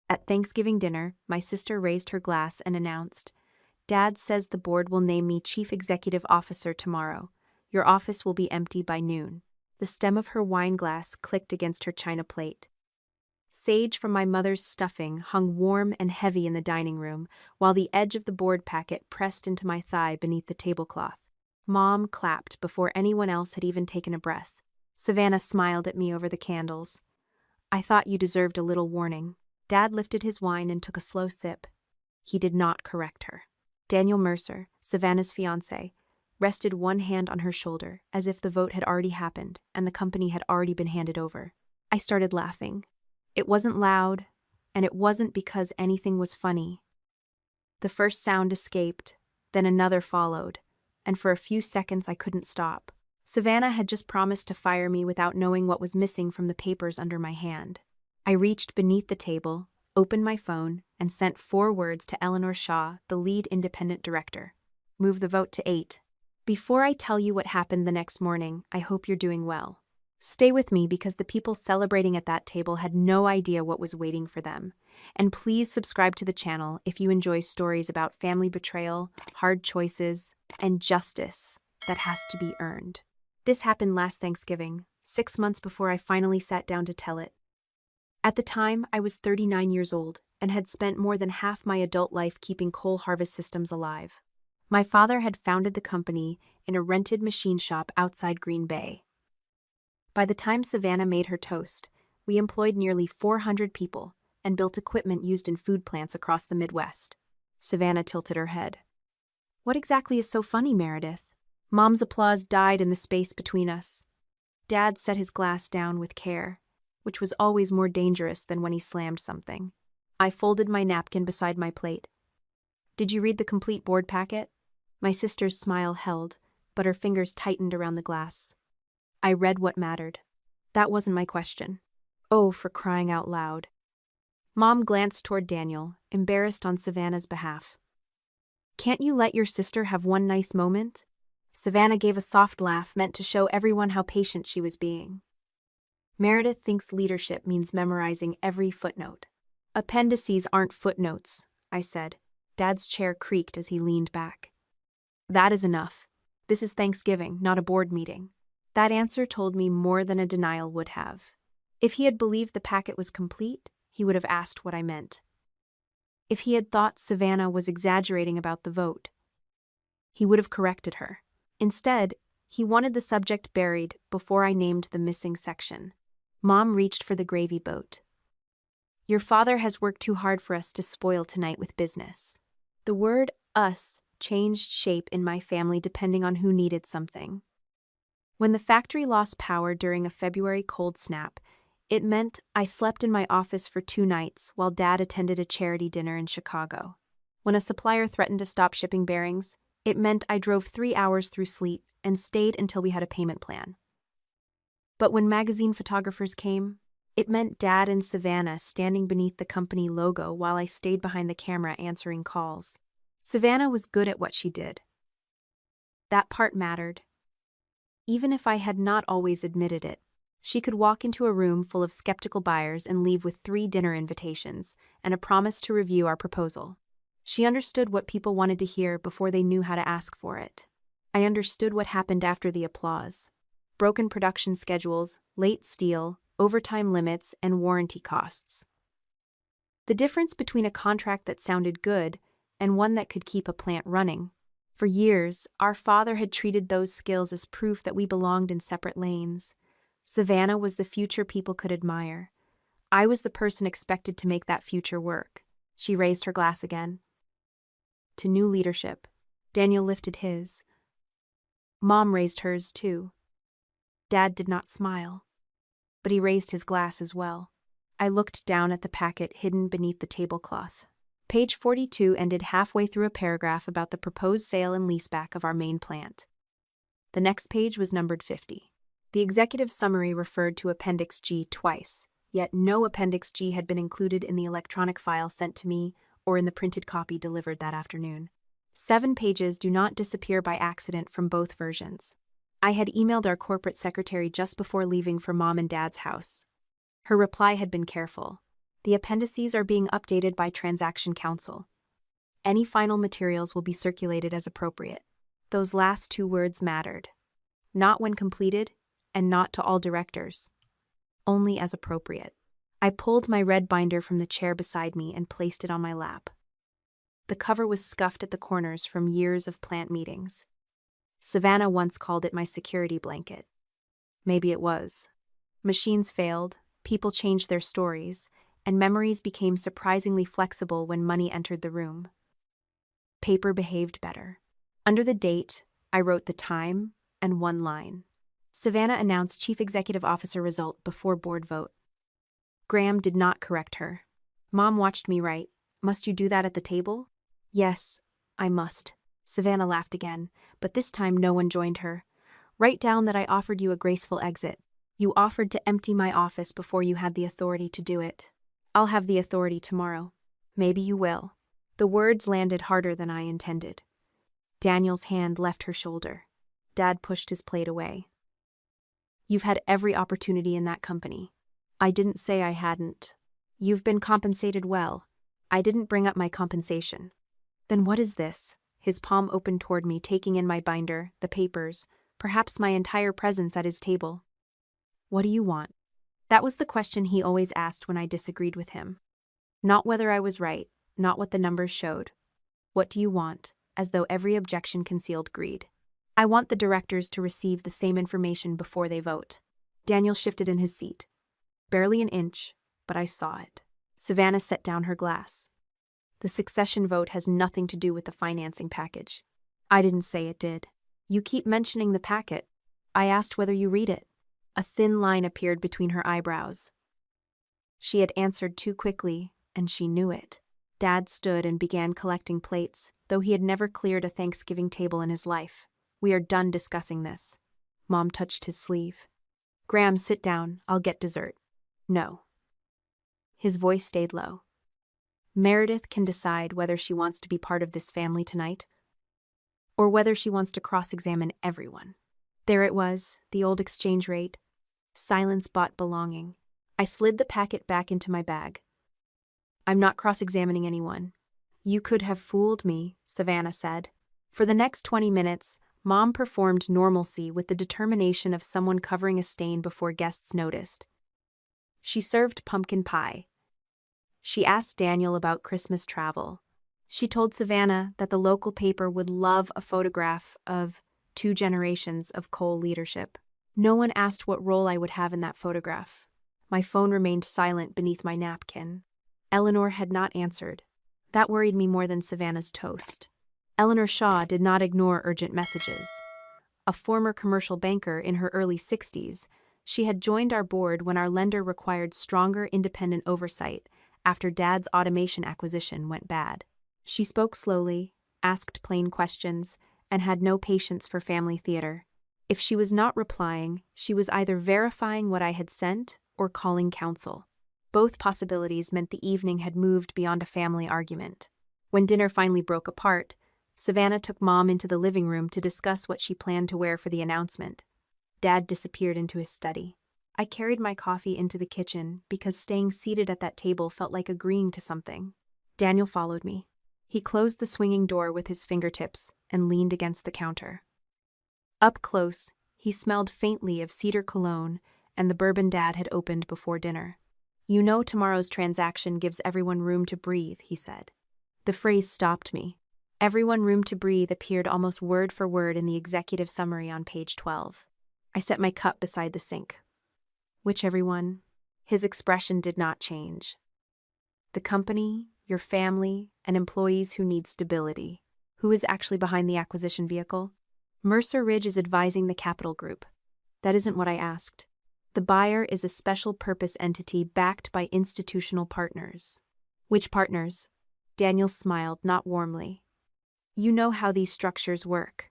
At Thanksgiving dinner, my sister raised her glass and announced, "Dad says the board will name me Chief Executive Officer tomorrow. Your office will be empty by noon." The stem of her wine glass clicked against her china plate. Sage from my mother's stuffing hung warm and heavy in the dining room, while the edge of the board packet pressed into my thigh beneath the tablecloth. Mom clapped before anyone else had even taken a breath. Savannah smiled at me over the candles. "I thought you deserved a little warning." Dad lifted his wine and took a slow sip. He did not correct her. Daniel Mercer, Savannah's fiancé, rested one hand on her shoulder, as if the vote had already happened and the company had already been handed over. I started laughing. It wasn't loud, and it wasn't because anything was funny. The first sound escaped, then another followed, and for a few seconds I couldn't stop. Savannah had just promised to fire me without knowing what was missing from the papers under my hand. I reached beneath the table, opened my phone, and sent 4 words to Eleanor Shaw, the lead independent director. "Move the vote to 8. Before I tell you what happened the next morning, I hope you're doing well. Stay with me because the people celebrating at that table had no idea what was waiting for them. And please subscribe to the channel if you enjoy stories about family betrayal, hard choices, and justice that has to be earned." This happened last Thanksgiving, 6 months before I finally sat down to tell it. At the time, I was 39 years old and had spent more than half my adult life keeping coal harvest systems alive. My father had founded the company in a rented machine shop outside Green Bay. By the time Savannah made her toast, we employed nearly 400 people and built equipment used in food plants across the Midwest. Savannah tilted her head. "What exactly is so funny, Meredith?" Mom's applause died in the space between us. Dad set his glass down with care, which was always more dangerous than when he slammed something. I folded my napkin beside my plate. "Did you read the complete board packet?" My sister's smile held, but her fingers tightened around the glass. "I read what mattered." "That wasn't my question." "Oh, for crying out loud." Mom glanced toward Daniel, embarrassed on Savannah's behalf. "Can't you let your sister have one nice moment?" Savannah gave a soft laugh meant to show everyone how patient she was being. "Meredith thinks leadership means memorizing every footnote." "Appendices aren't footnotes," I said. Dad's chair creaked as he leaned back. "That is enough. This is Thanksgiving, not a board meeting." That answer told me more than a denial would have. If he had believed the packet was complete, he would have asked what I meant. If he had thought Savannah was exaggerating about the vote, he would have corrected her. Instead, he wanted the subject buried before I named the missing section. Mom reached for the gravy boat. "Your father has worked too hard for us to spoil tonight with business." The word "us" changed shape in my family depending on who needed something. When the factory lost power during a February cold snap, it meant I slept in my office for 2 nights while Dad attended a charity dinner in Chicago. When a supplier threatened to stop shipping bearings, it meant I drove 3 hours through sleet and stayed until we had a payment plan. But when magazine photographers came, it meant Dad and Savannah standing beneath the company logo while I stayed behind the camera answering calls. Savannah was good at what she did. That part mattered. Even if I had not always admitted it, she could walk into a room full of skeptical buyers and leave with 3 dinner invitations and a promise to review our proposal. She understood what people wanted to hear before they knew how to ask for it. I understood what happened after the applause. Broken production schedules, late steel, overtime limits, and warranty costs. The difference between a contract that sounded good and one that could keep a plant running. For years, our father had treated those skills as proof that we belonged in separate lanes. Savannah was the future people could admire. I was the person expected to make that future work. She raised her glass again. "To new leadership." Daniel lifted his. Mom raised hers too. Dad did not smile, but he raised his glass as well. I looked down at the packet hidden beneath the tablecloth. Page 42 ended halfway through a paragraph about the proposed sale and leaseback of our main plant. The next page was numbered 50. The executive summary referred to Appendix G twice, yet no Appendix G had been included in the electronic file sent to me or in the printed copy delivered that afternoon. 7 pages do not disappear by accident from both versions. I had emailed our corporate secretary just before leaving for Mom and Dad's house. Her reply had been careful. The appendices are being updated by Transaction Counsel. Any final materials will be circulated as appropriate. Those last 2 words mattered. Not when completed, and not to all directors. Only as appropriate. I pulled my red binder from the chair beside me and placed it on my lap. The cover was scuffed at the corners from years of plant meetings. Savannah once called it my security blanket. Maybe it was. Machines failed, people changed their stories, and memories became surprisingly flexible when money entered the room. Paper behaved better. Under the date, I wrote the time and 1 line. Savannah announced Chief Executive Officer result before board vote. Graham did not correct her. Mom watched me write. Must you do that at the table? Yes, I must. Savannah laughed again, but this time no one joined her. Write down that I offered you a graceful exit. You offered to empty my office before you had the authority to do it. I'll have the authority tomorrow. Maybe you will. The words landed harder than I intended. Daniel's hand left her shoulder. Dad pushed his plate away. You've had every opportunity in that company. I didn't say I hadn't. You've been compensated well. I didn't bring up my compensation. Then what is this? His palm opened toward me, taking in my binder, the papers, perhaps my entire presence at his table. What do you want? That was the question he always asked when I disagreed with him. Not whether I was right, not what the numbers showed. What do you want? As though every objection concealed greed. I want the directors to receive the same information before they vote. Daniel shifted in his seat. Barely an inch, but I saw it. Savannah set down her glass. The succession vote has nothing to do with the financing package. I didn't say it did. You keep mentioning the packet. I asked whether you read it. A thin line appeared between her eyebrows. She had answered too quickly, and she knew it. Dad stood and began collecting plates, though he had never cleared a Thanksgiving table in his life. We are done discussing this. Mom touched his sleeve. Graham, sit down. I'll get dessert. No. His voice stayed low. Meredith can decide whether she wants to be part of this family tonight, or whether she wants to cross-examine everyone. There it was, the old exchange rate. Silence bought belonging. I slid the packet back into my bag. I'm not cross-examining anyone. You could have fooled me, Savannah said. For the next 20 minutes, Mom performed normalcy with the determination of someone covering a stain before guests noticed. She served pumpkin pie. She asked Daniel about Christmas travel. She told Savannah that the local paper would love a photograph of 2 generations of coal leadership. No one asked what role I would have in that photograph. My phone remained silent beneath my napkin. Eleanor had not answered. That worried me more than Savannah's toast. Eleanor Shaw did not ignore urgent messages. A former commercial banker in her early 60s, she had joined our board when our lender required stronger independent oversight after Dad's automation acquisition went bad. She spoke slowly, asked plain questions, and had no patience for family theater. If she was not replying, she was either verifying what I had sent or calling counsel. Both possibilities meant the evening had moved beyond a family argument. When dinner finally broke apart, Savannah took Mom into the living room to discuss what she planned to wear for the announcement. Dad disappeared into his study. I carried my coffee into the kitchen because staying seated at that table felt like agreeing to something. Daniel followed me. He closed the swinging door with his fingertips and leaned against the counter. Up close, he smelled faintly of cedar cologne and the bourbon Dad had opened before dinner. You know tomorrow's transaction gives everyone room to breathe, he said. The phrase stopped me. Everyone room to breathe appeared almost word for word in the executive summary on page 12. I set my cup beside the sink. Which everyone? His expression did not change. The company, your family, and employees who need stability. Who is actually behind the acquisition vehicle? Mercer Ridge is advising the Capital Group. That isn't what I asked. The buyer is a special purpose entity backed by institutional partners. Which partners? Daniel smiled, not warmly. You know how these structures work.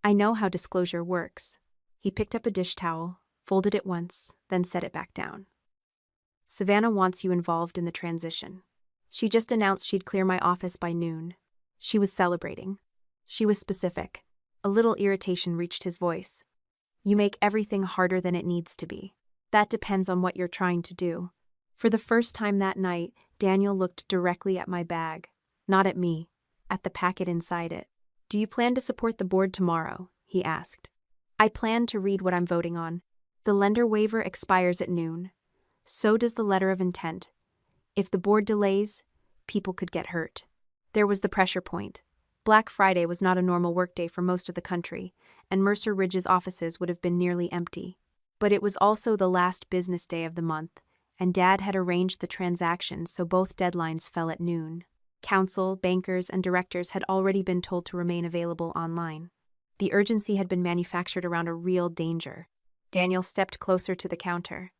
I know how disclosure works. He picked up a dish towel, folded it once, then set it back down. Savannah wants you involved in the transition. She just announced she'd clear my office by noon. She was celebrating. She was specific. A little irritation reached his voice. You make everything harder than it needs to be. That depends on what you're trying to do. For the first time that night, Daniel looked directly at my bag. Not at me, at the packet inside it. "Do you plan to support the board tomorrow?" he asked. "I plan to read what I'm voting on. The lender waiver expires at noon. So does the letter of intent. If the board delays, people could get hurt." There was the pressure point. Black Friday was not a normal workday for most of the country, and Mercer Ridge's offices would have been nearly empty. But it was also the last business day of the month, and Dad had arranged the transaction so both deadlines fell at noon. Counsel, bankers, and directors had already been told to remain available online. The urgency had been manufactured around a real danger. Daniel stepped closer to the counter.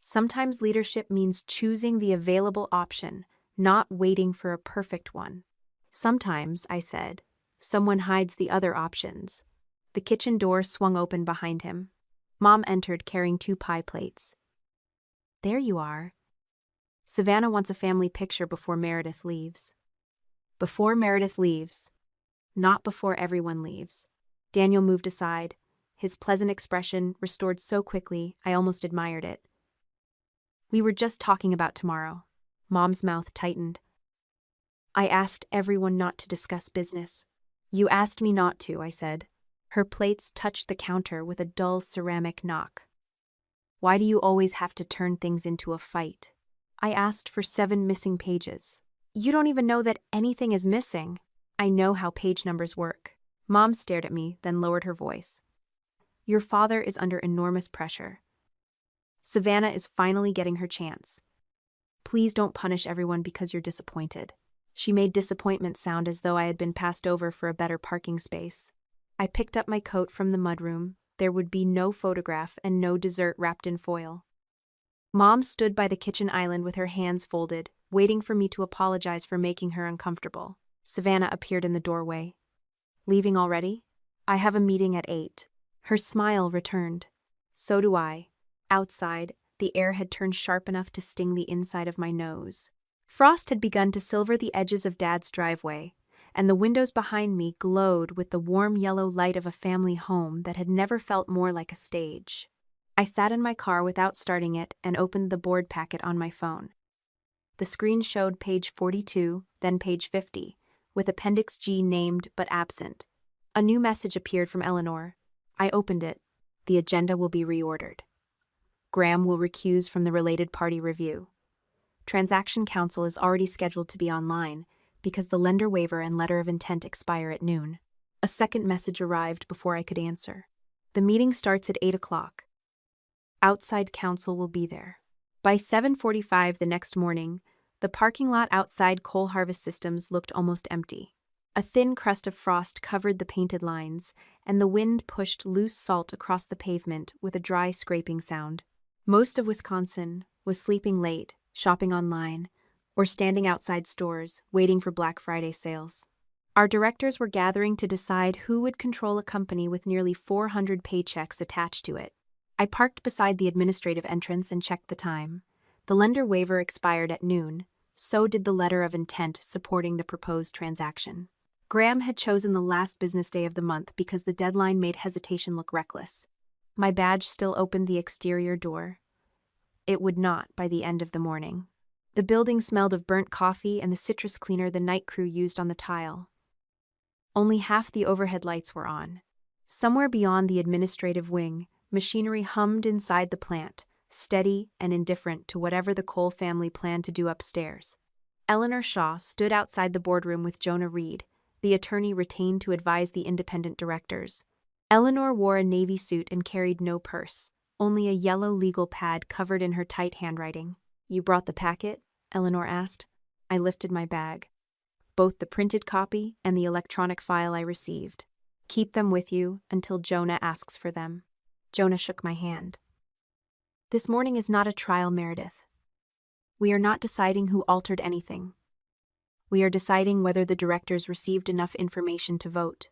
"Sometimes leadership means choosing the available option, not waiting for a perfect one." "Sometimes," I said, "someone hides the other options." The kitchen door swung open behind him. Mom entered carrying 2 pie plates. "There you are." "Savannah wants a family picture before Meredith leaves." "Before Meredith leaves. Not before everyone leaves." Daniel moved aside, his pleasant expression restored so quickly I almost admired it. "We were just talking about tomorrow." Mom's mouth tightened. "I asked everyone not to discuss business." "You asked me not to," I said. Her plates touched the counter with a dull ceramic knock. "Why do you always have to turn things into a fight?" "I asked for 7 missing pages." "You don't even know that anything is missing." "I know how page numbers work." Mom stared at me, then lowered her voice. "Your father is under enormous pressure. Savannah is finally getting her chance. Please don't punish everyone because you're disappointed." She made disappointment sound as though I had been passed over for a better parking space. I picked up my coat from the mudroom. There would be no photograph and no dessert wrapped in foil. Mom stood by the kitchen island with her hands folded, waiting for me to apologize for making her uncomfortable. Savannah appeared in the doorway. "Leaving already?" "I have a meeting at 8. Her smile returned. "So do I." Outside, the air had turned sharp enough to sting the inside of my nose. Frost had begun to silver the edges of Dad's driveway, and the windows behind me glowed with the warm yellow light of a family home that had never felt more like a stage. I sat in my car without starting it and opened the board packet on my phone. The screen showed page 42, then page 50, with Appendix G named but absent. A new message appeared from Eleanor. I opened it. "The agenda will be reordered. Graham will recuse from the related party review. Transaction counsel is already scheduled to be online because the lender waiver and letter of intent expire at noon." A second message arrived before I could answer. "The meeting starts at 8 o'clock. Outside counsel will be there." By 7:45 the next morning, the parking lot outside Coal Harvest Systems looked almost empty. A thin crust of frost covered the painted lines, and the wind pushed loose salt across the pavement with a dry scraping sound. Most of Wisconsin was sleeping late, shopping online, or standing outside stores, waiting for Black Friday sales. Our directors were gathering to decide who would control a company with nearly 400 paychecks attached to it. I parked beside the administrative entrance and checked the time. The lender waiver expired at noon, so did the letter of intent supporting the proposed transaction. Graham had chosen the last business day of the month because the deadline made hesitation look reckless. My badge still opened the exterior door. It would not by the end of the morning. The building smelled of burnt coffee and the citrus cleaner the night crew used on the tile. Only half the overhead lights were on. Somewhere beyond the administrative wing, machinery hummed inside the plant, steady and indifferent to whatever the Cole family planned to do upstairs. Eleanor Shaw stood outside the boardroom with Jonah Reed, the attorney retained to advise the independent directors. Eleanor wore a navy suit and carried no purse, only a yellow legal pad covered in her tight handwriting. "You brought the packet?" Eleanor asked. I lifted my bag. "Both the printed copy and the electronic file I received. Keep them with you until Jonah asks for them." Jonah shook my hand. "This morning is not a trial, Meredith. We are not deciding who altered anything. We are deciding whether the directors received enough information to vote.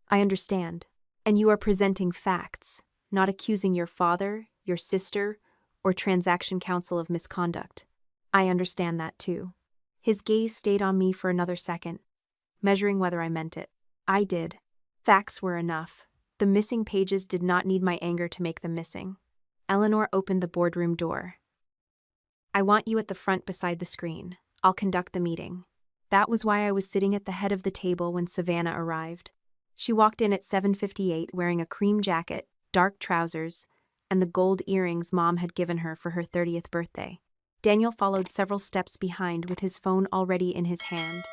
I understand. And you are presenting facts, not accusing your father, your sister, or transaction counsel of misconduct. I understand that too." His gaze stayed on me for another second, measuring whether I meant it. I did. Facts were enough. The missing pages did not need my anger to make them missing. Eleanor opened the boardroom door. I want you at the front beside the screen. I'll conduct the meeting. That was why I was sitting at the head of the table when Savannah arrived. She walked in at 7:58 wearing a cream jacket, dark trousers, and the gold earrings Mom had given her for her 30th birthday. Daniel followed several steps behind with his phone already in his hand.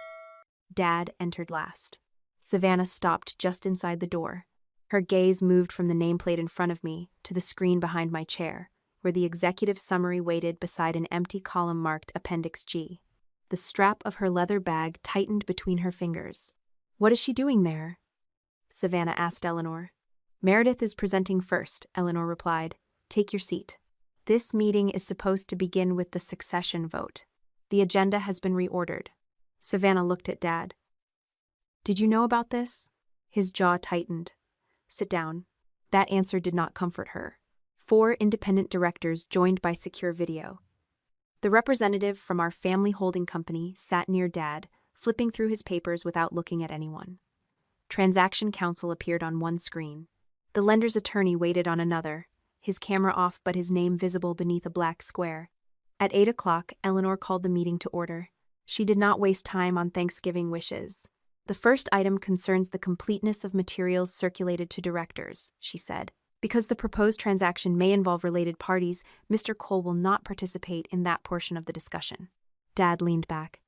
Dad entered last. Savannah stopped just inside the door. Her gaze moved from the nameplate in front of me to the screen behind my chair, where the executive summary waited beside an empty column marked Appendix G. The strap of her leather bag tightened between her fingers. "What is she doing there?" Savannah asked Eleanor. "Meredith is presenting first," Eleanor replied. "Take your seat. This meeting is supposed to begin with the succession vote. The agenda has been reordered." Savannah looked at Dad. "Did you know about this?" His jaw tightened. "Sit down." That answer did not comfort her. 4 independent directors joined by secure video. The representative from our family holding company sat near Dad, flipping through his papers without looking at anyone. Transaction counsel appeared on one screen. The lender's attorney waited on another, his camera off but his name visible beneath a black square. At 8 o'clock, Eleanor called the meeting to order. She did not waste time on Thanksgiving wishes. "The first item concerns the completeness of materials circulated to directors," she said. "Because the proposed transaction may involve related parties, Mr. Cole will not participate in that portion of the discussion." Dad leaned back.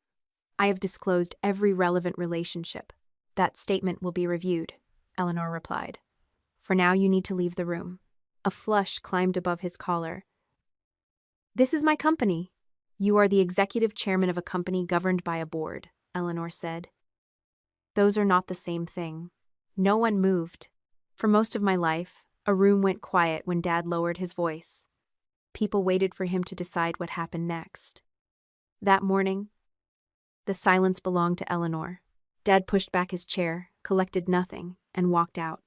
"I have disclosed every relevant relationship. That statement will be reviewed," Eleanor replied. "For now, you need to leave the room." A flush climbed above his collar. "This is my company." "You are the executive chairman of a company governed by a board," Eleanor said. "Those are not the same thing." No one moved. For most of my life, a room went quiet when Dad lowered his voice. People waited for him to decide what happened next. That morning, the silence belonged to Eleanor. Dad pushed back his chair, collected nothing, and walked out.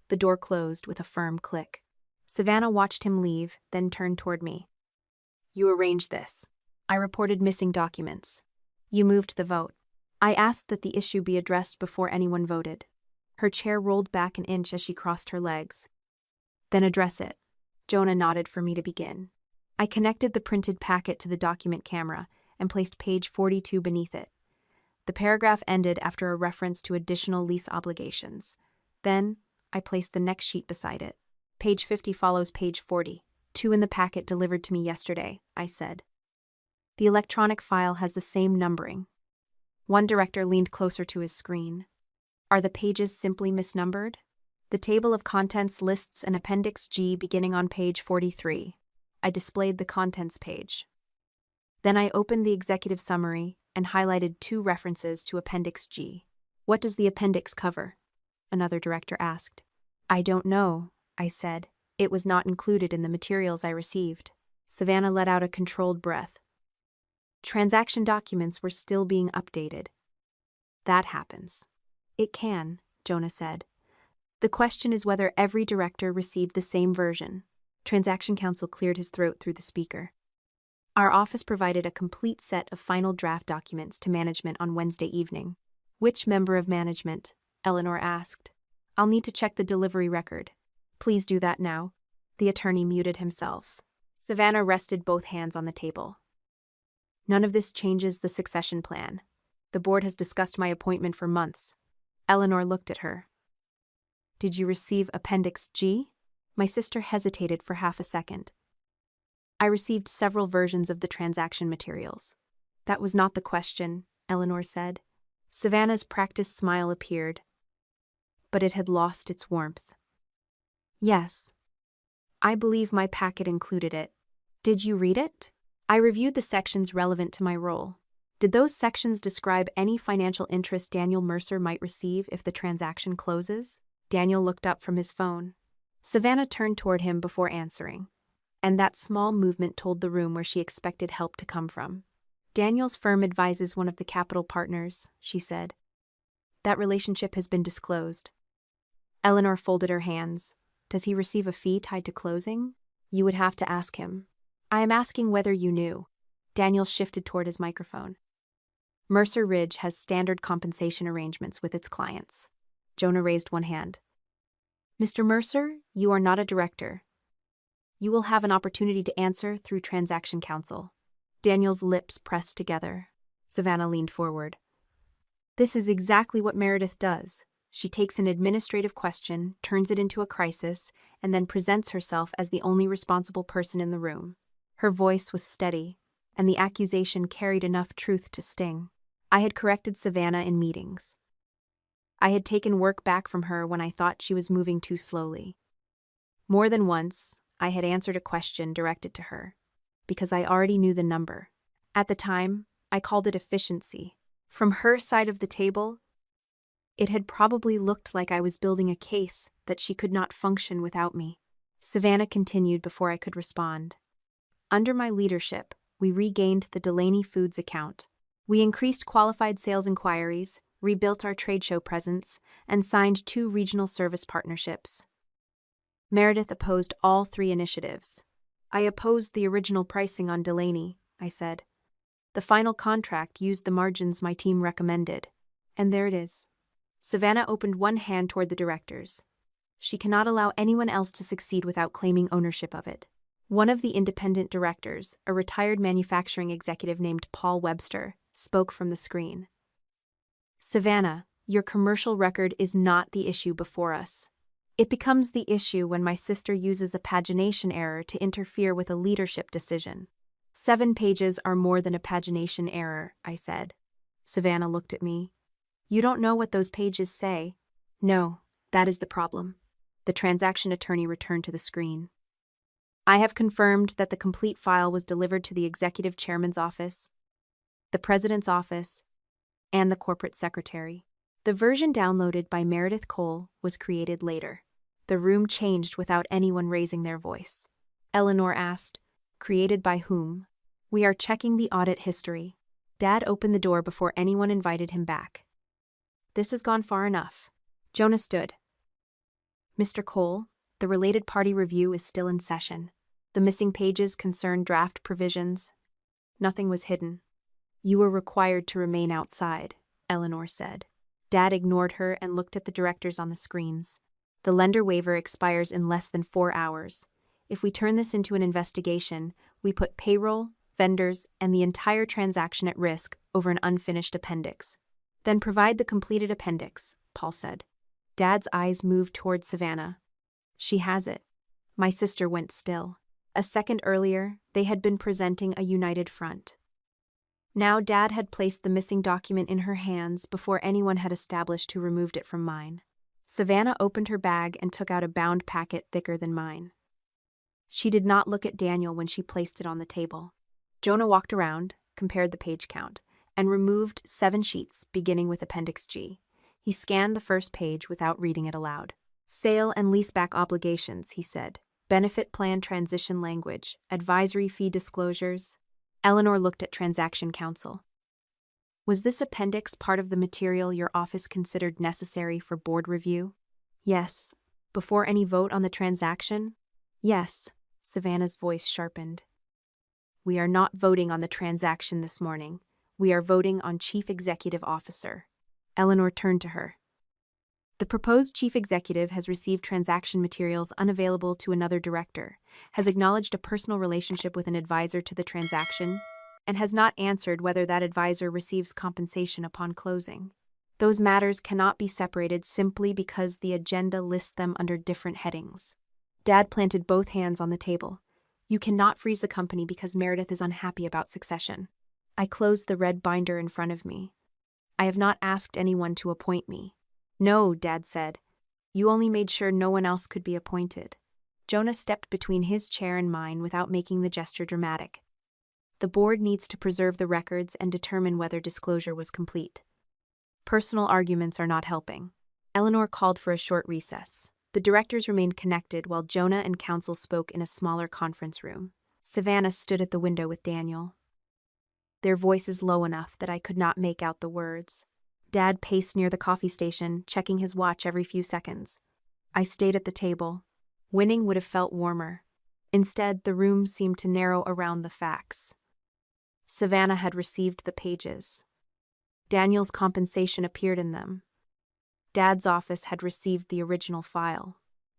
The door closed with a firm click. Savannah watched him leave, then turned toward me. "You arranged this." I reported missing documents. "You moved the vote." I asked that the issue be addressed before anyone voted. Her chair rolled back an inch as she crossed her legs. "Then address it." Jonah nodded for me to begin. I connected the printed packet to the document camera and placed page 42 beneath it. The paragraph ended after a reference to additional lease obligations. Then, I placed the next sheet beside it. "Page 50 follows page 40. 2 in the packet delivered to me yesterday," I said. "The electronic file has the same numbering." One director leaned closer to his screen. "Are the pages simply misnumbered?" "The table of contents lists an Appendix G beginning on page 43. I displayed the contents page. Then I opened the executive summary and highlighted 2 references to Appendix G. "What does the appendix cover?" another director asked. "I don't know," I said. "It was not included in the materials I received." Savannah let out a controlled breath. Transaction documents were still being updated. "That happens." "It can," Jonah said. "The question is whether every director received the same version." Transaction counsel cleared his throat through the speaker. "Our office provided a complete set of final draft documents to management on Wednesday evening." "Which member of management?" Eleanor asked. "I'll need to check the delivery record." "Please do that now." The attorney muted himself. Savannah rested both hands on the table. "None of this changes the succession plan. The board has discussed my appointment for months." Eleanor looked at her. "Did you receive Appendix G?" My sister hesitated for half a second. "I received several versions of the transaction materials." "That was not the question," Eleanor said. Savannah's practiced smile appeared, but it had lost its warmth. "Yes. I believe my packet included it." "Did you read it?" "I reviewed the sections relevant to my role." "Did those sections describe any financial interest Daniel Mercer might receive if the transaction closes?" Daniel looked up from his phone. Savannah turned toward him before answering, and that small movement told the room where she expected help to come from. "Daniel's firm advises one of the capital partners," she said. "That relationship has been disclosed." Eleanor folded her hands. "Does he receive a fee tied to closing?" "You would have to ask him." "I am asking whether you knew." Daniel shifted toward his microphone. "Mercer Ridge has standard compensation arrangements with its clients." Jonah raised one hand. "Mr. Mercer, you are not a director. You will have an opportunity to answer through transaction counsel." Daniel's lips pressed together. Savannah leaned forward. This is exactly what Meredith does. She takes an administrative question, turns it into a crisis, and then presents herself as the only responsible person in the room. Her voice was steady, and the accusation carried enough truth to sting. I had corrected Savannah in meetings. I had taken work back from her when I thought she was moving too slowly. More than once, I had answered a question directed to her, because I already knew the number. At the time, I called it efficiency. From her side of the table, it had probably looked like I was building a case that she could not function without me. Savannah continued before I could respond. Under my leadership, we regained the Delaney Foods account. We increased qualified sales inquiries, rebuilt our trade show presence, and signed 2 regional service partnerships. Meredith opposed all 3 initiatives. I opposed the original pricing on Delaney, I said. The final contract used the margins my team recommended. And there it is. Savannah opened one hand toward the directors. She cannot allow anyone else to succeed without claiming ownership of it. One of the independent directors, a retired manufacturing executive named Paul Webster, spoke from the screen. Savannah, your commercial record is not the issue before us. It becomes the issue when my sister uses a pagination error to interfere with a leadership decision. 7 pages are more than a pagination error, I said. Savannah looked at me. You don't know what those pages say. No, that is the problem. The transaction attorney returned to the screen. I have confirmed that the complete file was delivered to the executive chairman's office, the president's office, and the corporate secretary. The version downloaded by Meredith Cole was created later. The room changed without anyone raising their voice. Eleanor asked, created by whom? We are checking the audit history. Dad opened the door before anyone invited him back. This has gone far enough. Jonah stood. Mr. Cole, the related party review is still in session. The missing pages concern draft provisions. Nothing was hidden. You were required to remain outside, Eleanor said. Dad ignored her and looked at the directors on the screens. The lender waiver expires in less than 4 hours. If we turn this into an investigation, we put payroll, vendors, and the entire transaction at risk over an unfinished appendix. Then provide the completed appendix, Paul said. Dad's eyes moved toward Savannah. She has it. My sister went still. A second earlier, they had been presenting a united front. Now Dad had placed the missing document in her hands before anyone had established who removed it from mine. Savannah opened her bag and took out a bound packet thicker than mine. She did not look at Daniel when she placed it on the table. Jonah walked around, compared the page count, and removed 7 sheets, beginning with Appendix G. He scanned the first page without reading it aloud. Sale and leaseback obligations, he said. Benefit plan transition language, advisory fee disclosures. Eleanor looked at transaction counsel. Was this appendix part of the material your office considered necessary for board review? Yes. Before any vote on the transaction? Yes. Savannah's voice sharpened. We are not voting on the transaction this morning. We are voting on Chief Executive Officer. Eleanor turned to her. The proposed chief executive has received transaction materials unavailable to another director, has acknowledged a personal relationship with an advisor to the transaction, and has not answered whether that advisor receives compensation upon closing. Those matters cannot be separated simply because the agenda lists them under different headings. Dad planted both hands on the table. You cannot freeze the company because Meredith is unhappy about succession. I closed the red binder in front of me. I have not asked anyone to appoint me. No, Dad said. You only made sure no one else could be appointed. Jonah stepped between his chair and mine without making the gesture dramatic. The board needs to preserve the records and determine whether disclosure was complete. Personal arguments are not helping. Eleanor called for a short recess. The directors remained connected while Jonah and counsel spoke in a smaller conference room. Savannah stood at the window with Daniel. Their voices low enough that I could not make out the words. Dad paced near the coffee station, checking his watch every few seconds. I stayed at the table. Winning would have felt warmer. Instead, the room seemed to narrow around the facts. Savannah had received the pages. Daniel's compensation appeared in them. Dad's office had received the original file.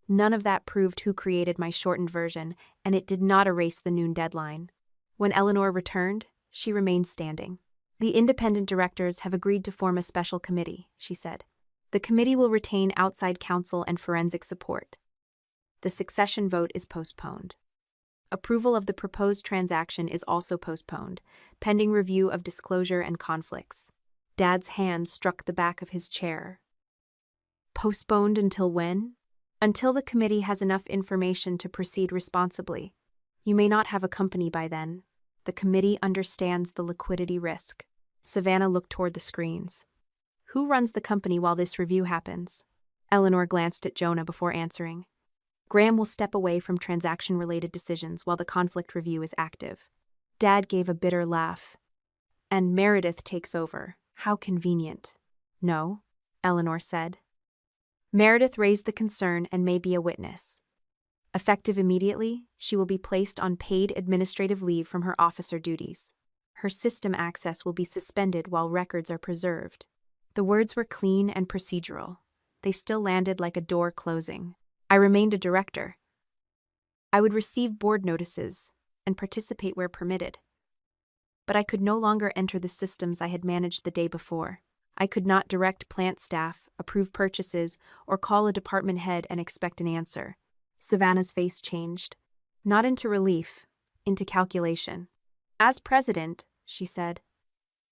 None of that proved who created my shortened version, and it did not erase the noon deadline. When Eleanor returned, She remained standing. The independent directors have agreed to form a special committee, she said. The committee will retain outside counsel and forensic support. The succession vote is postponed. Approval of the proposed transaction is also postponed, pending review of disclosure and conflicts. Dad's hand struck the back of his chair. Postponed until when? Until the committee has enough information to proceed responsibly. You may not have a company by then. The committee understands the liquidity risk. Savannah looked toward the screens. Who runs the company while this review happens? Eleanor glanced at Jonah before answering. Graham will step away from transaction-related decisions while the conflict review is active. Dad gave a bitter laugh. And Meredith takes over. How convenient. No, Eleanor said. Meredith raised the concern and may be a witness. Effective immediately, she will be placed on paid administrative leave from her officer duties. Her system access will be suspended while records are preserved. The words were clean and procedural. They still landed like a door closing. I remained a director. I would receive board notices and participate where permitted. But I could no longer enter the systems I had managed the day before. I could not direct plant staff, approve purchases, or call a department head and expect an answer. Savannah's face changed. Not into relief, into calculation. As president, she said,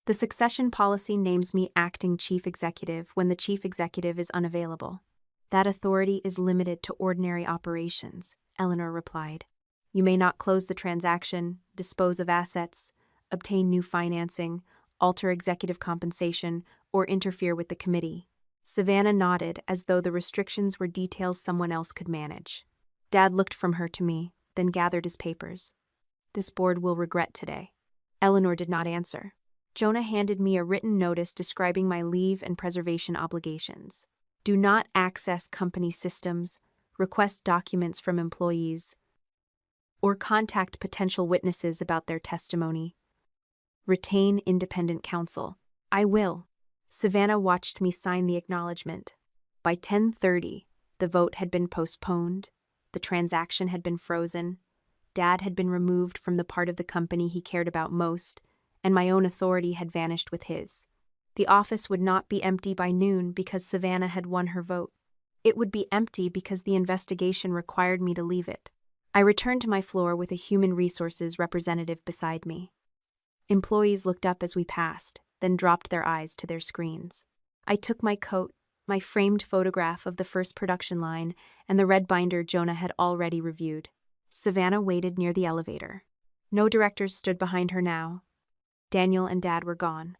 the succession policy names me acting chief executive when the chief executive is unavailable. That authority is limited to ordinary operations, Eleanor replied. You may not close the transaction, dispose of assets, obtain new financing, alter executive compensation, or interfere with the committee. Savannah nodded as though the restrictions were details someone else could manage. Dad looked from her to me, then gathered his papers. This board will regret today. Eleanor did not answer. Jonah handed me a written notice describing my leave and preservation obligations. Do not access company systems, request documents from employees, or contact potential witnesses about their testimony. Retain independent counsel. I will. Savannah watched me sign the acknowledgement. By 10:30, the vote had been postponed, the transaction had been frozen, Dad had been removed from the part of the company he cared about most, and my own authority had vanished with his. The office would not be empty by noon because Savannah had won her vote. It would be empty because the investigation required me to leave it. I returned to my floor with a human resources representative beside me. Employees looked up as we passed, then dropped their eyes to their screens. I took my coat, my framed photograph of the first production line, and the red binder Jonah had already reviewed. Savannah waited near the elevator. No directors stood behind her now. Daniel and Dad were gone.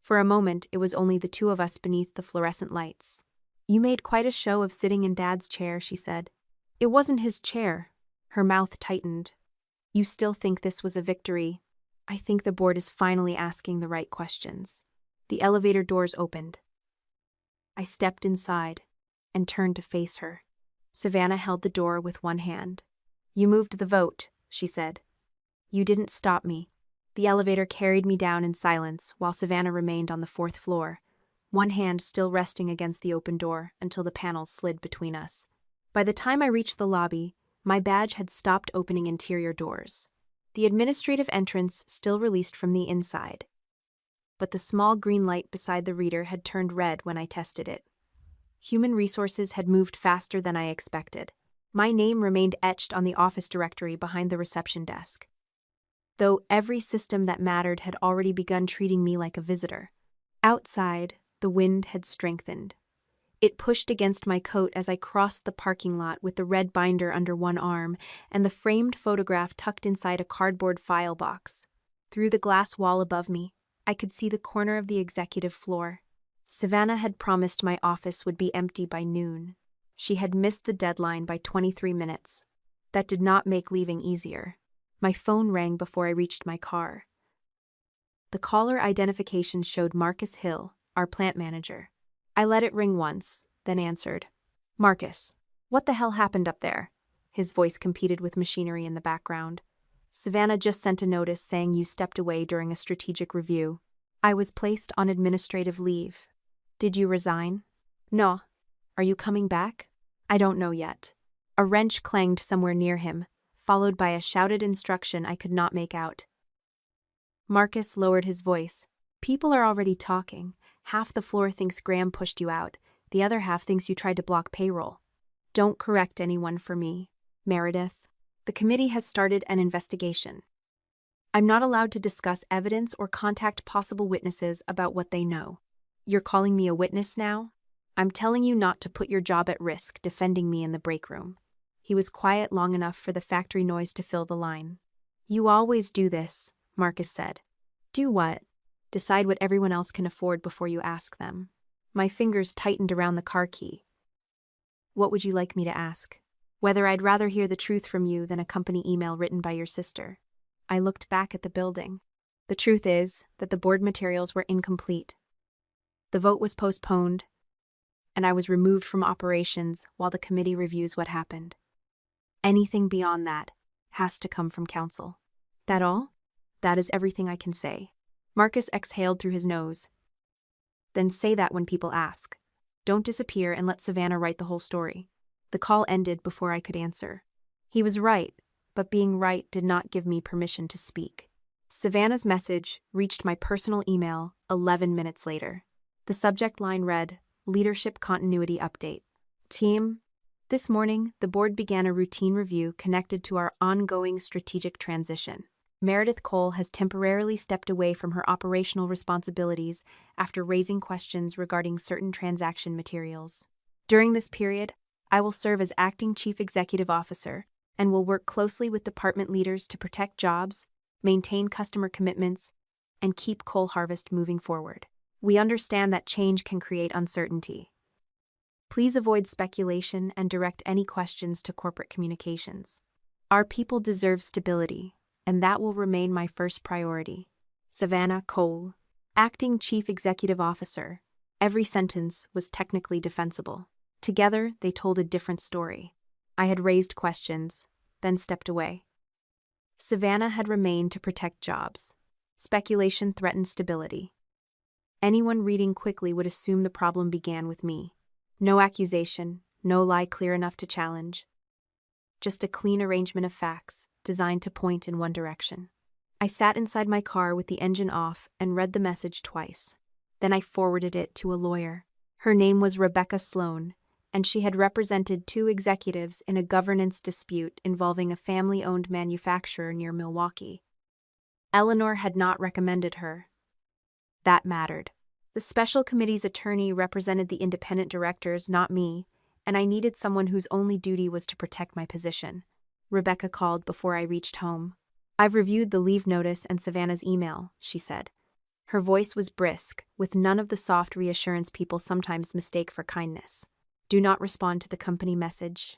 For a moment, it was only the two of us beneath the fluorescent lights. You made quite a show of sitting in Dad's chair, she said. It wasn't his chair. Her mouth tightened. You still think this was a victory? I think the board is finally asking the right questions. The elevator doors opened. I stepped inside and turned to face her. Savannah held the door with one hand. You moved the vote, she said. You didn't stop me. The elevator carried me down in silence while Savannah remained on the 4th floor, one hand still resting against the open door until the panels slid between us. By the time I reached the lobby, my badge had stopped opening interior doors. The administrative entrance still released from the inside. But the small green light beside the reader had turned red when I tested it. Human resources had moved faster than I expected. My name remained etched on the office directory behind the reception desk, though every system that mattered had already begun treating me like a visitor. Outside, the wind had strengthened. It pushed against my coat as I crossed the parking lot with the red binder under one arm and the framed photograph tucked inside a cardboard file box. Through the glass wall above me, I could see the corner of the executive floor. Savannah had promised my office would be empty by noon. She had missed the deadline by 23 minutes. That did not make leaving easier. My phone rang before I reached my car. The caller identification showed Marcus Hill, our plant manager. I let it ring once, then answered. Marcus, what the hell happened up there? His voice competed with machinery in the background. Savannah just sent a notice saying you stepped away during a strategic review. I was placed on administrative leave. Did you resign? No. Are you coming back? I don't know yet. A wrench clanged somewhere near him, followed by a shouted instruction I could not make out. Marcus lowered his voice. People are already talking. Half the floor thinks Graham pushed you out. The other half thinks you tried to block payroll. Don't correct anyone for me, Meredith. The committee has started an investigation. I'm not allowed to discuss evidence or contact possible witnesses about what they know. You're calling me a witness now? I'm telling you not to put your job at risk defending me in the break room. He was quiet long enough for the factory noise to fill the line. You always do this, Marcus said. Do what? Decide what everyone else can afford before you ask them. My fingers tightened around the car key. What would you like me to ask? Whether I'd rather hear the truth from you than a company email written by your sister. I looked back at the building. The truth is that the board materials were incomplete. The vote was postponed, and I was removed from operations while the committee reviews what happened. Anything beyond that has to come from council. That all? That is everything I can say. Marcus exhaled through his nose. Then say that when people ask. Don't disappear and let Savannah write the whole story. The call ended before I could answer. He was right, but being right did not give me permission to speak. Savannah's message reached my personal email 11 minutes later. The subject line read, Leadership Continuity Update. Team, this morning, the board began a routine review connected to our ongoing strategic transition. Meredith Cole has temporarily stepped away from her operational responsibilities after raising questions regarding certain transaction materials. During this period, I will serve as acting chief executive officer and will work closely with department leaders to protect jobs, maintain customer commitments, and keep Cole Harvest moving forward. We understand that change can create uncertainty. Please avoid speculation and direct any questions to corporate communications. Our people deserve stability, and that will remain my first priority. Savannah Cole, acting chief executive officer. Every sentence was technically defensible. Together, they told a different story. I had raised questions, then stepped away. Savannah had remained to protect jobs. Speculation threatened stability. Anyone reading quickly would assume the problem began with me. No accusation, no lie clear enough to challenge. Just a clean arrangement of facts, designed to point in one direction. I sat inside my car with the engine off and read the message twice. Then I forwarded it to a lawyer. Her name was Rebecca Sloan, and she had represented 2 executives in a governance dispute involving a family-owned manufacturer near Milwaukee. Eleanor had not recommended her. That mattered. The special committee's attorney represented the independent directors, not me, and I needed someone whose only duty was to protect my position. Rebecca called before I reached home. I've reviewed the leave notice and Savannah's email, she said. Her voice was brisk, with none of the soft reassurance people sometimes mistake for kindness. Do not respond to the company message.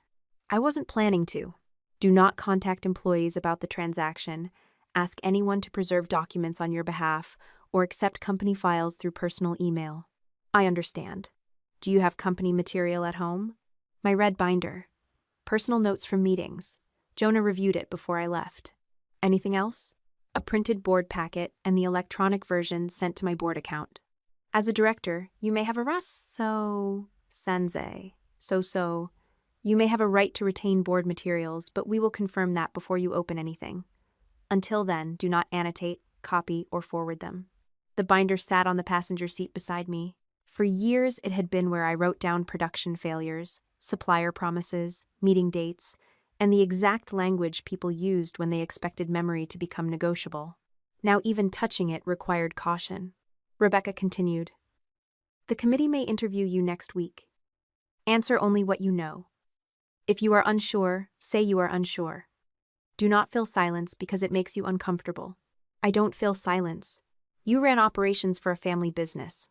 I wasn't planning to. Do not contact employees about the transaction, ask anyone to preserve documents on your behalf, or accept company files through personal email. I understand. Do you have company material at home? My red binder. Personal notes from meetings. Jonah reviewed it before I left. Anything else? A printed board packet and the electronic version sent to my board account. As a director, you may have a You may have a right to retain board materials, but we will confirm that before you open anything. Until then, do not annotate, copy, or forward them. The binder sat on the passenger seat beside me. For years, it had been where I wrote down production failures, supplier promises, meeting dates, and the exact language people used when they expected memory to become negotiable. Now even touching it required caution. Rebecca continued. The committee may interview you next week. Answer only what you know. If you are unsure, say you are unsure. Do not fill silence because it makes you uncomfortable. I don't fill silence. You ran operations for a family business.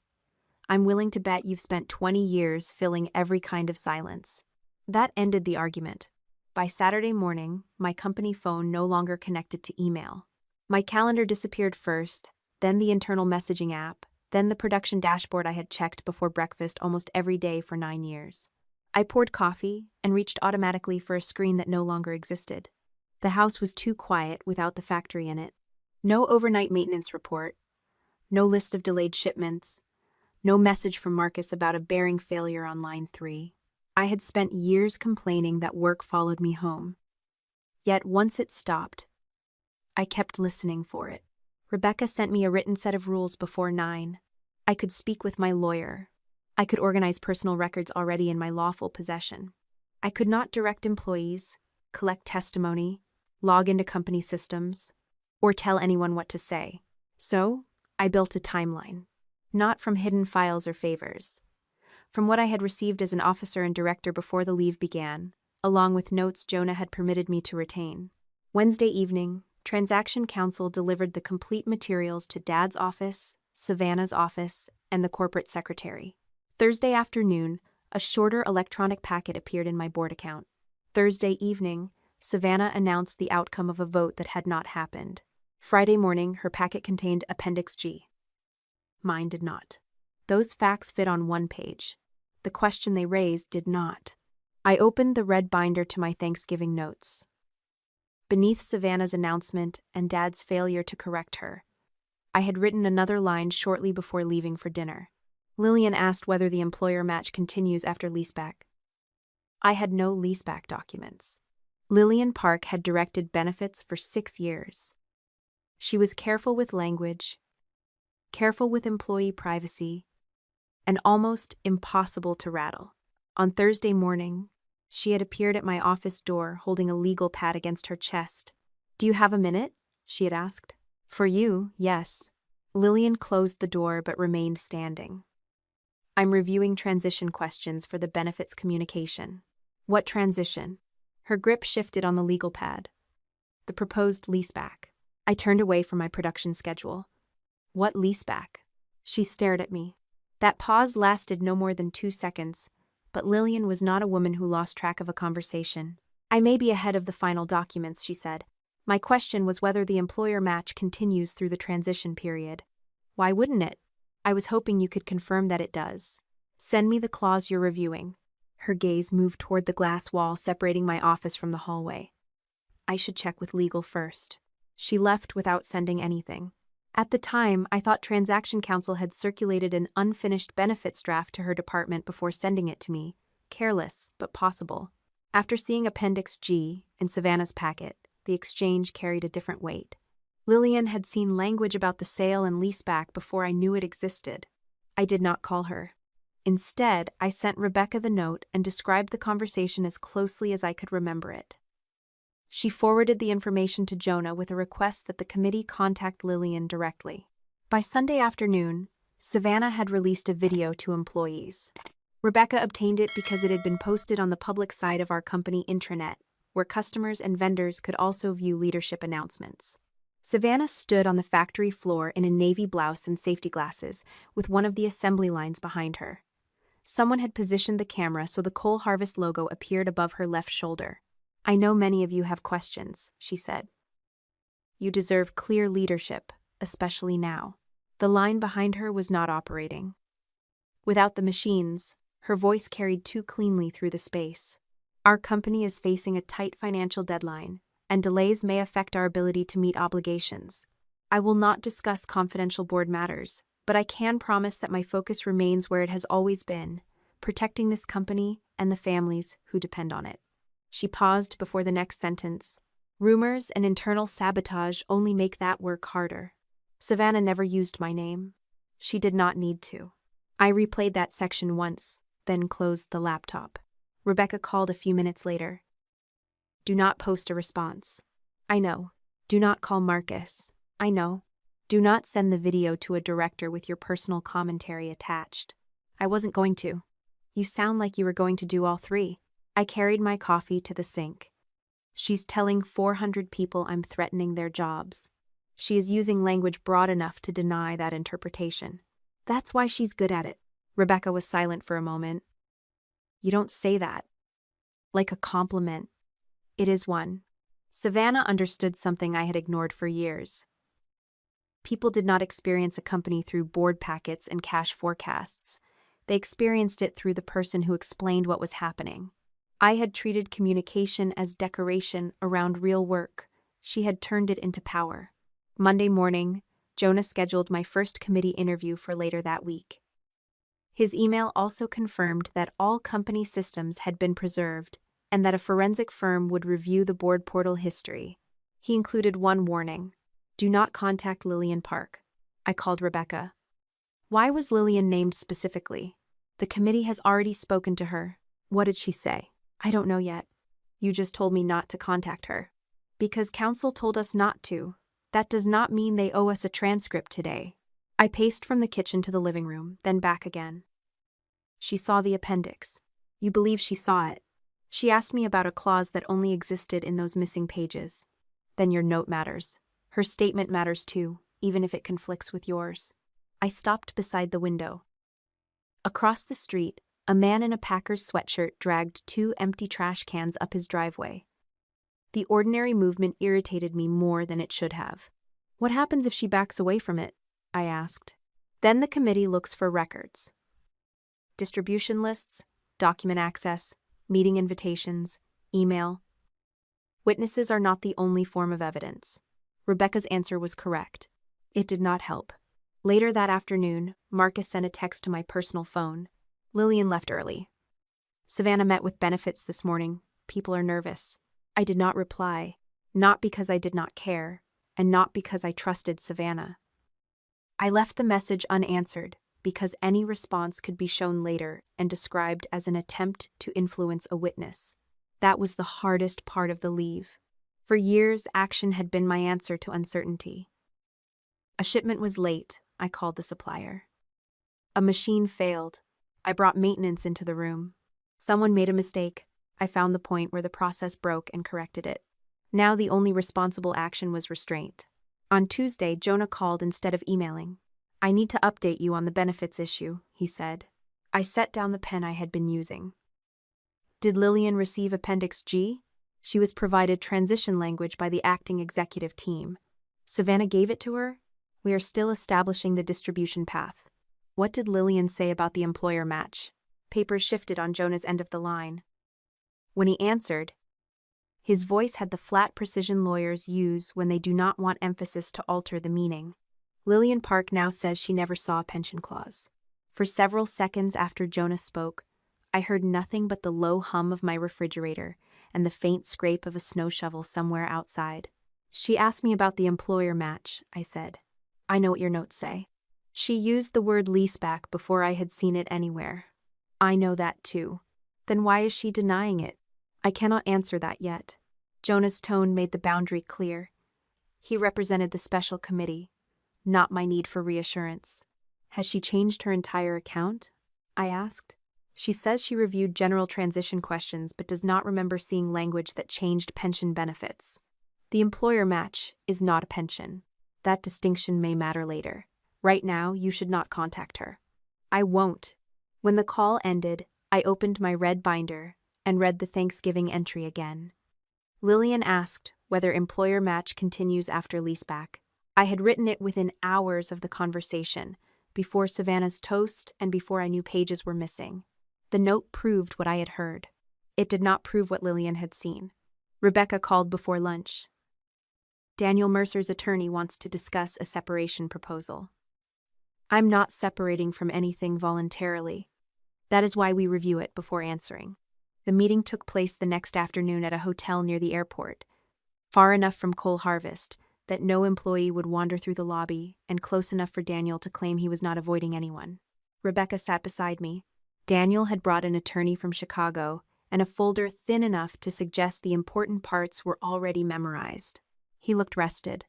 I'm willing to bet you've spent 20 years filling every kind of silence. That ended the argument. By Saturday morning, my company phone no longer connected to email. My calendar disappeared first, then the internal messaging app, then the production dashboard I had checked before breakfast almost every day for 9 years. I poured coffee and reached automatically for a screen that no longer existed. The house was too quiet without the factory in it. No overnight maintenance report. No list of delayed shipments. No message from Marcus about a bearing failure on line 3. I had spent years complaining that work followed me home. Yet once it stopped, I kept listening for it. Rebecca sent me a written set of rules before 9. I could speak with my lawyer. I could organize personal records already in my lawful possession. I could not direct employees, collect testimony, log into company systems, or tell anyone what to say. So, I built a timeline. Not from hidden files or favors. From what I had received as an officer and director before the leave began, along with notes Jonah had permitted me to retain. Wednesday evening, Transaction Counsel delivered the complete materials to Dad's office, Savannah's office, and the corporate secretary. Thursday afternoon, a shorter electronic packet appeared in my board account. Thursday evening, Savannah announced the outcome of a vote that had not happened. Friday morning, her packet contained Appendix G. Mine did not. Those facts fit on one page. The question they raised did not. I opened the red binder to my Thanksgiving notes. Beneath Savannah's announcement and Dad's failure to correct her, I had written another line shortly before leaving for dinner. Lillian asked whether the employer match continues after leaseback. I had no leaseback documents. Lillian Park had directed benefits for 6 years. She was careful with language, careful with employee privacy, and almost impossible to rattle. On Thursday morning, she had appeared at my office door holding a legal pad against her chest. "Do you have a minute?" she had asked. "For you, yes." Lillian closed the door but remained standing. "I'm reviewing transition questions for the benefits communication." "What transition?" Her grip shifted on the legal pad. "The proposed leaseback." I turned away from my production schedule. "What leaseback?" She stared at me. That pause lasted no more than 2 seconds, but Lillian was not a woman who lost track of a conversation. "I may be ahead of the final documents," she said. "My question was whether the employer match continues through the transition period." "Why wouldn't it? I was hoping you could confirm that it does. Send me the clause you're reviewing." Her gaze moved toward the glass wall separating my office from the hallway. "I should check with legal first." She left without sending anything. At the time, I thought Transaction Counsel had circulated an unfinished benefits draft to her department before sending it to me. Careless, but possible. After seeing Appendix G in Savannah's packet, the exchange carried a different weight. Lillian had seen language about the sale and leaseback before I knew it existed. I did not call her. Instead, I sent Rebecca the note and described the conversation as closely as I could remember it. She forwarded the information to Jonah with a request that the committee contact Lillian directly. By Sunday afternoon, Savannah had released a video to employees. Rebecca obtained it because it had been posted on the public side of our company intranet, where customers and vendors could also view leadership announcements. Savannah stood on the factory floor in a navy blouse and safety glasses, with one of the assembly lines behind her. Someone had positioned the camera so the Coal Harvest logo appeared above her left shoulder. "I know many of you have questions," she said. "You deserve clear leadership, especially now." The line behind her was not operating. Without the machines, her voice carried too cleanly through the space. "Our company is facing a tight financial deadline, and delays may affect our ability to meet obligations. I will not discuss confidential board matters, but I can promise that my focus remains where it has always been, protecting this company and the families who depend on it." She paused before the next sentence. "Rumors and internal sabotage only make that work harder." Savannah never used my name. She did not need to. I replayed that section once, then closed the laptop. Rebecca called a few minutes later. "Do not post a response." "I know." "Do not call Marcus." "I know." "Do not send the video to a director with your personal commentary attached." "I wasn't going to." "You sound like you were going to do all 3. I carried my coffee to the sink. "She's telling 400 people I'm threatening their jobs. She is using language broad enough to deny that interpretation. That's why she's good at it." Rebecca was silent for a moment. "You don't say that. Like a compliment." "It is one." Savannah understood something I had ignored for years. People did not experience a company through board packets and cash forecasts. They experienced it through the person who explained what was happening. I had treated communication as decoration around real work. She had turned it into power. Monday morning, Jonah scheduled my first committee interview for later that week. His email also confirmed that all company systems had been preserved and that a forensic firm would review the board portal history. He included one warning: Do not contact Lillian Park. I called Rebecca. Why was Lillian named specifically? The committee has already spoken to her. What did she say? I don't know yet. You just told me not to contact her. Because council told us not to. That does not mean they owe us a transcript today. I paced from the kitchen to the living room, then back again. She saw the appendix. You believe she saw it? She asked me about a clause that only existed in those missing pages. Then your note matters. Her statement matters too, even if it conflicts with yours. I stopped beside the window. Across the street, a man in a Packers sweatshirt dragged 2 empty trash cans up his driveway. The ordinary movement irritated me more than it should have. What happens if she backs away from it? I asked. Then the committee looks for records. Distribution lists, document access, meeting invitations, email. Witnesses are not the only form of evidence. Rebecca's answer was correct. It did not help. Later that afternoon, Marcus sent a text to my personal phone. Lillian left early. Savannah met with benefits this morning. People are nervous. I did not reply, not because I did not care, and not because I trusted Savannah. I left the message unanswered because any response could be shown later and described as an attempt to influence a witness. That was the hardest part of the leave. For years, action had been my answer to uncertainty. A shipment was late. I called the supplier. A machine failed. I brought maintenance into the room. Someone made a mistake. I found the point where the process broke and corrected it. Now the only responsible action was restraint. On Tuesday, Jonah called instead of emailing. I need to update you on the benefits issue, he said. I set down the pen I had been using. Did Lillian receive Appendix G? She was provided transition language by the acting executive team. Savannah gave it to her? We are still establishing the distribution path. What did Lillian say about the employer match? Papers shifted on Jonah's end of the line. When he answered, his voice had the flat precision lawyers use when they do not want emphasis to alter the meaning. Lillian Park now says she never saw a pension clause. For several seconds after Jonah spoke, I heard nothing but the low hum of my refrigerator and the faint scrape of a snow shovel somewhere outside. She asked me about the employer match, I said. I know what your notes say. She used the word leaseback before I had seen it anywhere. I know that too. Then why is she denying it? I cannot answer that yet. Jonah's tone made the boundary clear. He represented the special committee, not my need for reassurance. Has she changed her entire account? I asked. She says she reviewed general transition questions but does not remember seeing language that changed pension benefits. The employer match is not a pension. That distinction may matter later. Right now, you should not contact her. I won't. When the call ended, I opened my red binder and read the Thanksgiving entry again. Lillian asked whether employer match continues after leaseback. I had written it within hours of the conversation, before Savannah's toast and before I knew pages were missing. The note proved what I had heard. It did not prove what Lillian had seen. Rebecca called before lunch. Daniel Mercer's attorney wants to discuss a separation proposal. I'm not separating from anything voluntarily. That is why we review it before answering. The meeting took place the next afternoon at a hotel near the airport, far enough from Coal Harvest that no employee would wander through the lobby and close enough for Daniel to claim he was not avoiding anyone. Rebecca sat beside me. Daniel had brought an attorney from Chicago and a folder thin enough to suggest the important parts were already memorized. He looked rested.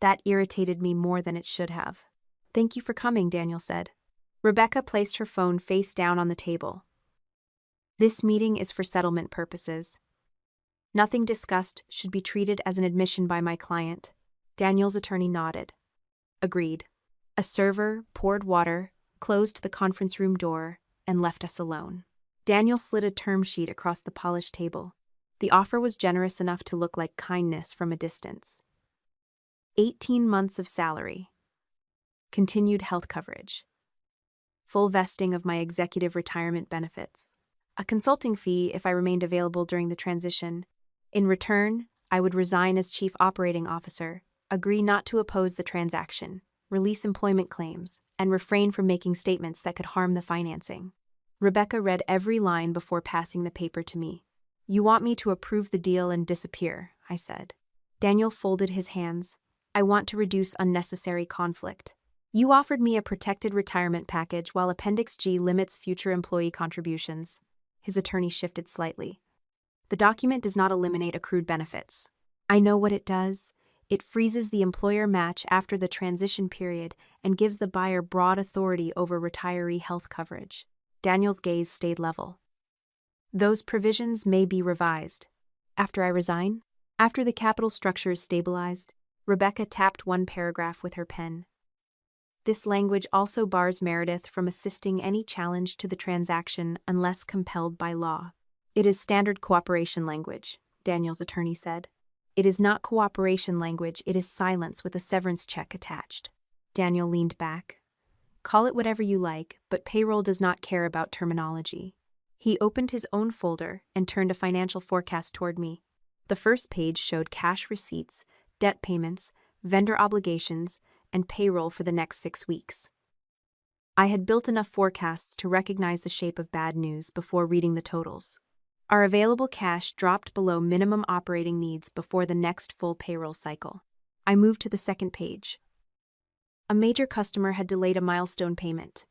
That irritated me more than it should have. Thank you for coming, Daniel said. Rebecca placed her phone face down on the table. This meeting is for settlement purposes. Nothing discussed should be treated as an admission by my client. Daniel's attorney nodded. Agreed. A server poured water, closed the conference room door, and left us alone. Daniel slid a term sheet across the polished table. The offer was generous enough to look like kindness from a distance. 18 months of salary. Continued health coverage. Full vesting of my executive retirement benefits. A consulting fee if I remained available during the transition. In return, I would resign as Chief Operating Officer, agree not to oppose the transaction, release employment claims, and refrain from making statements that could harm the financing. Rebecca read every line before passing the paper to me. You want me to approve the deal and disappear, I said. Daniel folded his hands. I want to reduce unnecessary conflict. You offered me a protected retirement package while Appendix G limits future employee contributions. His attorney shifted slightly. The document does not eliminate accrued benefits. I know what it does. It freezes the employer match after the transition period and gives the buyer broad authority over retiree health coverage. Daniel's gaze stayed level. Those provisions may be revised. After I resign? After the capital structure is stabilized? Rebecca tapped one paragraph with her pen. This language also bars Meredith from assisting any challenge to the transaction unless compelled by law. It is standard cooperation language, Daniel's attorney said. It is not cooperation language, it is silence with a severance check attached. Daniel leaned back. Call it whatever you like, but payroll does not care about terminology. He opened his own folder and turned a financial forecast toward me. The first page showed cash receipts, debt payments, vendor obligations, and payroll for the next 6 weeks. I had built enough forecasts to recognize the shape of bad news before reading the totals. Our available cash dropped below minimum operating needs before the next full payroll cycle. I moved to the second page. A major customer had delayed a milestone payment.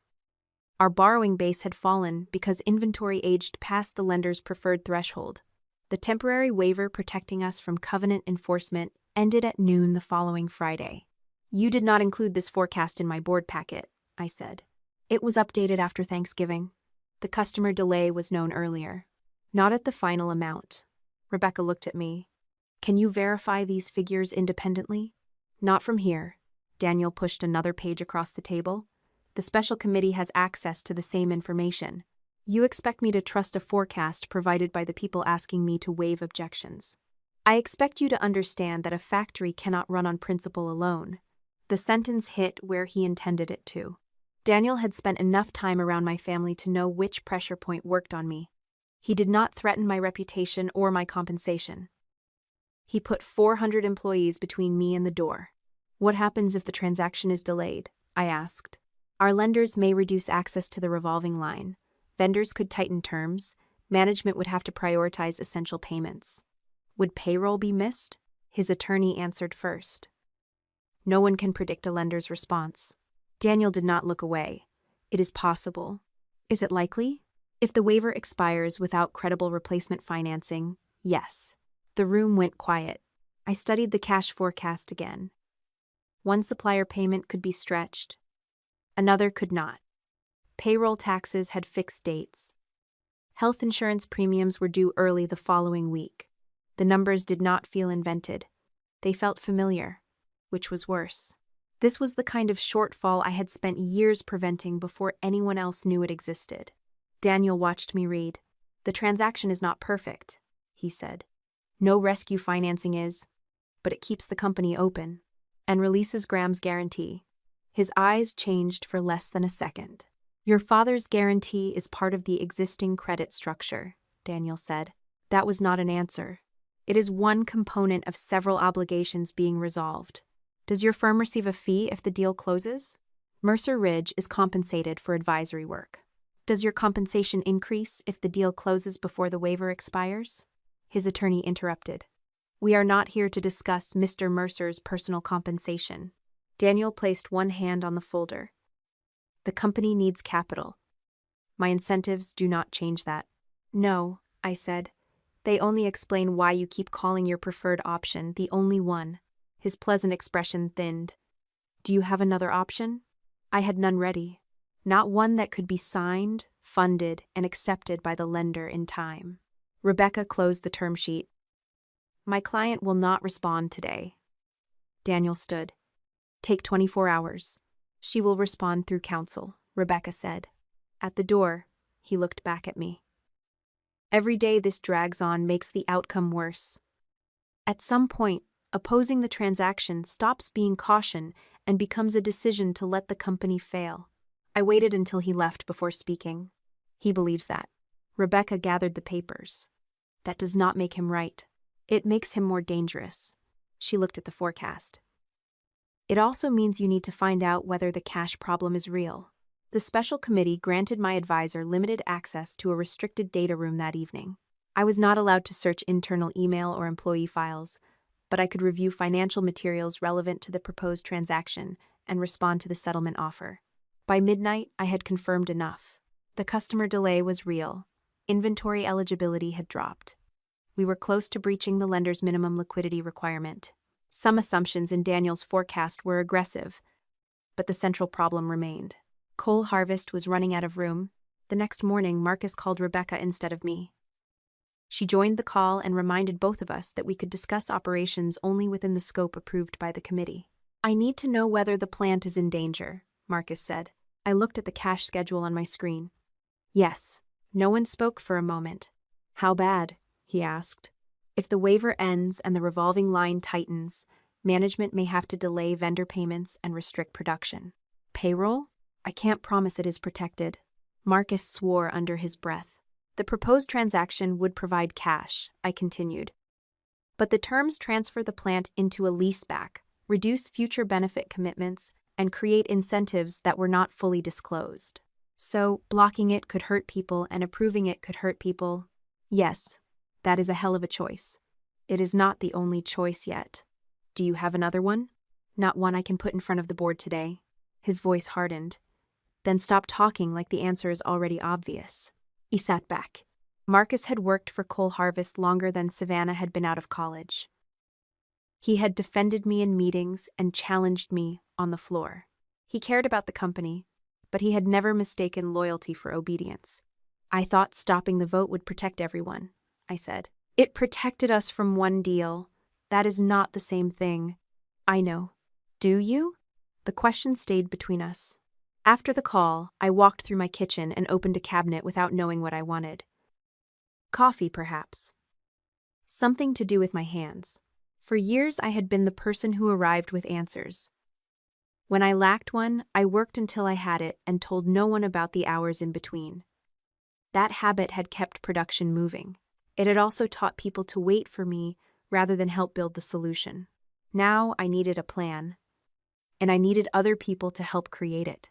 Our borrowing base had fallen because inventory aged past the lender's preferred threshold. The temporary waiver protecting us from covenant enforcement ended at noon the following Friday. You did not include this forecast in my board packet, I said. It was updated after Thanksgiving. The customer delay was known earlier. Not at the final amount. Rebecca looked at me. Can you verify these figures independently? Not from here. Daniel pushed another page across the table. The special committee has access to the same information. You expect me to trust a forecast provided by the people asking me to waive objections. I expect you to understand that a factory cannot run on principle alone. The sentence hit where he intended it to. Daniel had spent enough time around my family to know which pressure point worked on me. He did not threaten my reputation or my compensation. He put 400 employees between me and the door. What happens if the transaction is delayed? I asked. Our lenders may reduce access to the revolving line. Vendors could tighten terms. Management would have to prioritize essential payments. Would payroll be missed? His attorney answered first. No one can predict a lender's response. Daniel did not look away. It is possible. Is it likely? If the waiver expires without credible replacement financing, yes. The room went quiet. I studied the cash forecast again. One supplier payment could be stretched. Another could not. Payroll taxes had fixed dates. Health insurance premiums were due early the following week. The numbers did not feel invented. They felt familiar, which was worse. This was the kind of shortfall I had spent years preventing before anyone else knew it existed. Daniel watched me read. The transaction is not perfect, he said. No rescue financing is, but it keeps the company open and releases Graham's guarantee. His eyes changed for less than a second. Your father's guarantee is part of the existing credit structure, Daniel said. That was not an answer. It is one component of several obligations being resolved. Does your firm receive a fee if the deal closes? Mercer Ridge is compensated for advisory work. Does your compensation increase if the deal closes before the waiver expires? His attorney interrupted. We are not here to discuss Mr. Mercer's personal compensation. Daniel placed one hand on the folder. The company needs capital. My incentives do not change that. No, I said. They only explain why you keep calling your preferred option the only one. His pleasant expression thinned. Do you have another option? I had none ready. Not one that could be signed, funded, and accepted by the lender in time. Rebecca closed the term sheet. My client will not respond today. Daniel stood. Take 24 hours. She will respond through counsel, Rebecca said. At the door, he looked back at me. Every day this drags on makes the outcome worse. At some point, opposing the transaction stops being caution and becomes a decision to let the company fail. I waited until he left before speaking. He believes that. Rebecca gathered the papers. That does not make him right. It makes him more dangerous. She looked at the forecast. It also means you need to find out whether the cash problem is real. The special committee granted my advisor limited access to a restricted data room that evening. I was not allowed to search internal email or employee files, but I could review financial materials relevant to the proposed transaction and respond to the settlement offer. By midnight, I had confirmed enough. The customer delay was real. Inventory eligibility had dropped. We were close to breaching the lender's minimum liquidity requirement. Some assumptions in Daniel's forecast were aggressive, but the central problem remained. Cole Harvest was running out of room. The next morning, Marcus called Rebecca instead of me. She joined the call and reminded both of us that we could discuss operations only within the scope approved by the committee. "I need to know whether the plant is in danger," Marcus said. I looked at the cash schedule on my screen. Yes. No one spoke for a moment. "How bad?" he asked. "If the waiver ends and the revolving line tightens, management may have to delay vendor payments and restrict production." "Payroll? I can't promise it is protected." Marcus swore under his breath. "The proposed transaction would provide cash," I continued. "But the terms transfer the plant into a leaseback, reduce future benefit commitments, and create incentives that were not fully disclosed. So, blocking it could hurt people and approving it could hurt people. Yes, that is a hell of a choice. It is not the only choice yet. Do you have another one? Not one I can put in front of the board today." His voice hardened. "Then stop talking like the answer is already obvious." He sat back. Marcus had worked for Cole Harvest longer than Savannah had been out of college. He had defended me in meetings and challenged me on the floor. He cared about the company, but he had never mistaken loyalty for obedience. "I thought stopping the vote would protect everyone," I said. "It protected us from one deal. That is not the same thing." "I know. Do you?" The question stayed between us. After the call, I walked through my kitchen and opened a cabinet without knowing what I wanted. Coffee, perhaps. Something to do with my hands. For years, I had been the person who arrived with answers. When I lacked one, I worked until I had it and told no one about the hours in between. That habit had kept production moving. It had also taught people to wait for me rather than help build the solution. Now I needed a plan, and I needed other people to help create it.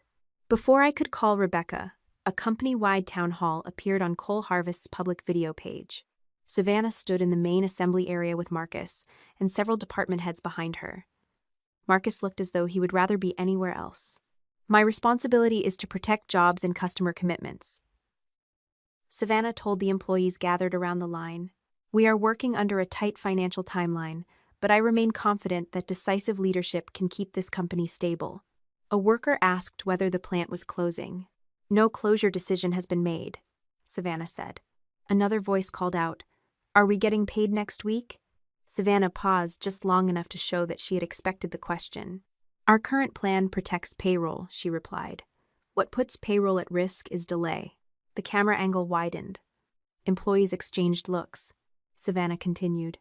Before I could call Rebecca, a company-wide town hall appeared on Cole Harvest's public video page. Savannah stood in the main assembly area with Marcus and several department heads behind her. Marcus looked as though he would rather be anywhere else. "My responsibility is to protect jobs and customer commitments," Savannah told the employees gathered around the line. "We are working under a tight financial timeline, but I remain confident that decisive leadership can keep this company stable." A worker asked whether the plant was closing. "No closure decision has been made," Savannah said. Another voice called out, "Are we getting paid next week?" Savannah paused just long enough to show that she had expected the question. "Our current plan protects payroll," she replied. "What puts payroll at risk is delay." The camera angle widened. Employees exchanged looks. Savannah continued.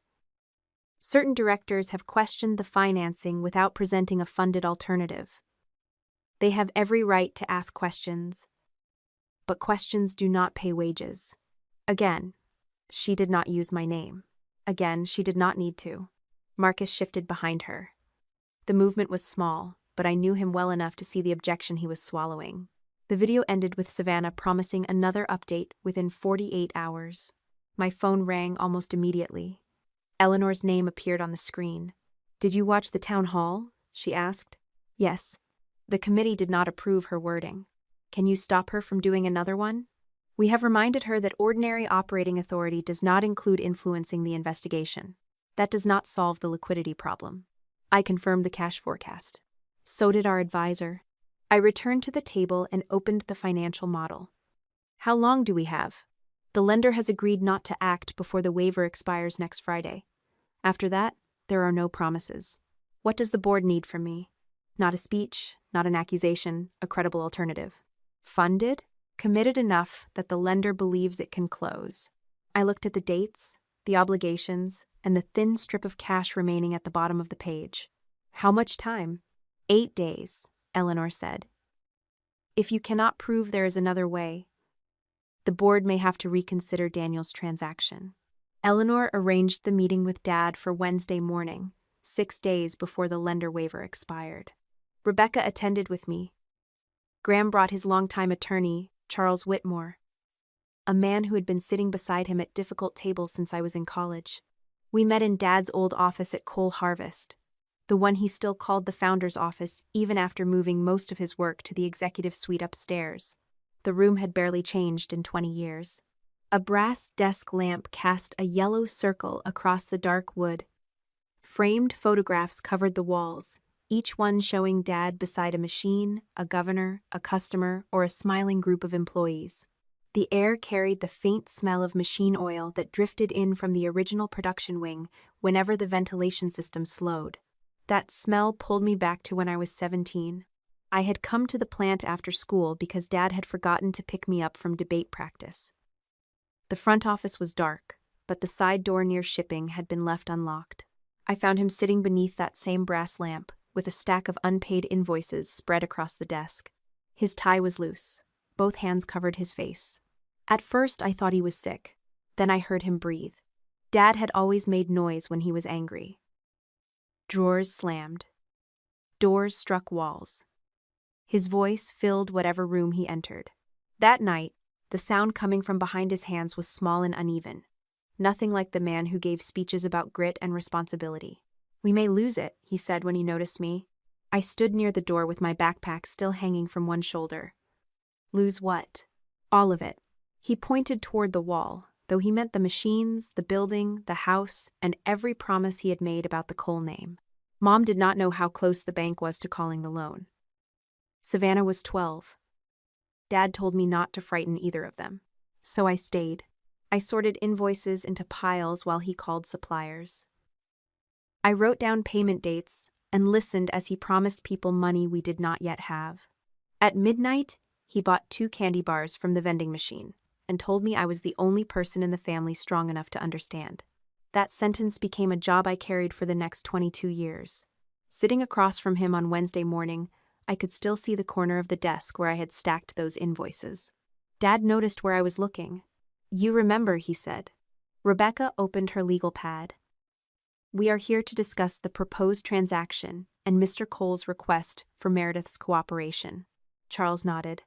"Certain directors have questioned the financing without presenting a funded alternative. They have every right to ask questions, but questions do not pay wages." Again, she did not use my name. Again, she did not need to. Marcus shifted behind her. The movement was small, but I knew him well enough to see the objection he was swallowing. The video ended with Savannah promising another update within 48 hours. My phone rang almost immediately. Eleanor's name appeared on the screen. "Did you watch the town hall?" she asked. "Yes." The committee did not approve her wording. "Can you stop her from doing another one?" "We have reminded her that ordinary operating authority does not include influencing the investigation. That does not solve the liquidity problem." I confirmed the cash forecast. So did our advisor. I returned to the table and opened the financial model. "How long do we have?" "The lender has agreed not to act before the waiver expires next Friday. After that, there are no promises." "What does the board need from me?" "Not a speech, not an accusation, a credible alternative." "Funded? Committed enough that the lender believes it can close." I looked at the dates, the obligations, and the thin strip of cash remaining at the bottom of the page. "How much time?" 8 days, Eleanor said. "If you cannot prove there is another way, the board may have to reconsider Daniel's transaction." Eleanor arranged the meeting with Dad for Wednesday morning, 6 days before the lender waiver expired. Rebecca attended with me. Graham brought his longtime attorney, Charles Whitmore, a man who had been sitting beside him at difficult tables since I was in college. We met in Dad's old office at Cole Harvest, the one he still called the founder's office even after moving most of his work to the executive suite upstairs. The room had barely changed in 20 years. A brass desk lamp cast a yellow circle across the dark wood. Framed photographs covered the walls, each one showing Dad beside a machine, a governor, a customer, or a smiling group of employees. The air carried the faint smell of machine oil that drifted in from the original production wing whenever the ventilation system slowed. That smell pulled me back to when I was 17. I had come to the plant after school because Dad had forgotten to pick me up from debate practice. The front office was dark, but the side door near shipping had been left unlocked. I found him sitting beneath that same brass lamp, with a stack of unpaid invoices spread across the desk. His tie was loose. Both hands covered his face. At first, I thought he was sick. Then I heard him breathe. Dad had always made noise when he was angry. Drawers slammed. Doors struck walls. His voice filled whatever room he entered. That night, the sound coming from behind his hands was small and uneven. Nothing like the man who gave speeches about grit and responsibility. "We may lose it," he said when he noticed me. I stood near the door with my backpack still hanging from one shoulder. "Lose what?" "All of it." He pointed toward the wall, though he meant the machines, the building, the house, and every promise he had made about the Cole name. Mom did not know how close the bank was to calling the loan. Savannah was 12. Dad told me not to frighten either of them. So I stayed. I sorted invoices into piles while he called suppliers. I wrote down payment dates and listened as he promised people money we did not yet have. At midnight, he bought 2 candy bars from the vending machine and told me I was the only person in the family strong enough to understand. That sentence became a job I carried for the next 22 years. Sitting across from him on Wednesday morning, I could still see the corner of the desk where I had stacked those invoices. Dad noticed where I was looking. "You remember," he said. Rebecca opened her legal pad. "We are here to discuss the proposed transaction and Mr. Cole's request for Meredith's cooperation." Charles nodded.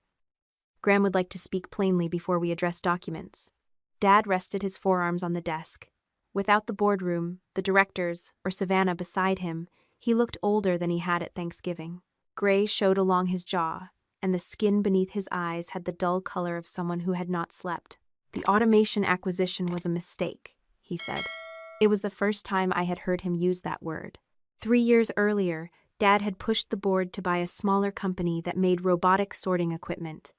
"Graham would like to speak plainly before we address documents." Dad rested his forearms on the desk. Without the boardroom, the directors, or Savannah beside him, he looked older than he had at Thanksgiving. Gray showed along his jaw, and the skin beneath his eyes had the dull color of someone who had not slept. "The automation acquisition was a mistake," he said. It was the first time I had heard him use that word. 3 years earlier, Dad had pushed the board to buy a smaller company that made robotic sorting equipment.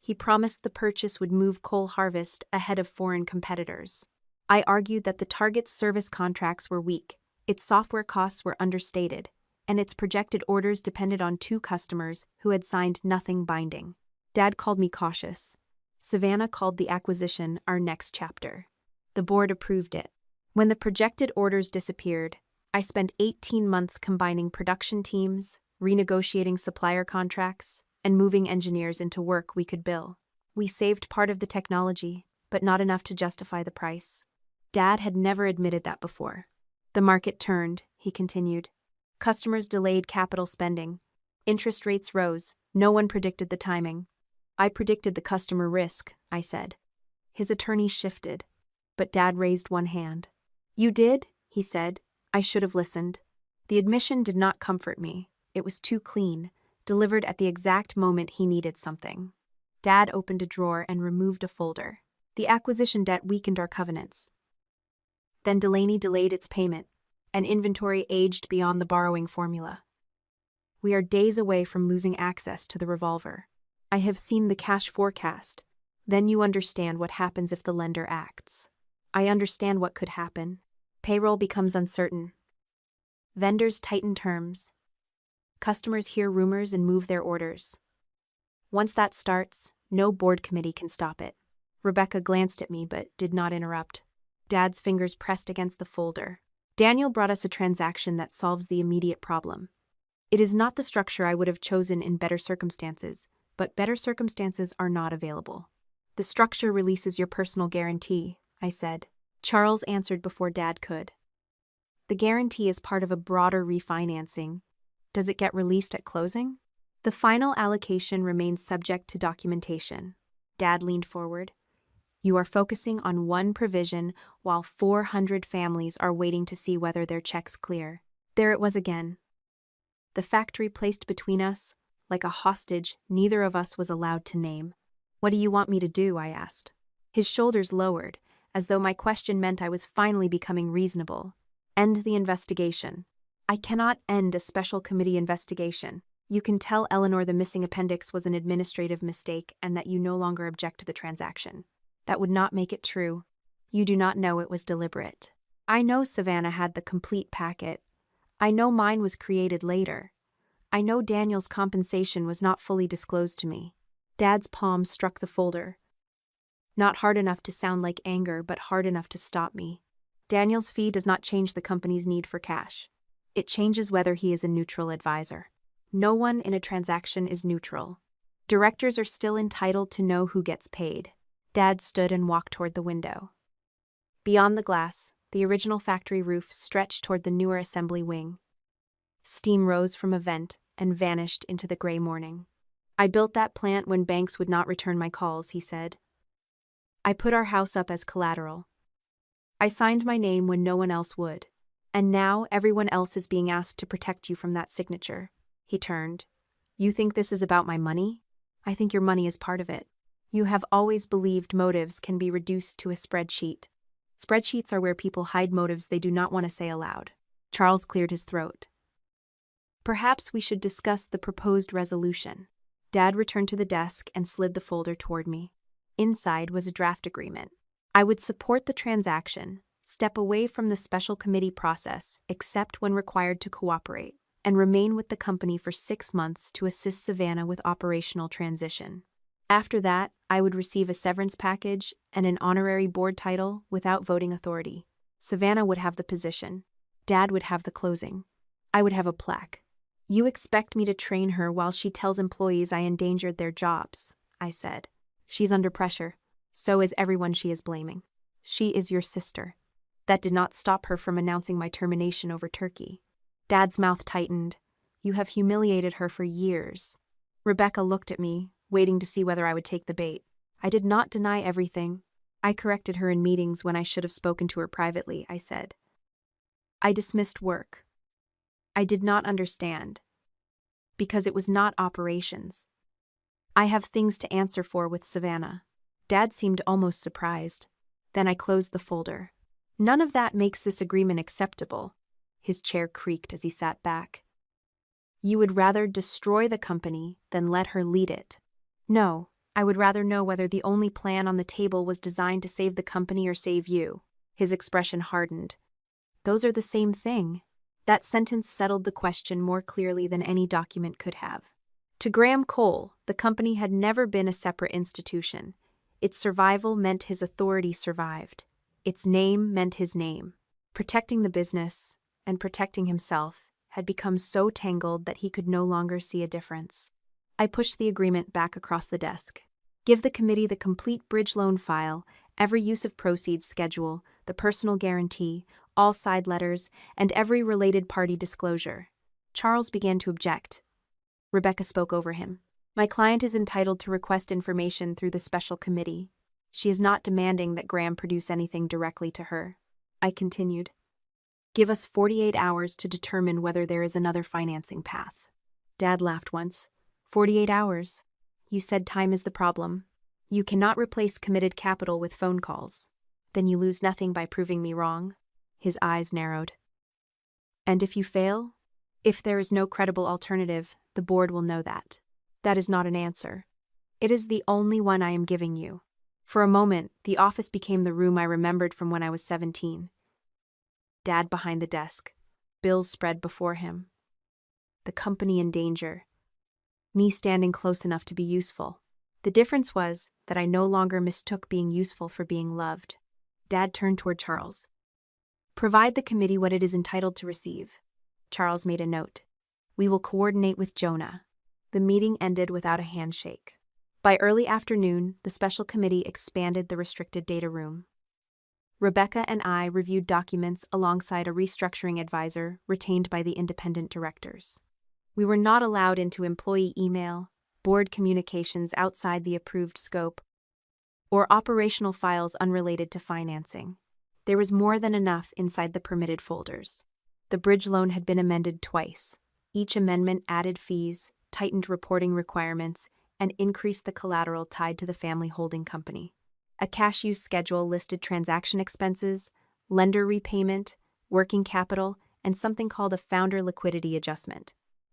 He promised the purchase would move Cole Harvest ahead of foreign competitors. I argued that the target's service contracts were weak, its software costs were understated, and its projected orders depended on 2 customers who had signed nothing binding. Dad called me cautious. Savannah called the acquisition our next chapter. The board approved it. When the projected orders disappeared, I spent 18 months combining production teams, renegotiating supplier contracts, and moving engineers into work we could bill. We saved part of the technology, but not enough to justify the price. Dad had never admitted that before. The market turned, he continued. Customers delayed capital spending. Interest rates rose. No one predicted the timing. "I predicted the customer risk," I said. His attorney shifted, but Dad raised one hand. "You did?" he said. I should have listened. The admission did not comfort me. It was too clean, delivered at the exact moment he needed something. Dad opened a drawer and removed a folder. "The acquisition debt weakened our covenants. Then Delaney delayed its payment, and inventory aged beyond the borrowing formula. We are days away from losing access to the revolver. I have seen the cash forecast. Then you understand what happens if the lender acts. I understand what could happen. Payroll becomes uncertain. Vendors tighten terms. Customers hear rumors and move their orders. Once that starts, no board committee can stop it." Rebecca glanced at me but did not interrupt. Dad's fingers pressed against the folder. "Daniel brought us a transaction that solves the immediate problem. It is not the structure I would have chosen in better circumstances, but better circumstances are not available. The structure releases your personal guarantee," I said. Charles answered before Dad could. "The guarantee is part of a broader refinancing. Does it get released at closing?" "The final allocation remains subject to documentation." Dad leaned forward. You are focusing on one provision while 400 families are waiting to see whether their checks clear. There it was again. The factory placed between us, like a hostage neither of us was allowed to name. What do you want me to do? I asked. His shoulders lowered, as though my question meant I was finally becoming reasonable. End the investigation. I cannot end a special committee investigation. You can tell Eleanor the missing appendix was an administrative mistake and that you no longer object to the transaction. That would not make it true. You do not know it was deliberate. I know Savannah had the complete packet. I know mine was created later. I know Daniel's compensation was not fully disclosed to me. Dad's palm struck the folder. Not hard enough to sound like anger, but hard enough to stop me. Daniel's fee does not change the company's need for cash. It changes whether he is a neutral advisor. No one in a transaction is neutral. Directors are still entitled to know who gets paid. Dad stood and walked toward the window. Beyond the glass, the original factory roof stretched toward the newer assembly wing. Steam rose from a vent and vanished into the gray morning. I built that plant when banks would not return my calls, he said. I put our house up as collateral. I signed my name when no one else would. And now everyone else is being asked to protect you from that signature. He turned. You think this is about my money? I think your money is part of it. You have always believed motives can be reduced to a spreadsheet. Spreadsheets are where people hide motives they do not want to say aloud. Charles cleared his throat. Perhaps we should discuss the proposed resolution. Dad returned to the desk and slid the folder toward me. Inside was a draft agreement. I would support the transaction, step away from the special committee process except when required to cooperate, and remain with the company for 6 months to assist Savannah with operational transition. After that, I would receive a severance package and an honorary board title without voting authority. Savannah would have the position. Dad would have the closing. I would have a plaque. You expect me to train her while she tells employees I endangered their jobs, I said. She's under pressure. So is everyone she is blaming. She is your sister. That did not stop her from announcing my termination over Turkey. Dad's mouth tightened. You have humiliated her for years. Rebecca looked at me, waiting to see whether I would take the bait. I did not deny everything. I corrected her in meetings when I should have spoken to her privately, I said. I dismissed work. I did not understand. Because it was not operations. I have things to answer for with Savannah. Dad seemed almost surprised. Then I closed the folder. None of that makes this agreement acceptable. His chair creaked as he sat back. You would rather destroy the company than let her lead it. No, I would rather know whether the only plan on the table was designed to save the company or save you. His expression hardened. Those are the same thing. That sentence settled the question more clearly than any document could have. To Graham Cole, the company had never been a separate institution. Its survival meant his authority survived. Its name meant his name. Protecting the business, and protecting himself, had become so tangled that he could no longer see a difference. I pushed the agreement back across the desk. Give the committee the complete bridge loan file, every use of proceeds schedule, the personal guarantee, all side letters, and every related party disclosure. Charles began to object. Rebecca spoke over him. My client is entitled to request information through the special committee. She is not demanding that Graham produce anything directly to her. I continued. Give us 48 hours to determine whether there is another financing path. Dad laughed once. 48 hours. You said time is the problem. You cannot replace committed capital with phone calls. Then you lose nothing by proving me wrong. His eyes narrowed. And if you fail? If there is no credible alternative, the board will know that. That is not an answer. It is the only one I am giving you. For a moment, the office became the room I remembered from when I was 17. Dad behind the desk. Bills spread before him. The company in danger. Me standing close enough to be useful. The difference was that I no longer mistook being useful for being loved. Dad turned toward Charles. Provide the committee what it is entitled to receive. Charles made a note. We will coordinate with Jonah. The meeting ended without a handshake. By early afternoon, the special committee expanded the restricted data room. Rebecca and I reviewed documents alongside a restructuring advisor retained by the independent directors. We were not allowed into employee email, board communications outside the approved scope, or operational files unrelated to financing. There was more than enough inside the permitted folders. The bridge loan had been amended twice. Each amendment added fees, tightened reporting requirements, and increased the collateral tied to the family holding company. A cash use schedule listed transaction expenses, lender repayment, working capital, and something called a founder liquidity adjustment.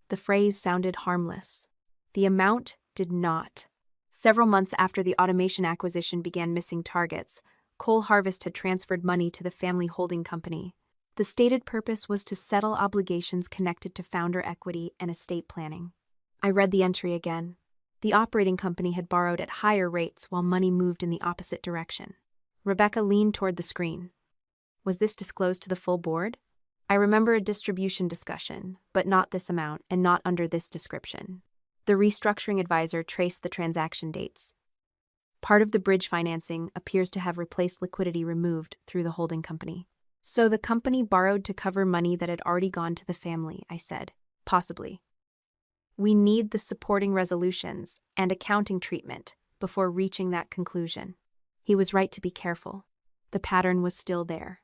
The phrase sounded harmless. The amount did not. Several months after the automation acquisition began missing targets, Cole Harvest had transferred money to the family holding company. The stated purpose was to settle obligations connected to founder equity and estate planning. I read the entry again. The operating company had borrowed at higher rates while money moved in the opposite direction. Rebecca leaned toward the screen. Was this disclosed to the full board? I remember a distribution discussion, but not this amount and not under this description. The restructuring advisor traced the transaction dates. Part of the bridge financing appears to have replaced liquidity removed through the holding company. So the company borrowed to cover money that had already gone to the family, I said. Possibly. We need the supporting resolutions and accounting treatment before reaching that conclusion. He was right to be careful. The pattern was still there.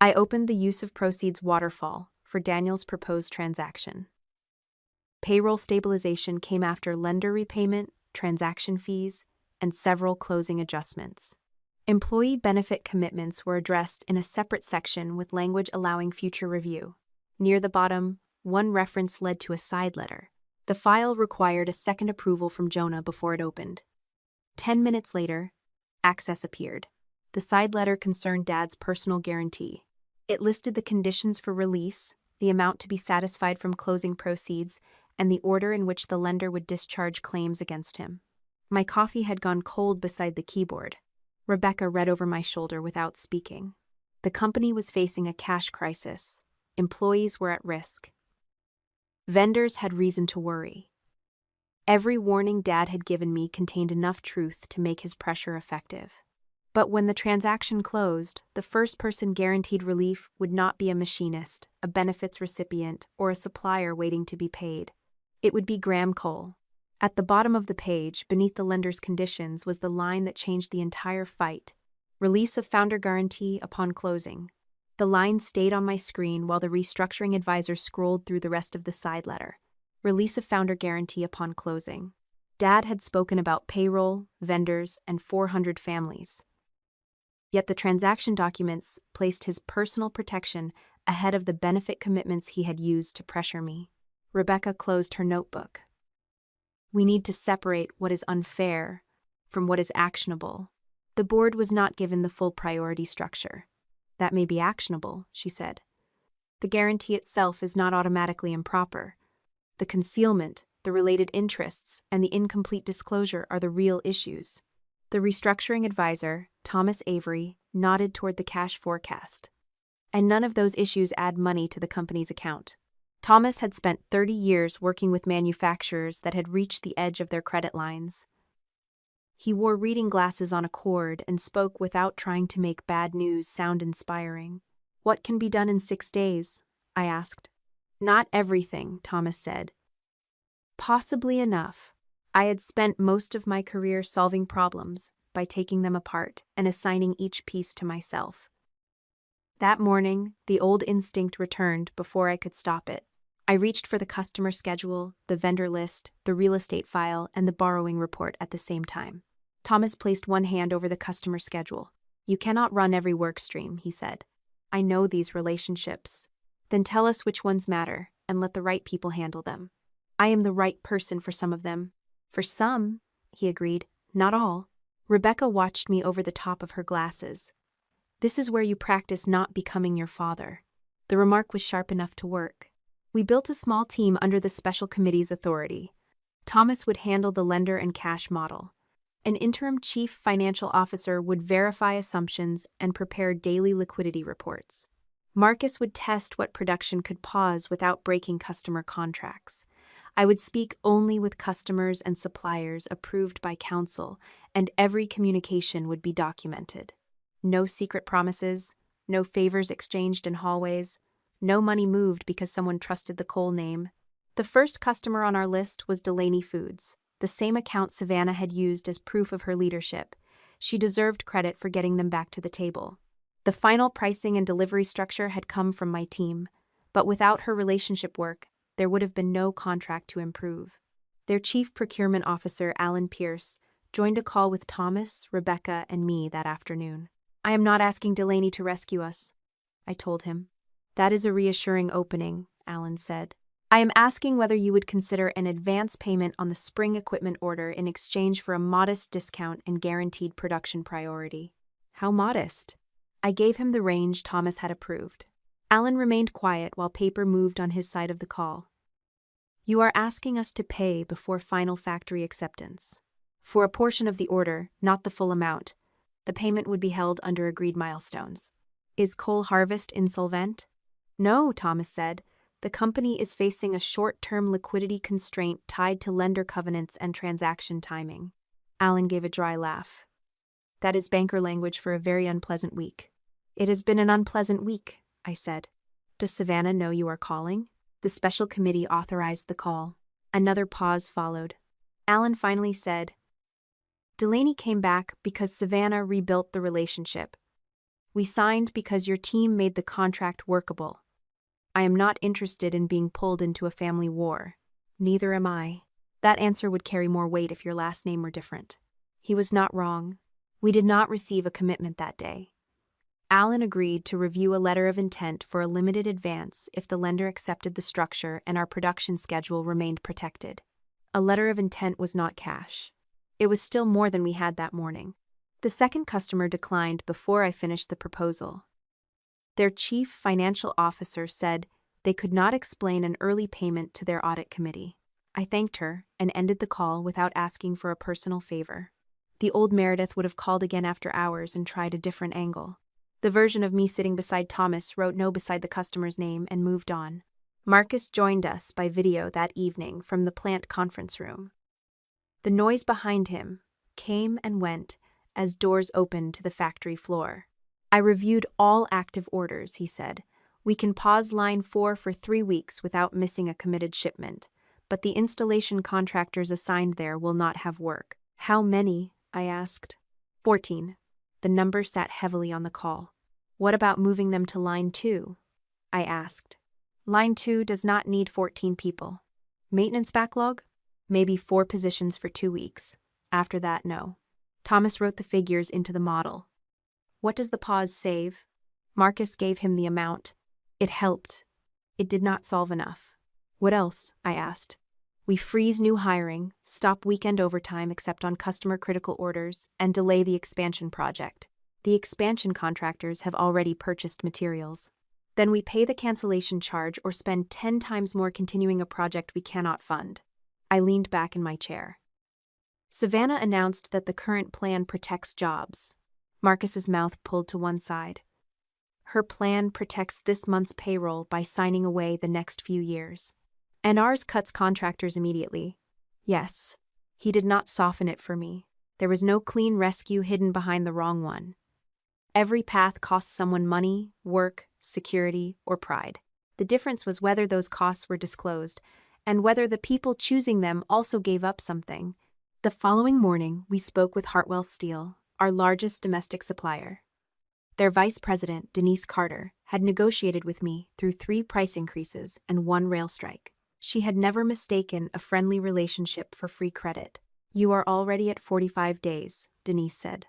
I opened the use of proceeds waterfall for Daniel's proposed transaction. Payroll stabilization came after lender repayment, transaction fees, and several closing adjustments. Employee benefit commitments were addressed in a separate section with language allowing future review. Near the bottom, one reference led to a side letter. The file required a second approval from Jonah before it opened. 10 minutes later, access appeared. The side letter concerned Dad's personal guarantee. It listed the conditions for release, the amount to be satisfied from closing proceeds, and the order in which the lender would discharge claims against him. My coffee had gone cold beside the keyboard. Rebecca read over my shoulder without speaking. The company was facing a cash crisis. Employees were at risk. Vendors had reason to worry. Every warning Dad had given me contained enough truth to make his pressure effective. But when the transaction closed, the first person guaranteed relief would not be a machinist, a benefits recipient, or a supplier waiting to be paid. It would be Graham Cole. At the bottom of the page, beneath the lender's conditions, was the line that changed the entire fight. Release of founder guarantee upon closing. The line stayed on my screen while the restructuring advisor scrolled through the rest of the side letter. Release of founder guarantee upon closing. Dad had spoken about payroll, vendors, and 400 families. Yet the transaction documents placed his personal protection ahead of the benefit commitments he had used to pressure me. Rebecca closed her notebook. We need to separate what is unfair from what is actionable. The board was not given the full priority structure. That may be actionable, she said. The guarantee itself is not automatically improper. The concealment, the related interests, and the incomplete disclosure are the real issues. The restructuring advisor, Thomas Avery, nodded toward the cash forecast. And none of those issues add money to the company's account. Thomas had spent 30 years working with manufacturers that had reached the edge of their credit lines. He wore reading glasses on a cord and spoke without trying to make bad news sound inspiring. What can be done in 6 days? I asked. Not everything, Thomas said. Possibly enough. I had spent most of my career solving problems by taking them apart and assigning each piece to myself. That morning, the old instinct returned before I could stop it. I reached for the customer schedule, the vendor list, the real estate file, and the borrowing report at the same time. Thomas placed one hand over the customer schedule. You cannot run every work stream, he said. I know these relationships. Then tell us which ones matter, and let the right people handle them. I am the right person for some of them. For some, he agreed, not all. Rebecca watched me over the top of her glasses. This is where you practice not becoming your father. The remark was sharp enough to work. We built a small team under the special committee's authority. Thomas would handle the lender and cash model. An interim chief financial officer would verify assumptions and prepare daily liquidity reports. Marcus would test what production could pause without breaking customer contracts. I would speak only with customers and suppliers approved by counsel, and every communication would be documented. No secret promises, no favors exchanged in hallways, no money moved because someone trusted the Cole name. The first customer on our list was Delaney Foods, the same account Savannah had used as proof of her leadership. She deserved credit for getting them back to the table. The final pricing and delivery structure had come from my team, but without her relationship work, there would have been no contract to improve. Their chief procurement officer, Alan Pierce, joined a call with Thomas, Rebecca, and me that afternoon. "I am not asking Delaney to rescue us," I told him. "That is a reassuring opening," Alan said. "I am asking whether you would consider an advance payment on the spring equipment order in exchange for a modest discount and guaranteed production priority." "How modest?" I gave him the range Thomas had approved. Alan remained quiet while paper moved on his side of the call. "You are asking us to pay before final factory acceptance. For a portion of the order, not the full amount. The payment would be held under agreed milestones." "Is Cole Harvest insolvent?" "No," Thomas said. "The company is facing a short-term liquidity constraint tied to lender covenants and transaction timing." Alan gave a dry laugh. "That is banker language for a very unpleasant week." "It has been an unpleasant week," I said. "Does Savannah know you are calling?" The special committee authorized the call. Another pause followed. Alan finally said, "Delaney came back because Savannah rebuilt the relationship. We signed because your team made the contract workable. I am not interested in being pulled into a family war." "Neither am I." "That answer would carry more weight if your last name were different." He was not wrong. We did not receive a commitment that day. Alan agreed to review a letter of intent for a limited advance if the lender accepted the structure and our production schedule remained protected. A letter of intent was not cash. It was still more than we had that morning. The second customer declined before I finished the proposal. Their chief financial officer said they could not explain an early payment to their audit committee. I thanked her and ended the call without asking for a personal favor. The old Meredith would have called again after hours and tried a different angle. The version of me sitting beside Thomas wrote no beside the customer's name and moved on. Marcus joined us by video that evening from the plant conference room. The noise behind him came and went as doors opened to the factory floor. "I reviewed all active orders," he said. "We can pause line 4 for 3 weeks without missing a committed shipment, but the installation contractors assigned there will not have work." "How many?" I asked. 14. The number sat heavily on the call. "What about moving them to line 2? I asked. "Line 2 does not need 14 people. Maintenance backlog? Maybe 4 positions for 2 weeks. After that, no." Thomas wrote the figures into the model. "What does the pause save?" Marcus gave him the amount. It helped. It did not solve enough. "What else?" I asked. "We freeze new hiring, stop weekend overtime except on customer-critical orders, and delay the expansion project. The expansion contractors have already purchased materials. Then we pay the cancellation charge or spend 10 times more continuing a project we cannot fund." I leaned back in my chair. Savannah announced that the current plan protects jobs. Marcus's mouth pulled to one side. "Her plan protects this month's payroll by signing away the next few years. And ours cuts contractors immediately." "Yes." He did not soften it for me. There was no clean rescue hidden behind the wrong one. Every path costs someone money, work, security, or pride. The difference was whether those costs were disclosed, and whether the people choosing them also gave up something. The following morning, we spoke with Hartwell Steel, our largest domestic supplier. Their vice president, Denise Carter, had negotiated with me through 3 price increases and 1 rail strike. She had never mistaken a friendly relationship for free credit. "You are already at 45 days, Denise said.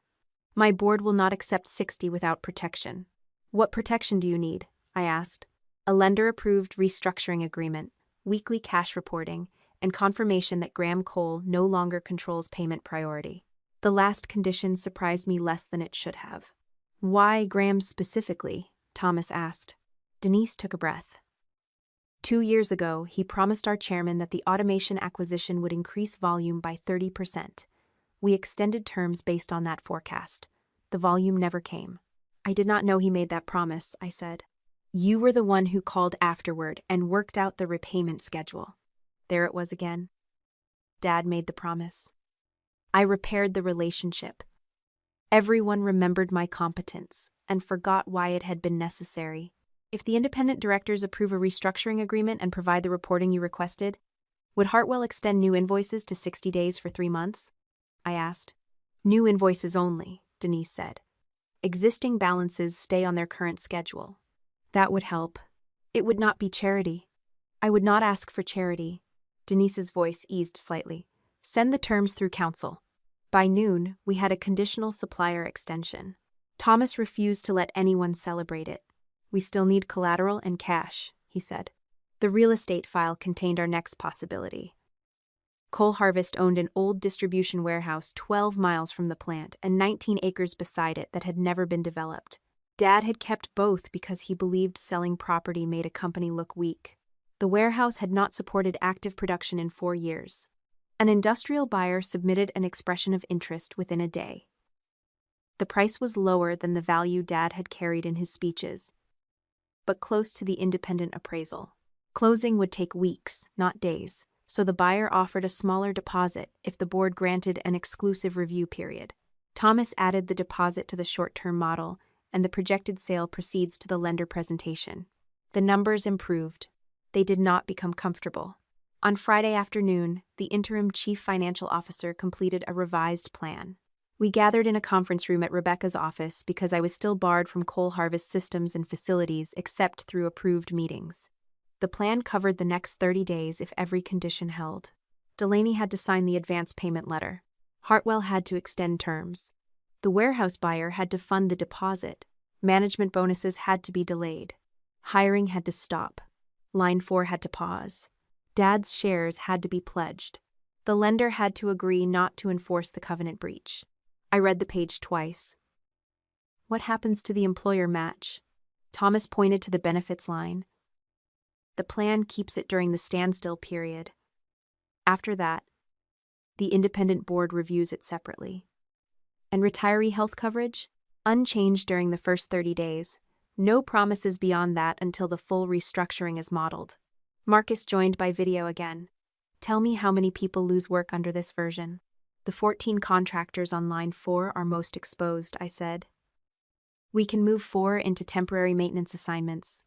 "My board will not accept 60 without protection." "What protection do you need?" I asked. "A lender-approved restructuring agreement, weekly cash reporting, and confirmation that Graham Cole no longer controls payment priority." The last condition surprised me less than it should have. "Why Graham specifically?" Thomas asked. Denise took a breath. 2 years ago, he promised our chairman that the automation acquisition would increase volume by 30%. We extended terms based on that forecast. The volume never came. "I did not know he made that promise," I said. "You were the one who called afterward and worked out the repayment schedule." There it was again. Dad made the promise. I repaired the relationship. Everyone remembered my competence and forgot why it had been necessary. "If the independent directors approve a restructuring agreement and provide the reporting you requested, would Hartwell extend new invoices to 60 days for 3 months? I asked. "New invoices only," Denise said. Existing balances stay on their current schedule. That would help. It would not be charity. I would not ask for charity. Denise's voice eased slightly. Send the terms through counsel. By noon, we had a conditional supplier extension. Thomas refused to let anyone celebrate it. We still need collateral and cash, he said. The real estate file contained our next possibility. Cole Harvest owned an old distribution warehouse 12 miles from the plant and 19 acres beside it that had never been developed. Dad had kept both because he believed selling property made a company look weak. The warehouse had not supported active production in 4 years. An industrial buyer submitted an expression of interest within a day. The price was lower than the value Dad had carried in his speeches, but close to the independent appraisal. Closing would take weeks, not days, so the buyer offered a smaller deposit if the board granted an exclusive review period. Thomas added the deposit to the short-term model, and the projected sale proceeds to the lender presentation. The numbers improved. They did not become comfortable. On Friday afternoon, the interim chief financial officer completed a revised plan. We gathered in a conference room at Rebecca's office because I was still barred from Cole Harvest systems and facilities except through approved meetings. The plan covered the next 30 days if every condition held. Delaney had to sign the advance payment letter. Hartwell had to extend terms. The warehouse buyer had to fund the deposit. Management bonuses had to be delayed. Hiring had to stop. Line 4 had to pause. Dad's shares had to be pledged. The lender had to agree not to enforce the covenant breach. I read the page twice. What happens to the employer match? Thomas pointed to the benefits line. The plan keeps it during the standstill period. After that, the independent board reviews it separately. And retiree health coverage? Unchanged during the first 30 days. No promises beyond that until the full restructuring is modeled. Marcus joined by video again. Tell me how many people lose work under this version. The 14 contractors on line 4 are most exposed, I said. We can move 4 into temporary maintenance assignments.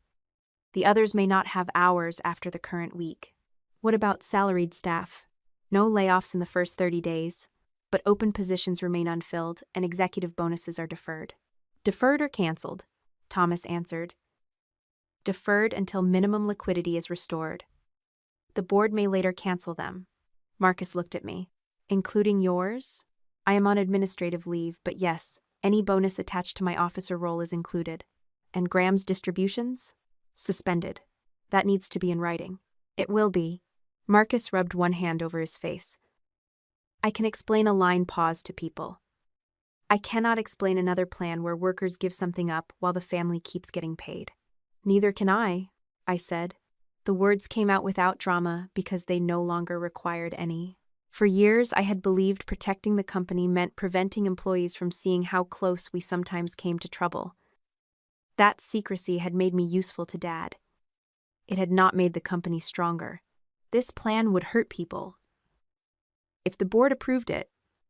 The others may not have hours after the current week. What about salaried staff? No layoffs in the first 30 days, but open positions remain unfilled and executive bonuses are deferred. Deferred or canceled? Thomas answered. Deferred until minimum liquidity is restored. The board may later cancel them. Marcus looked at me. Including yours? I am on administrative leave, but yes, any bonus attached to my officer role is included. And Graham's distributions? Suspended. That needs to be in writing. It will be. Marcus rubbed one hand over his face. I can explain a line pause to people. I cannot explain another plan where workers give something up while the family keeps getting paid. Neither can I said. The words came out without drama because they no longer required any. For years, I had believed protecting the company meant preventing employees from seeing how close we sometimes came to trouble. That secrecy had made me useful to Dad. It had not made the company stronger. This plan would hurt people. If the board approved it,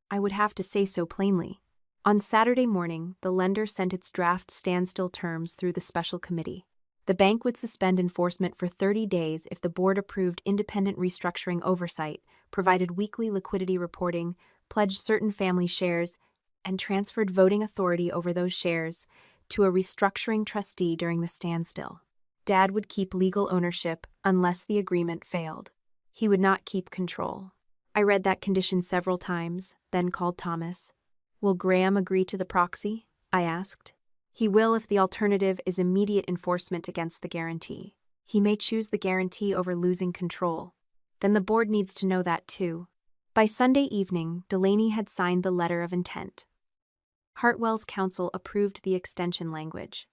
I would have to say so plainly. On Saturday morning, the lender sent its draft standstill terms through the special committee. The bank would suspend enforcement for 30 days if the board approved independent restructuring oversight, provided weekly liquidity reporting, pledged certain family shares, and transferred voting authority over those shares to a restructuring trustee during the standstill. Dad would keep legal ownership unless the agreement failed. He would not keep control. I read that condition several times, then called Thomas. Will Graham agree to the proxy? I asked. He will if the alternative is immediate enforcement against the guarantee. He may choose the guarantee over losing control. Then the board needs to know that too. By Sunday evening, Delaney had signed the letter of intent. Hartwell's counsel approved the extension language.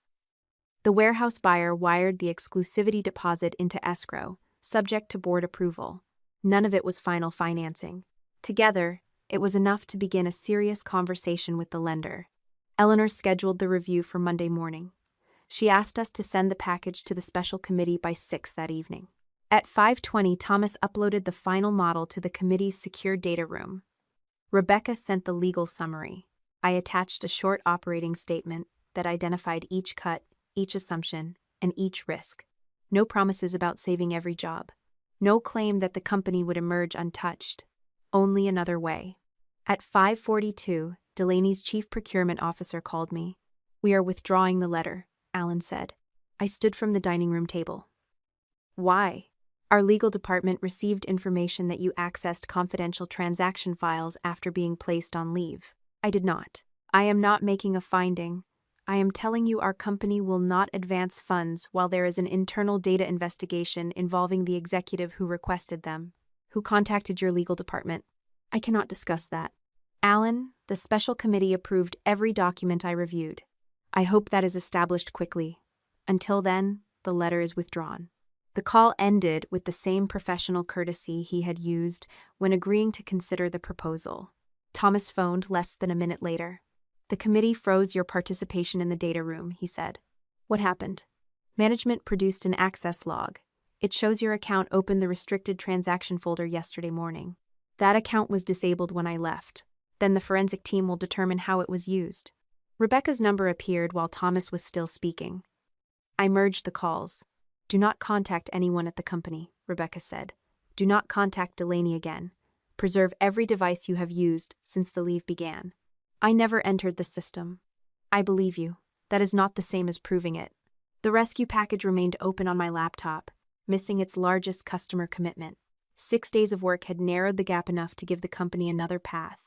The warehouse buyer wired the exclusivity deposit into escrow, subject to board approval. None of it was final financing. Together, it was enough to begin a serious conversation with the lender. Eleanor scheduled the review for Monday morning. She asked us to send the package to the special committee by 6 that evening. At 5:20, Thomas uploaded the final model to the committee's secure data room. Rebecca sent the legal summary. I attached a short operating statement that identified each cut, each assumption, and each risk. No promises about saving every job. No claim that the company would emerge untouched. Only another way. At 5:42, Delaney's chief procurement officer called me. We are withdrawing the letter, Alan said. I stood from the dining room table. Why? Our legal department received information that you accessed confidential transaction files after being placed on leave. I did not. I am not making a finding. I am telling you our company will not advance funds while there is an internal data investigation involving the executive who requested them, who contacted your legal department. I cannot discuss that. Alan, the special committee approved every document I reviewed. I hope that is established quickly. Until then, the letter is withdrawn. The call ended with the same professional courtesy he had used when agreeing to consider the proposal. Thomas phoned less than a minute later. The committee froze your participation in the data room, he said. What happened? Management produced an access log. It shows your account opened the restricted transaction folder yesterday morning. That account was disabled when I left. Then the forensic team will determine how it was used. Rebecca's number appeared while Thomas was still speaking. I merged the calls. Do not contact anyone at the company, Rebecca said. Do not contact Delaney again. Preserve every device you have used since the leave began. I never entered the system. I believe you. That is not the same as proving it. The rescue package remained open on my laptop, missing its largest customer commitment. 6 days of work had narrowed the gap enough to give the company another path.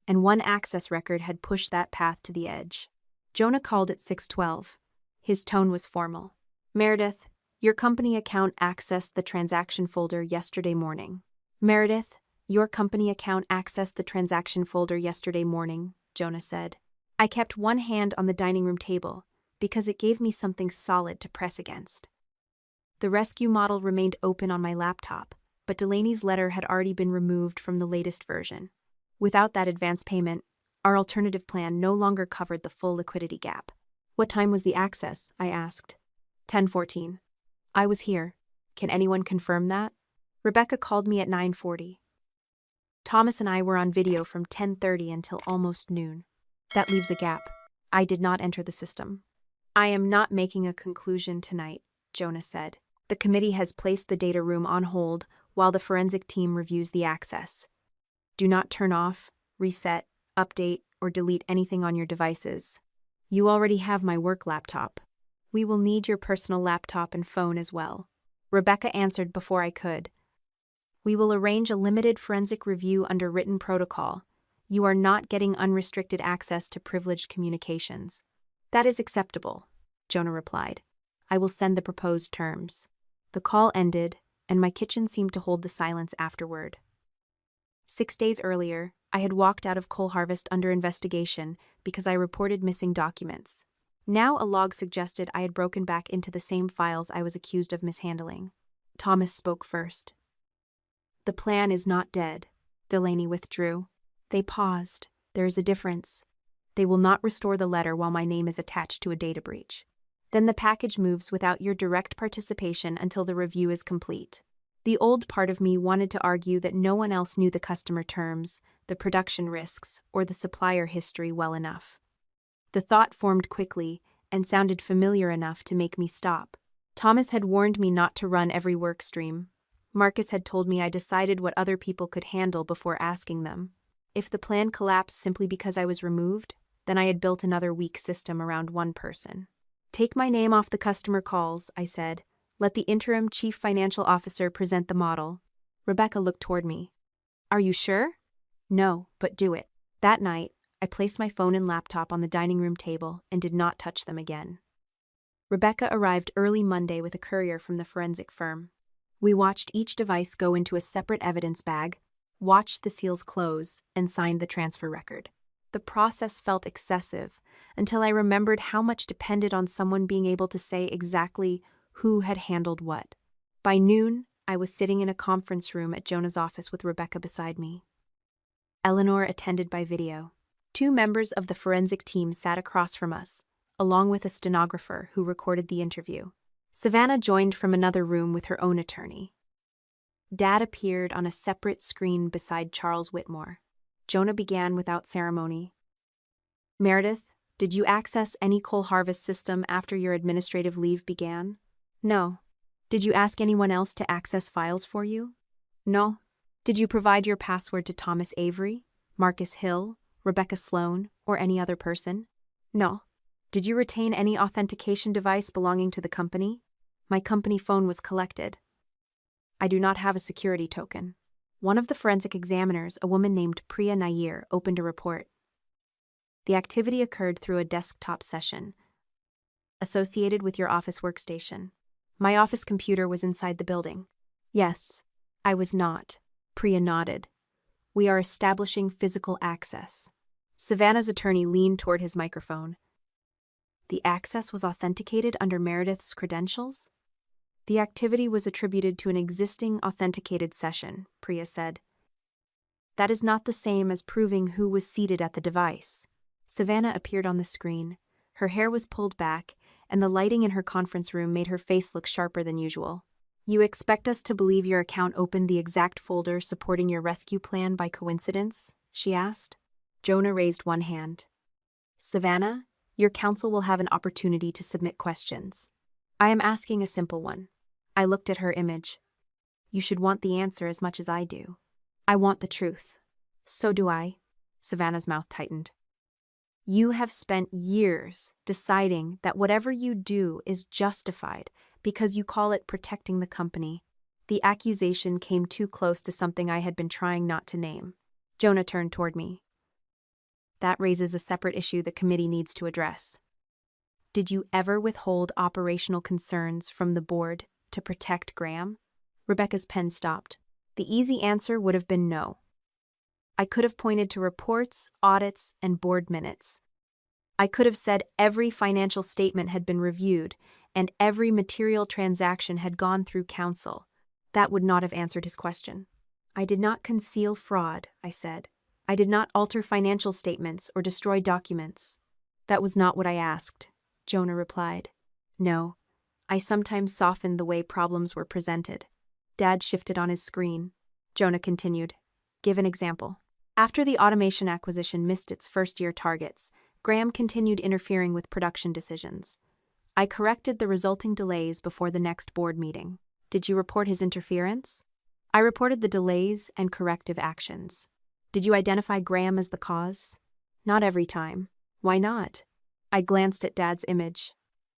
And one access record had pushed that path to the edge. Jonah called at 6:12. His tone was formal. Meredith, your company account accessed the transaction folder yesterday morning. Meredith, your company account accessed the transaction folder yesterday morning, Jonah said. I kept one hand on the dining room table because it gave me something solid to press against. The rescue model remained open on my laptop, but Delaney's letter had already been removed from the latest version. Without that advance payment, our alternative plan no longer covered the full liquidity gap. What time was the access? I asked. 10:14. I was here. Can anyone confirm that? Rebecca called me at 9:40. Thomas and I were on video from 10:30 until almost noon. That leaves a gap. I did not enter the system. I am not making a conclusion tonight, Jonah said. The committee has placed the data room on hold while the forensic team reviews the access. Do not turn off, reset, update, or delete anything on your devices. You already have my work laptop. We will need your personal laptop and phone as well. Rebecca answered before I could. We will arrange a limited forensic review under written protocol. You are not getting unrestricted access to privileged communications. That is acceptable, Jonah replied. I will send the proposed terms. The call ended, and my kitchen seemed to hold the silence afterward. 6 days earlier, I had walked out of Coal Harvest under investigation because I reported missing documents. Now a log suggested I had broken back into the same files I was accused of mishandling. Thomas spoke first. The plan is not dead. Delaney withdrew. They paused. There is a difference. They will not restore the letter while my name is attached to a data breach. Then the package moves without your direct participation until the review is complete. The old part of me wanted to argue that no one else knew the customer terms, the production risks, or the supplier history well enough. The thought formed quickly and sounded familiar enough to make me stop. Thomas had warned me not to run every work stream. Marcus had told me I decided what other people could handle before asking them. If the plan collapsed simply because I was removed, then I had built another weak system around one person. Take my name off the customer calls, I said. Let the interim chief financial officer present the model. Rebecca looked toward me. Are you sure? No, but do it. That night, I placed my phone and laptop on the dining room table and did not touch them again. Rebecca arrived early Monday with a courier from the forensic firm. We watched each device go into a separate evidence bag, watched the seals close, and signed the transfer record. The process felt excessive until I remembered how much depended on someone being able to say exactly who had handled what. By noon, I was sitting in a conference room at Jonah's office with Rebecca beside me. Eleanor attended by video. 2 members of the forensic team sat across from us, along with a stenographer who recorded the interview. Savannah joined from another room with her own attorney. Dad appeared on a separate screen beside Charles Whitmore. Jonah began without ceremony. Meredith, did you access any Coal Harvest system after your administrative leave began? No. Did you ask anyone else to access files for you? No. Did you provide your password to Thomas Avery, Marcus Hill, Rebecca Sloan, or any other person? No. Did you retain any authentication device belonging to the company? My company phone was collected. I do not have a security token. One of the forensic examiners, a woman named Priya Nair, opened a report. The activity occurred through a desktop session associated with your office workstation. My office computer was inside the building. Yes, I was not. Priya nodded. We are establishing physical access. Savannah's attorney leaned toward his microphone. The access was authenticated under Meredith's credentials? The activity was attributed to an existing authenticated session, Priya said. That is not the same as proving who was seated at the device. Savannah appeared on the screen. Her hair was pulled back, and the lighting in her conference room made her face look sharper than usual. You expect us to believe your account opened the exact folder supporting your rescue plan by coincidence? She asked. Jonah raised one hand. Savannah, your counsel will have an opportunity to submit questions. I am asking a simple one. I looked at her image. You should want the answer as much as I do. I want the truth. So do I. Savannah's mouth tightened. You have spent years deciding that whatever you do is justified because you call it protecting the company. The accusation came too close to something I had been trying not to name. Jonah turned toward me. That raises a separate issue the committee needs to address. Did you ever withhold operational concerns from the board to protect Graham? Rebecca's pen stopped. The easy answer would have been no. I could have pointed to reports, audits, and board minutes. I could have said every financial statement had been reviewed and every material transaction had gone through counsel. That would not have answered his question. I did not conceal fraud, I said. I did not alter financial statements or destroy documents. That was not what I asked, Jonah replied. No, I sometimes softened the way problems were presented. Dad shifted on his screen. Jonah continued. Give an example. After the automation acquisition missed its first-year targets, Graham continued interfering with production decisions. I corrected the resulting delays before the next board meeting. Did you report his interference? I reported the delays and corrective actions. Did you identify Graham as the cause? Not every time. Why not? I glanced at Dad's image.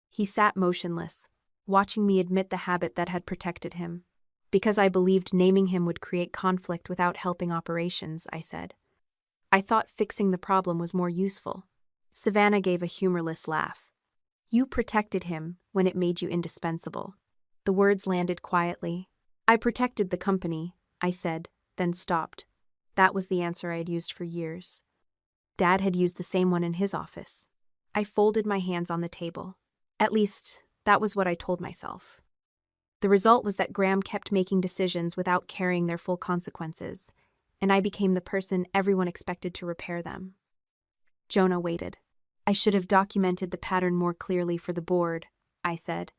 He sat motionless, watching me admit the habit that had protected him. Because I believed naming him would create conflict without helping operations, I said. I thought fixing the problem was more useful. Savannah gave a humorless laugh. You protected him when it made you indispensable. The words landed quietly. I protected the company, I said, then stopped. That was the answer I had used for years. Dad had used the same one in his office. I folded my hands on the table. At least, that was what I told myself. The result was that Graham kept making decisions without carrying their full consequences, and I became the person everyone expected to repair them. Jonah waited. I should have documented the pattern more clearly for the board, I said.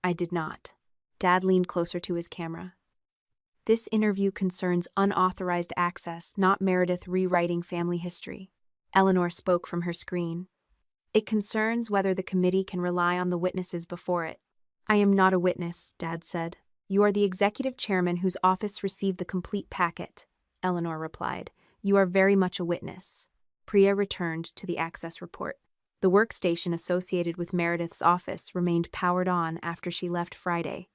I did not. Dad leaned closer to his camera. This interview concerns unauthorized access, not Meredith rewriting family history. Eleanor spoke from her screen. It concerns whether the committee can rely on the witnesses before it. I am not a witness, Dad said. You are the executive chairman whose office received the complete packet, Eleanor replied. You are very much a witness. Priya returned to the access report. The workstation associated with Meredith's office remained powered on after she left Friday.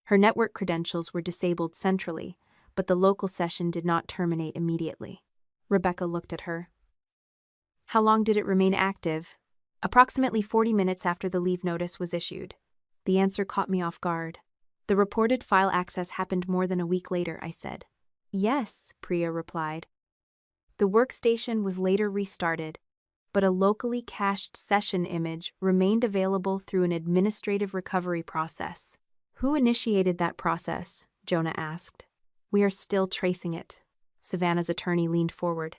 Her network credentials were disabled centrally, but the local session did not terminate immediately. Rebecca looked at her. How long did it remain active? Approximately 40 minutes after the leave notice was issued. The answer caught me off guard. The reported file access happened more than a week later, I said. Yes, Priya replied. The workstation was later restarted, but a locally cached session image remained available through an administrative recovery process. Who initiated that process? Jonah asked. We are still tracing it. Savannah's attorney leaned forward.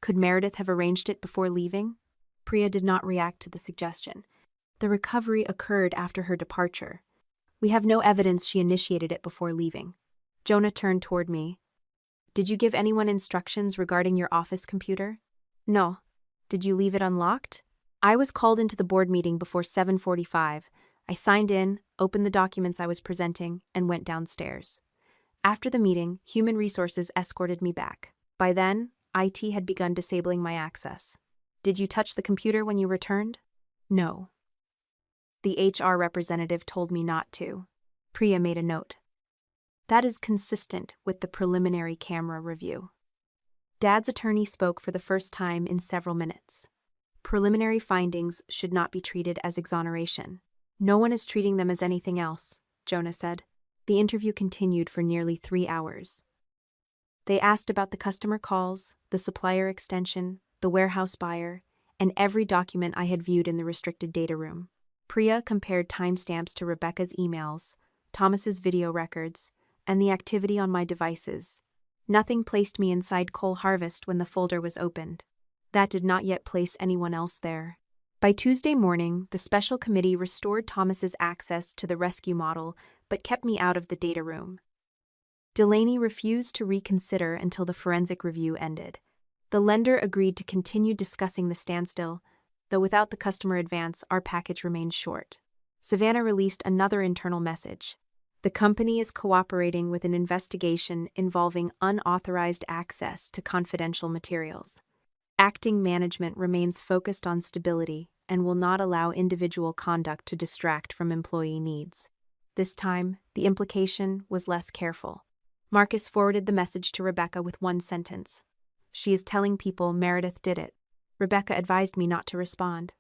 Could Meredith have arranged it before leaving? Priya did not react to the suggestion. The recovery occurred after her departure. We have no evidence she initiated it before leaving. Jonah turned toward me. Did you give anyone instructions regarding your office computer? No. Did you leave it unlocked? I was called into the board meeting before 7:45. I signed in, opened the documents I was presenting, and went downstairs. After the meeting, Human Resources escorted me back. By then, IT had begun disabling my access. Did you touch the computer when you returned? No. The HR representative told me not to. Priya made a note. That is consistent with the preliminary camera review. Dad's attorney spoke for the first time in several minutes. Preliminary findings should not be treated as exoneration. No one is treating them as anything else, Jonah said. The interview continued for nearly 3 hours. They asked about the customer calls, the supplier extension, the warehouse buyer, and every document I had viewed in the restricted data room. Priya compared timestamps to Rebecca's emails, Thomas's video records, and the activity on my devices. Nothing placed me inside Cole Harvest when the folder was opened. That did not yet place anyone else there. By Tuesday morning, the special committee restored Thomas's access to the rescue model, but kept me out of the data room. Delaney refused to reconsider until the forensic review ended. The lender agreed to continue discussing the standstill, though without the customer advance, our package remained short. Savannah released another internal message. The company is cooperating with an investigation involving unauthorized access to confidential materials. Acting management remains focused on stability and will not allow individual conduct to distract from employee needs. This time, the implication was less careful. Marcus forwarded the message to Rebecca with one sentence. She is telling people Meredith did it. Rebecca advised me not to respond.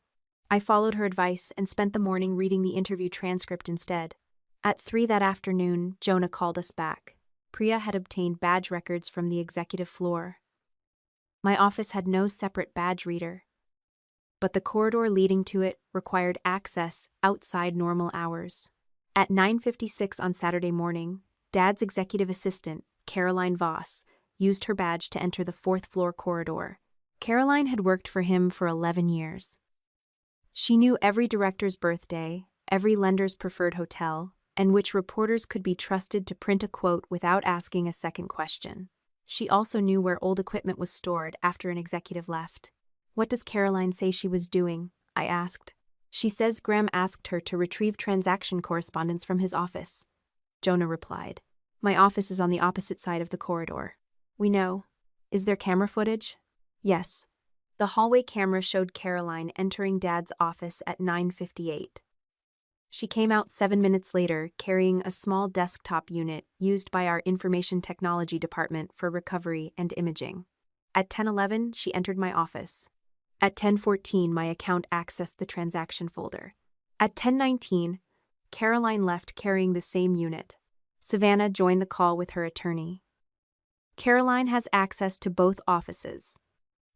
I followed her advice and spent the morning reading the interview transcript instead. At 3 that afternoon, Jonah called us back. Priya had obtained badge records from the executive floor. My office had no separate badge reader, but the corridor leading to it required access outside normal hours. At 9:56 on Saturday morning, Dad's executive assistant, Caroline Voss, used her badge to enter the 4th floor corridor. Caroline had worked for him for 11 years. She knew every director's birthday, every lender's preferred hotel, and which reporters could be trusted to print a quote without asking a second question. She also knew where old equipment was stored after an executive left. What does Caroline say she was doing? I asked. She says Graham asked her to retrieve transaction correspondence from his office. Jonah replied. My office is on the opposite side of the corridor. We know. Is there camera footage? Yes. The hallway camera showed Caroline entering Dad's office at 9:58. She came out 7 minutes later carrying a small desktop unit used by our information technology department for recovery and imaging. At 10:11, she entered my office. At 10:14, my account accessed the transaction folder. At 10:19, Caroline left carrying the same unit. Savannah joined the call with her attorney. Caroline has access to both offices.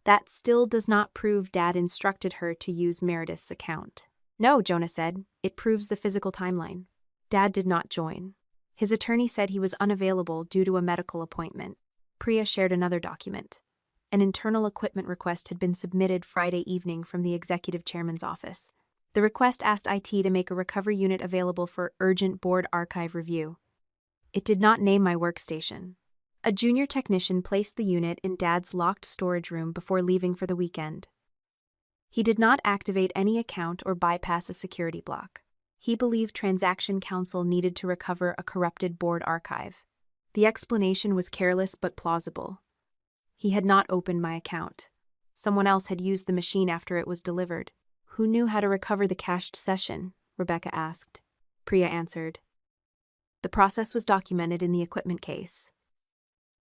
That still does not prove Dad instructed her to use Meredith's account. No, Jonah said. It proves the physical timeline. Dad did not join. His attorney said he was unavailable due to a medical appointment. Priya shared another document. An internal equipment request had been submitted Friday evening from the executive chairman's office. The request asked IT to make a recovery unit available for urgent board archive review. It did not name my workstation. A junior technician placed the unit in Dad's locked storage room before leaving for the weekend. He did not activate any account or bypass a security block. He believed transaction counsel needed to recover a corrupted board archive. The explanation was careless but plausible. He had not opened my account. Someone else had used the machine after it was delivered. Who knew how to recover the cached session? Rebecca asked. Priya answered. The process was documented in the equipment case.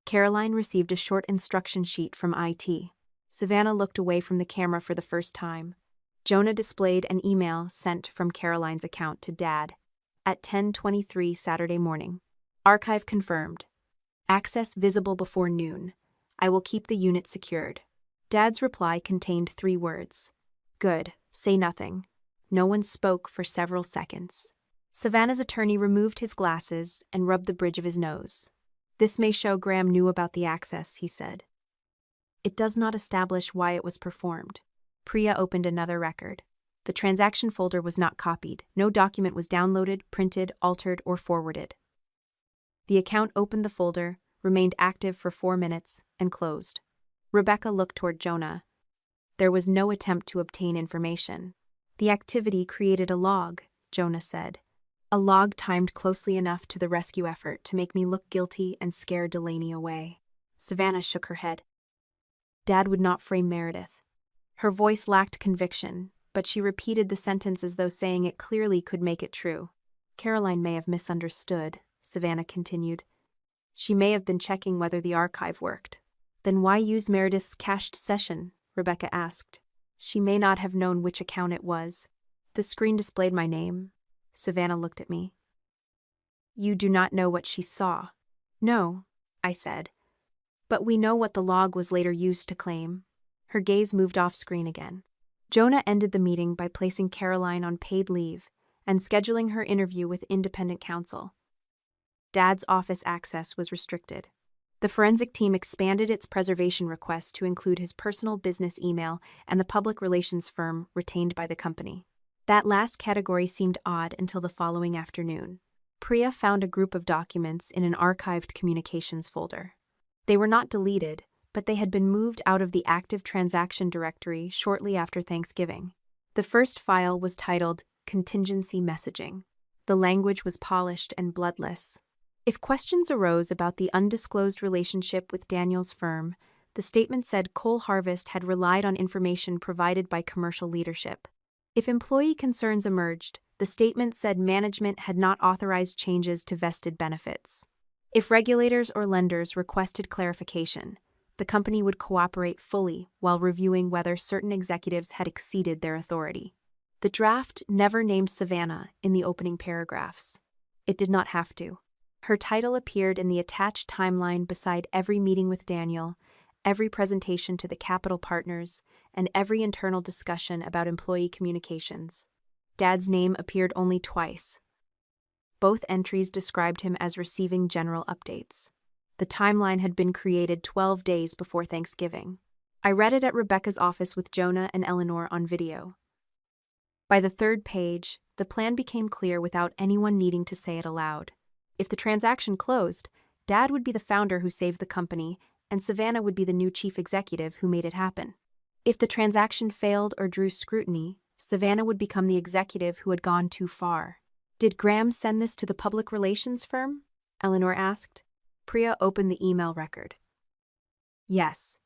Caroline received a short instruction sheet from IT. Savannah looked away from the camera for the first time. Jonah displayed an email sent from Caroline's account to Dad at 10:23 Saturday morning. Archive confirmed. Access visible before noon. I will keep the unit secured. Dad's reply contained 3 words. Good, say nothing. No one spoke for several seconds. Savannah's attorney removed his glasses and rubbed the bridge of his nose. This may show Graham knew about the access, he said. It does not establish why it was performed. Priya opened another record. The transaction folder was not copied. No document was downloaded, printed, altered, or forwarded. The account opened the folder, remained active for 4 minutes, and closed. Rebecca looked toward Jonah. There was no attempt to obtain information. The activity created a log, Jonah said. A log timed closely enough to the rescue effort to make me look guilty and scare Delaney away. Savannah shook her head. Dad would not frame Meredith. Her voice lacked conviction, but she repeated the sentence as though saying it clearly could make it true. Caroline may have misunderstood, Savannah continued. She may have been checking whether the archive worked. Then why use Meredith's cached session? Rebecca asked. She may not have known which account it was. The screen displayed my name. Savannah looked at me. You do not know what she saw. No, I said. But we know what the log was later used to claim. Her gaze moved off screen again. Jonah ended the meeting by placing Caroline on paid leave and scheduling her interview with independent counsel. Dad's office access was restricted. The forensic team expanded its preservation request to include his personal business email and the public relations firm retained by the company. That last category seemed odd until the following afternoon. Priya found a group of documents in an archived communications folder. They were not deleted, but they had been moved out of the active transaction directory shortly after Thanksgiving. The first file was titled Contingency Messaging. The language was polished and bloodless. If questions arose about the undisclosed relationship with Daniel's firm, the statement said Cole Harvest had relied on information provided by commercial leadership. If employee concerns emerged, the statement said management had not authorized changes to vested benefits. If regulators or lenders requested clarification, the company would cooperate fully while reviewing whether certain executives had exceeded their authority. The draft never named Savannah in the opening paragraphs. It did not have to. Her title appeared in the attached timeline beside every meeting with Daniel, every presentation to the capital partners, and every internal discussion about employee communications. Dad's name appeared only twice. Both entries described him as receiving general updates. The timeline had been created 12 days before Thanksgiving. I read it at Rebecca's office with Jonah and Eleanor on video. By the third page, the plan became clear without anyone needing to say it aloud. If the transaction closed, Dad would be the founder who saved the company, and Savannah would be the new chief executive who made it happen. If the transaction failed or drew scrutiny, Savannah would become the executive who had gone too far. Did Graham send this to the public relations firm? Eleanor asked. Priya opened the email record. Yes.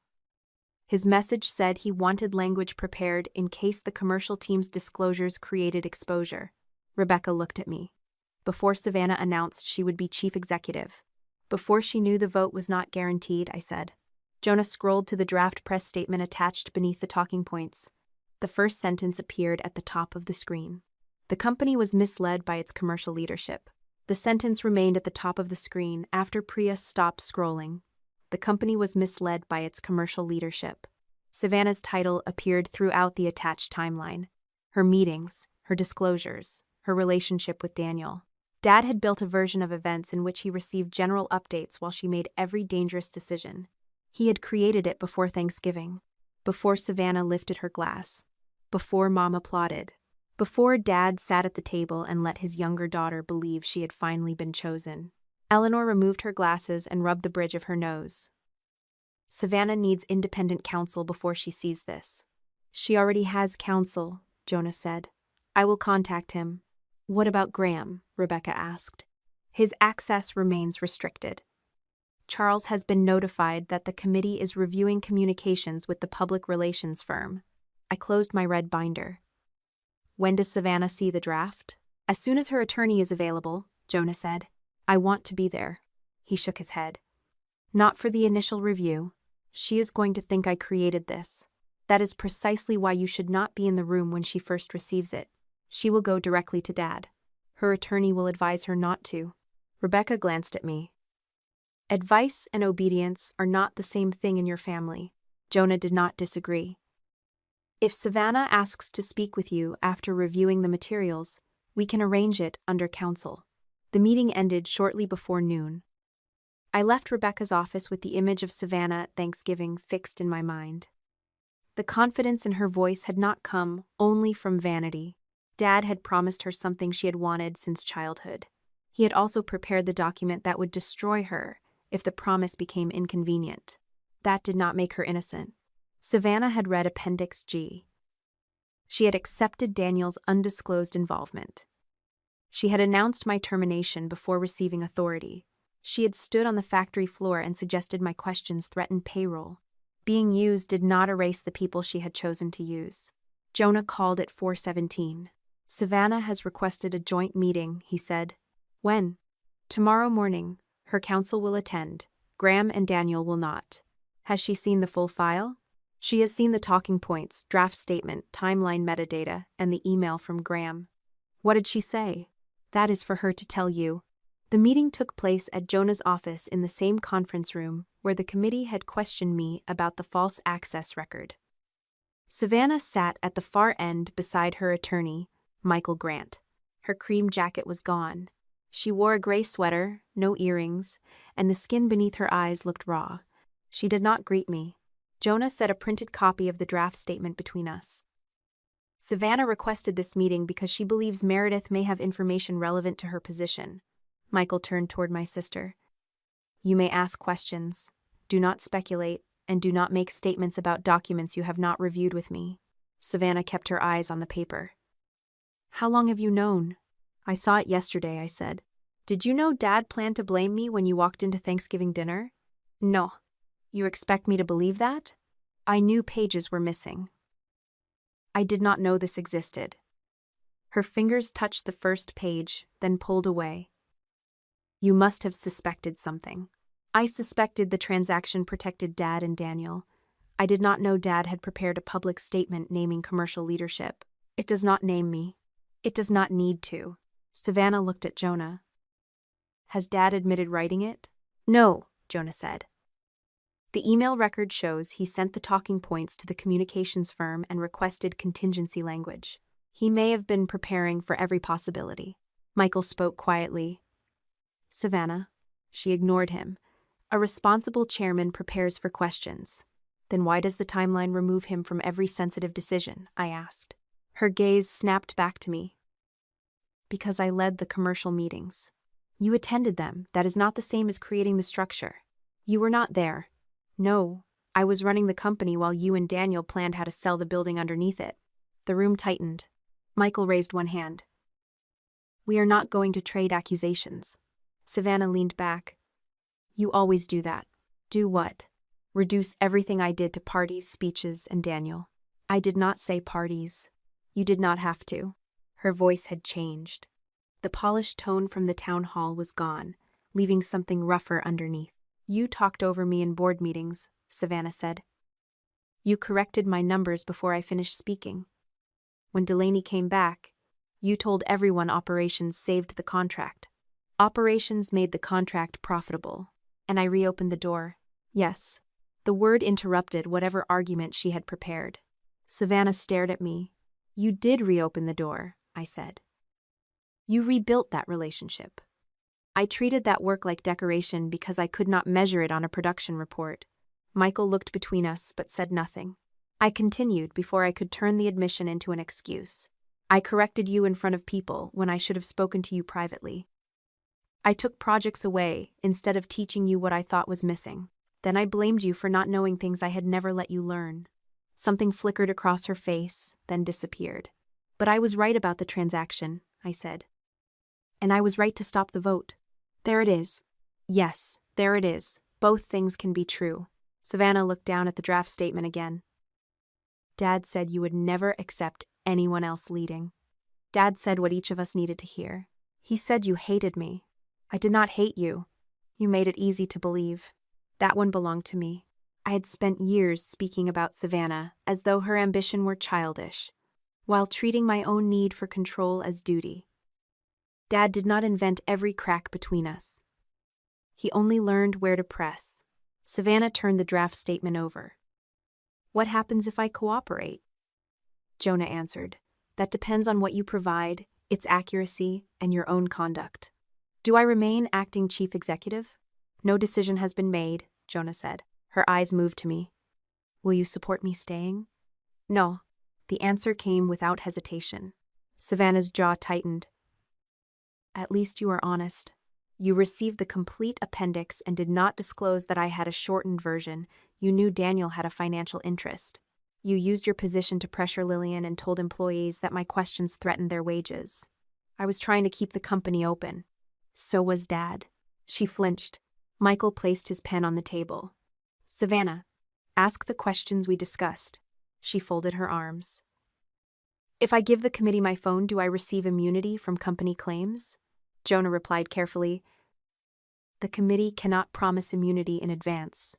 His message said he wanted language prepared in case the commercial team's disclosures created exposure. Rebecca looked at me. Before Savannah announced she would be chief executive. Before she knew the vote was not guaranteed, I said. Jonah scrolled to the draft press statement attached beneath the talking points. The first sentence appeared at the top of the screen. The company was misled by its commercial leadership. The sentence remained at the top of the screen after Priya stopped scrolling. The company was misled by its commercial leadership. Savannah's title appeared throughout the attached timeline. Her meetings, her disclosures, her relationship with Daniel. Dad had built a version of events in which he received general updates while she made every dangerous decision. He had created it before Thanksgiving, before Savannah lifted her glass, before Mom applauded, before Dad sat at the table and let his younger daughter believe she had finally been chosen. Eleanor removed her glasses and rubbed the bridge of her nose. Savannah needs independent counsel before she sees this. She already has counsel, Jonah said. I will contact him. What about Graham? Rebecca asked. His access remains restricted. Charles has been notified that the committee is reviewing communications with the public relations firm. I closed my red binder. When does Savannah see the draft? As soon as her attorney is available, Jonah said. I want to be there. He shook his head. Not for the initial review. She is going to think I created this. That is precisely why you should not be in the room when she first receives it. She will go directly to Dad. Her attorney will advise her not to. Rebecca glanced at me. Advice and obedience are not the same thing in your family. Jonah did not disagree. If Savannah asks to speak with you after reviewing the materials, we can arrange it under counsel. The meeting ended shortly before noon. I left Rebecca's office with the image of Savannah at Thanksgiving fixed in my mind. The confidence in her voice had not come only from vanity. Dad had promised her something she had wanted since childhood. He had also prepared the document that would destroy her if the promise became inconvenient. That did not make her innocent. Savannah had read Appendix G. She had accepted Daniel's undisclosed involvement. She had announced my termination before receiving authority. She had stood on the factory floor and suggested my questions threatened payroll. Being used did not erase the people she had chosen to use. Jonah called at 4:17. Savannah has requested a joint meeting, he said. When? Tomorrow morning. Her counsel will attend. Graham and Daniel will not. Has she seen the full file? She has seen the talking points, draft statement, timeline metadata, and the email from Graham. What did she say? That is for her to tell you. The meeting took place at Jonah's office in the same conference room where the committee had questioned me about the false access record. Savannah sat at the far end beside her attorney, Michael Grant. Her cream jacket was gone. She wore a gray sweater, no earrings, and the skin beneath her eyes looked raw. She did not greet me. Jonah set a printed copy of the draft statement between us. Savannah requested this meeting because she believes Meredith may have information relevant to her position. Michael turned toward my sister. You may ask questions. Do not speculate, and do not make statements about documents you have not reviewed with me. Savannah kept her eyes on the paper. How long have you known? I saw it yesterday, I said. Did you know Dad planned to blame me when you walked into Thanksgiving dinner? No. You expect me to believe that? I knew pages were missing. I did not know this existed. Her fingers touched the first page, then pulled away. You must have suspected something. I suspected the transaction protected Dad and Daniel. I did not know Dad had prepared a public statement naming commercial leadership. It does not name me. It does not need to. Savannah looked at Jonah. Has Dad admitted writing it? No, Jonah said. The email record shows he sent the talking points to the communications firm and requested contingency language. He may have been preparing for every possibility. Michael spoke quietly. Savannah. She ignored him. A responsible chairman prepares for questions. Then why does the timeline remove him from every sensitive decision? I asked. Her gaze snapped back to me. Because I led the commercial meetings. You attended them. That is not the same as creating the structure. You were not there. No, I was running the company while you and Daniel planned how to sell the building underneath it. The room tightened. Michael raised one hand. We are not going to trade accusations. Savannah leaned back. You always do that. Do what? Reduce everything I did to parties, speeches, and Daniel. I did not say parties. You did not have to. Her voice had changed. The polished tone from the town hall was gone, leaving something rougher underneath. You talked over me in board meetings, Savannah said. You corrected my numbers before I finished speaking. When Delaney came back, you told everyone operations saved the contract. Operations made the contract profitable, and I reopened the door. Yes. The word interrupted whatever argument she had prepared. Savannah stared at me. You did reopen the door, I said. You rebuilt that relationship. I treated that work like decoration because I could not measure it on a production report. Michael looked between us but said nothing. I continued before I could turn the admission into an excuse. I corrected you in front of people when I should have spoken to you privately. I took projects away instead of teaching you what I thought was missing. Then I blamed you for not knowing things I had never let you learn. Something flickered across her face, then disappeared. But I was right about the transaction, I said. And I was right to stop the vote. There it is. Yes, there it is. Both things can be true. Savannah looked down at the draft statement again. Dad said you would never accept anyone else leading. Dad said what each of us needed to hear. He said you hated me. I did not hate you. You made it easy to believe. That one belonged to me. I had spent years speaking about Savannah as though her ambition were childish, while treating my own need for control as duty. Dad did not invent every crack between us. He only learned where to press. Savannah turned the draft statement over. What happens if I cooperate? Jonah answered. That depends on what you provide, its accuracy, and your own conduct. Do I remain acting chief executive? No decision has been made, Jonah said. Her eyes moved to me. Will you support me staying? No. The answer came without hesitation. Savannah's jaw tightened. At least you are honest. You received the complete appendix and did not disclose that I had a shortened version. You knew Daniel had a financial interest. You used your position to pressure Lillian and told employees that my questions threatened their wages. I was trying to keep the company open. So was Dad. She flinched. Michael placed his pen on the table. Savannah, Ask the questions we discussed. She folded her arms. If I give the committee my phone, do I receive immunity from company claims? Jonah replied carefully. The committee cannot promise immunity in advance.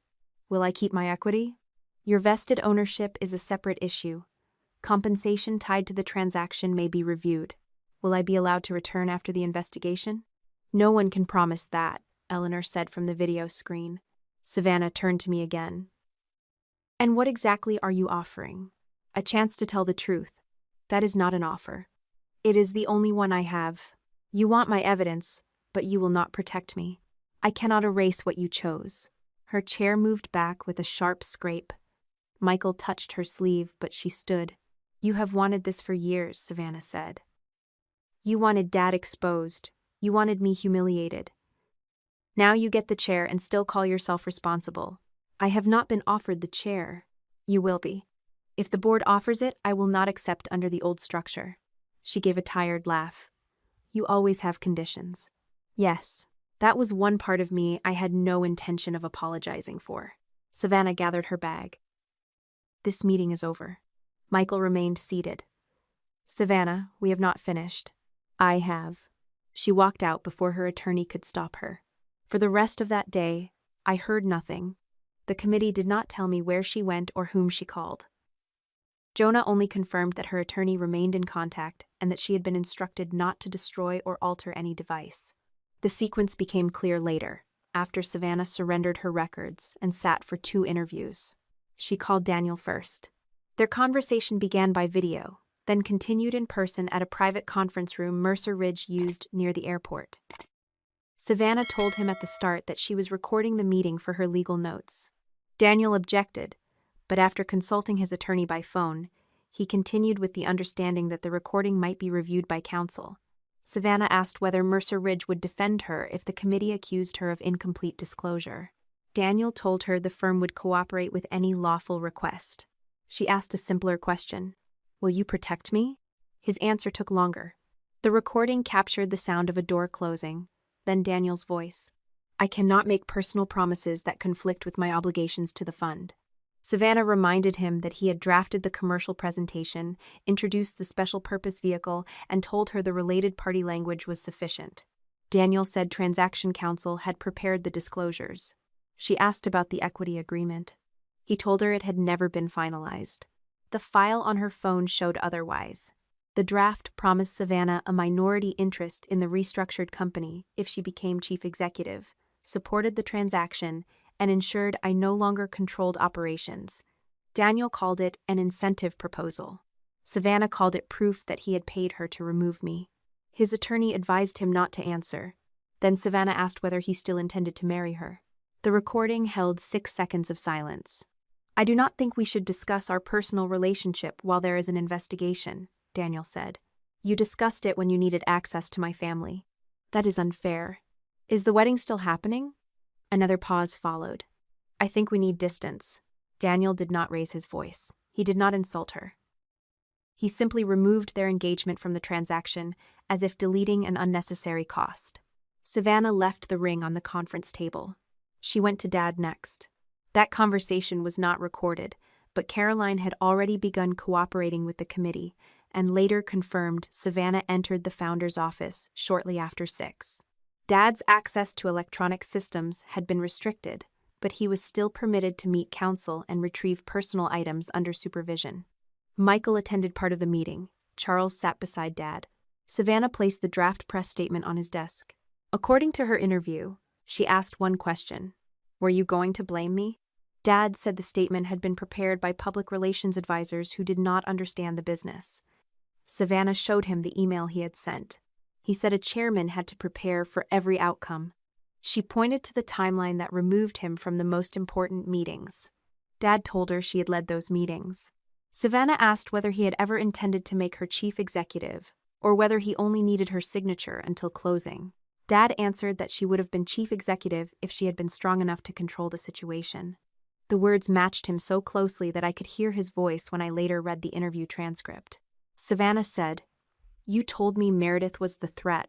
Will I keep my equity? Your vested ownership is a separate issue. Compensation tied to the transaction may be reviewed. Will I be allowed to return after the investigation? No one can promise that, Eleanor said from the video screen. Savannah turned to me again. And what exactly are you offering? A chance to tell the truth. That is not an offer. It is the only one I have. You want my evidence, but you will not protect me. I cannot erase what you chose. Her chair moved back with a sharp scrape. Michael touched her sleeve, but she stood. You have wanted this for years, Savannah said. You wanted Dad exposed. You wanted me humiliated. Now you get the chair and still call yourself responsible. I have not been offered the chair. You will be. If the board offers it, I will not accept under the old structure. She gave a tired laugh. You always have conditions. Yes, that was one part of me I had no intention of apologizing for. Savannah gathered her bag. This meeting is over. Michael remained seated. Savannah, we have not finished. I have. She walked out before her attorney could stop her. For the rest of that day, I heard nothing. The committee did not tell me where she went or whom she called. Jonah only confirmed that her attorney remained in contact and that she had been instructed not to destroy or alter any device. The sequence became clear later, after Savannah surrendered her records and sat for 2 interviews. She called Daniel first. Their conversation began by video, then continued in person at a private conference room Mercer Ridge used near the airport. Savannah told him at the start that she was recording the meeting for her legal notes. Daniel objected, but after consulting his attorney by phone, he continued with the understanding that the recording might be reviewed by counsel. Savannah asked whether Mercer Ridge would defend her if the committee accused her of incomplete disclosure. Daniel told her the firm would cooperate with any lawful request. She asked a simpler question. Will you protect me? His answer took longer. The recording captured the sound of a door closing, then Daniel's voice. I cannot make personal promises that conflict with my obligations to the fund. Savannah reminded him that he had drafted the commercial presentation, introduced the special purpose vehicle, and told her the related party language was sufficient. Daniel said transaction counsel had prepared the disclosures. She asked about the equity agreement. He told her it had never been finalized. The file on her phone showed otherwise. The draft promised Savannah a minority interest in the restructured company if she became chief executive, supported the transaction, and ensured I no longer controlled operations. Daniel called it an incentive proposal. Savannah called it proof that he had paid her to remove me. His attorney advised him not to answer. Then Savannah asked whether he still intended to marry her. The recording held 6 seconds of silence. I do not think we should discuss our personal relationship while there is an investigation, Daniel said. You discussed it when you needed access to my family. That is unfair. Is the wedding still happening? Another pause followed. I think we need distance. Daniel did not raise his voice. He did not insult her. He simply removed their engagement from the transaction as if deleting an unnecessary cost. Savannah left the ring on the conference table. She went to Dad next. That conversation was not recorded, but Caroline had already begun cooperating with the committee and later confirmed Savannah entered the founder's office shortly after 6. Dad's access to electronic systems had been restricted, but he was still permitted to meet counsel and retrieve personal items under supervision. Michael attended part of the meeting. Charles sat beside Dad. Savannah placed the draft press statement on his desk. According to her interview, she asked one question. Were you going to blame me? Dad said the statement had been prepared by public relations advisors who did not understand the business. Savannah showed him the email he had sent. He said a chairman had to prepare for every outcome. She pointed to the timeline that removed him from the most important meetings. Dad told her she had led those meetings. Savannah asked whether he had ever intended to make her chief executive, or whether he only needed her signature until closing. Dad answered that she would have been chief executive if she had been strong enough to control the situation. The words matched him so closely that I could hear his voice when I later read the interview transcript. Savannah said, You told me Meredith was the threat.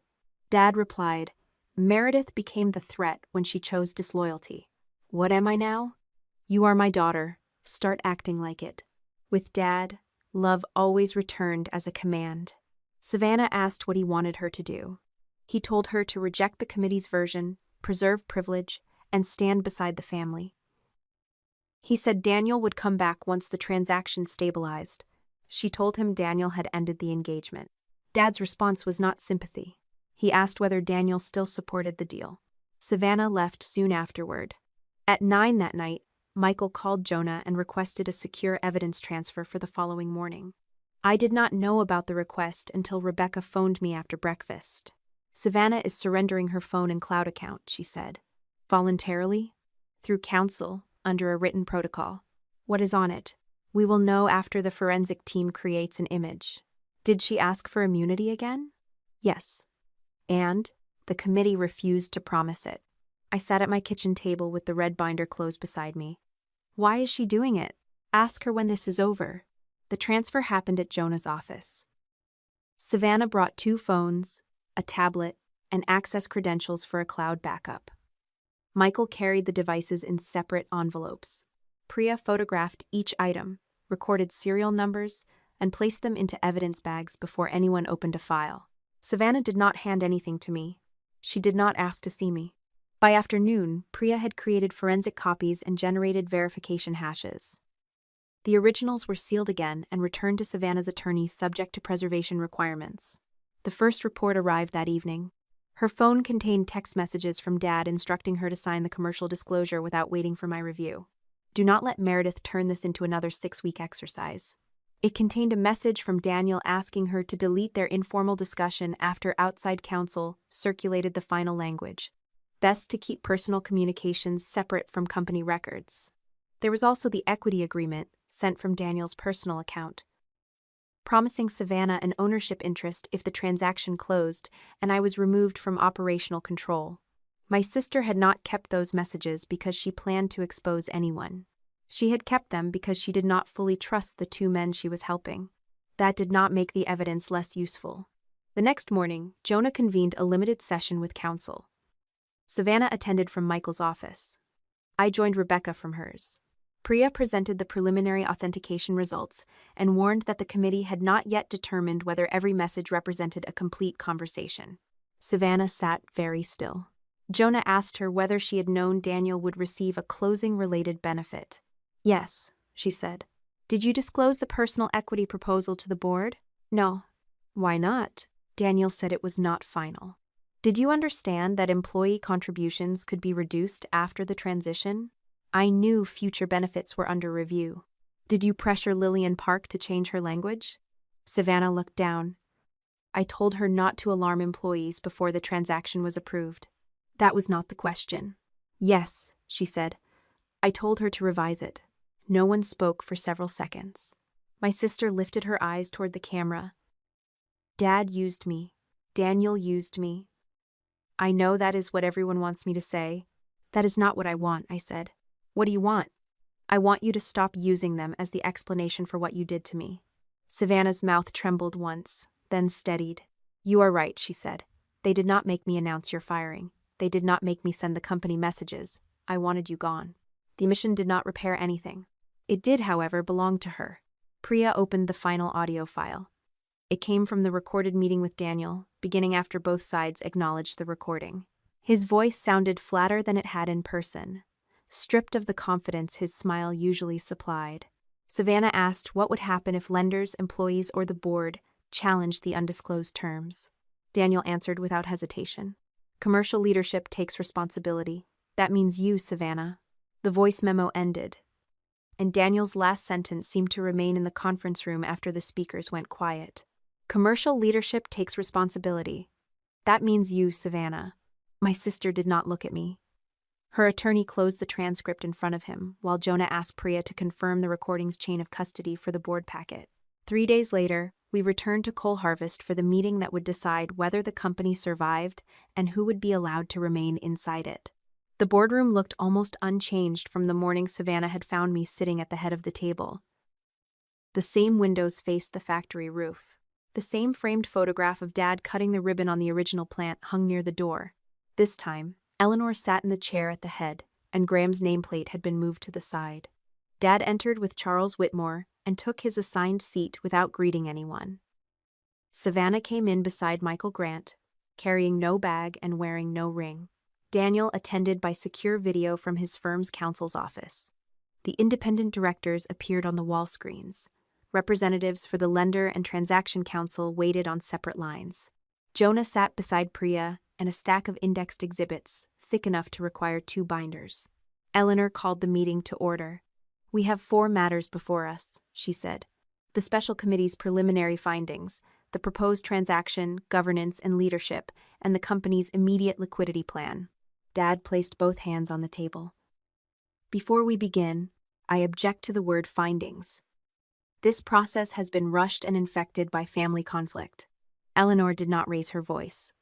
Dad replied, Meredith became the threat when she chose disloyalty. What am I now? You are my daughter. Start acting like it. With Dad, love always returned as a command. Savannah asked what he wanted her to do. He told her to reject the committee's version, preserve privilege, and stand beside the family. He said Daniel would come back once the transaction stabilized. She told him Daniel had ended the engagement. Dad's response was not sympathy. He asked whether Daniel still supported the deal. Savannah left soon afterward. At 9 that night, Michael called Jonah and requested a secure evidence transfer for the following morning. I did not know about the request until Rebecca phoned me after breakfast. Savannah is surrendering her phone and cloud account, she said. Voluntarily? Through counsel, under a written protocol. What is on it? We will know after the forensic team creates an image. Did she ask for immunity again? Yes. And the committee refused to promise it. I sat at my kitchen table with the red binder closed beside me. Why is she doing it? Ask her when this is over. The transfer happened at Jonah's office. Savannah brought 2 phones, a tablet, and access credentials for a cloud backup. Michael carried the devices in separate envelopes. Priya photographed each item, recorded serial numbers, and placed them into evidence bags before anyone opened a file. Savannah did not hand anything to me. She did not ask to see me. By afternoon, Priya had created forensic copies and generated verification hashes. The originals were sealed again and returned to Savannah's attorney subject to preservation requirements. The first report arrived that evening. Her phone contained text messages from Dad instructing her to sign the commercial disclosure without waiting for my review. Do not let Meredith turn this into another 6-week exercise. It contained a message from Daniel asking her to delete their informal discussion after outside counsel circulated the final language. Best to keep personal communications separate from company records. There was also the equity agreement sent from Daniel's personal account, promising Savannah an ownership interest if the transaction closed and I was removed from operational control. My sister had not kept those messages because she planned to expose anyone. She had kept them because she did not fully trust the 2 men she was helping. That did not make the evidence less useful. The next morning, Jonah convened a limited session with counsel. Savannah attended from Michael's office. I joined Rebecca from hers. Priya presented the preliminary authentication results and warned that the committee had not yet determined whether every message represented a complete conversation. Savannah sat very still. Jonah asked her whether she had known Daniel would receive a closing-related benefit. Yes, she said. Did you disclose the personal equity proposal to the board? No. Why not? Daniel said it was not final. Did you understand that employee contributions could be reduced after the transition? I knew future benefits were under review. Did you pressure Lillian Park to change her language? Savannah looked down. I told her not to alarm employees before the transaction was approved. That was not the question. Yes, she said. I told her to revise it. No one spoke for several seconds. My sister lifted her eyes toward the camera. Dad used me. Daniel used me. I know that is what everyone wants me to say. That is not what I want, I said. What do you want? I want you to stop using them as the explanation for what you did to me. Savannah's mouth trembled once, then steadied. You are right, she said. They did not make me announce your firing. They did not make me send the company messages. I wanted you gone. The omission did not repair anything. It did, however, belong to her. Priya opened the final audio file. It came from the recorded meeting with Daniel, beginning after both sides acknowledged the recording. His voice sounded flatter than it had in person, stripped of the confidence his smile usually supplied. Savannah asked what would happen if lenders, employees, or the board challenged the undisclosed terms. Daniel answered without hesitation. Commercial leadership takes responsibility. That means you, Savannah. The voice memo ended, and Daniel's last sentence seemed to remain in the conference room after the speakers went quiet. Commercial leadership takes responsibility. That means you, Savannah. My sister did not look at me. Her attorney closed the transcript in front of him, while Jonah asked Priya to confirm the recording's chain of custody for the board packet. 3 days later, we returned to Coal Harvest for the meeting that would decide whether the company survived and who would be allowed to remain inside it. The boardroom looked almost unchanged from the morning Savannah had found me sitting at the head of the table. The same windows faced the factory roof. The same framed photograph of Dad cutting the ribbon on the original plant hung near the door. This time, Eleanor sat in the chair at the head, and Graham's nameplate had been moved to the side. Dad entered with Charles Whitmore and took his assigned seat without greeting anyone. Savannah came in beside Michael Grant, carrying no bag and wearing no ring. Daniel attended by secure video from his firm's counsel's office. The independent directors appeared on the wall screens. Representatives for the lender and transaction counsel waited on separate lines. Jonah sat beside Priya and a stack of indexed exhibits, thick enough to require 2 binders. Eleanor called the meeting to order. "We have 4 matters before us," she said. "The special committee's preliminary findings, the proposed transaction, governance, and leadership, and the company's immediate liquidity plan." Dad placed both hands on the table. "Before we begin, I object to the word findings. This process has been rushed and infected by family conflict." Eleanor did not raise her voice.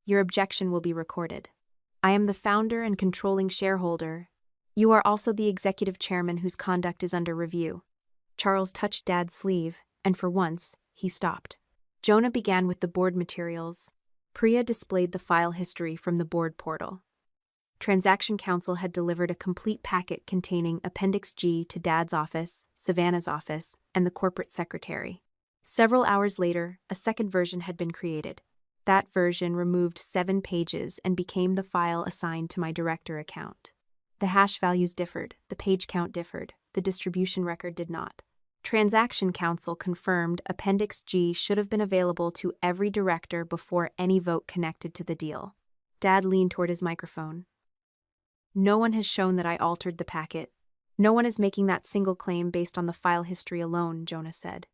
"Your objection will be recorded. I am the founder and controlling shareholder. You are also the executive chairman whose conduct is under review." Charles touched Dad's sleeve, and for once, he stopped. Jonah began with the board materials. Priya displayed the file history from the board portal. Transaction counsel had delivered a complete packet containing Appendix G to Dad's office, Savannah's office, and the corporate secretary. Several hours later, a second version had been created. That version removed 7 pages and became the file assigned to my director account. The hash values differed, the page count differed, the distribution record did not. Transaction counsel confirmed Appendix G should have been available to every director before any vote connected to the deal. Dad leaned toward his microphone. "No one has shown that I altered the packet. No one is making that single claim based on the file history alone," Jonah said.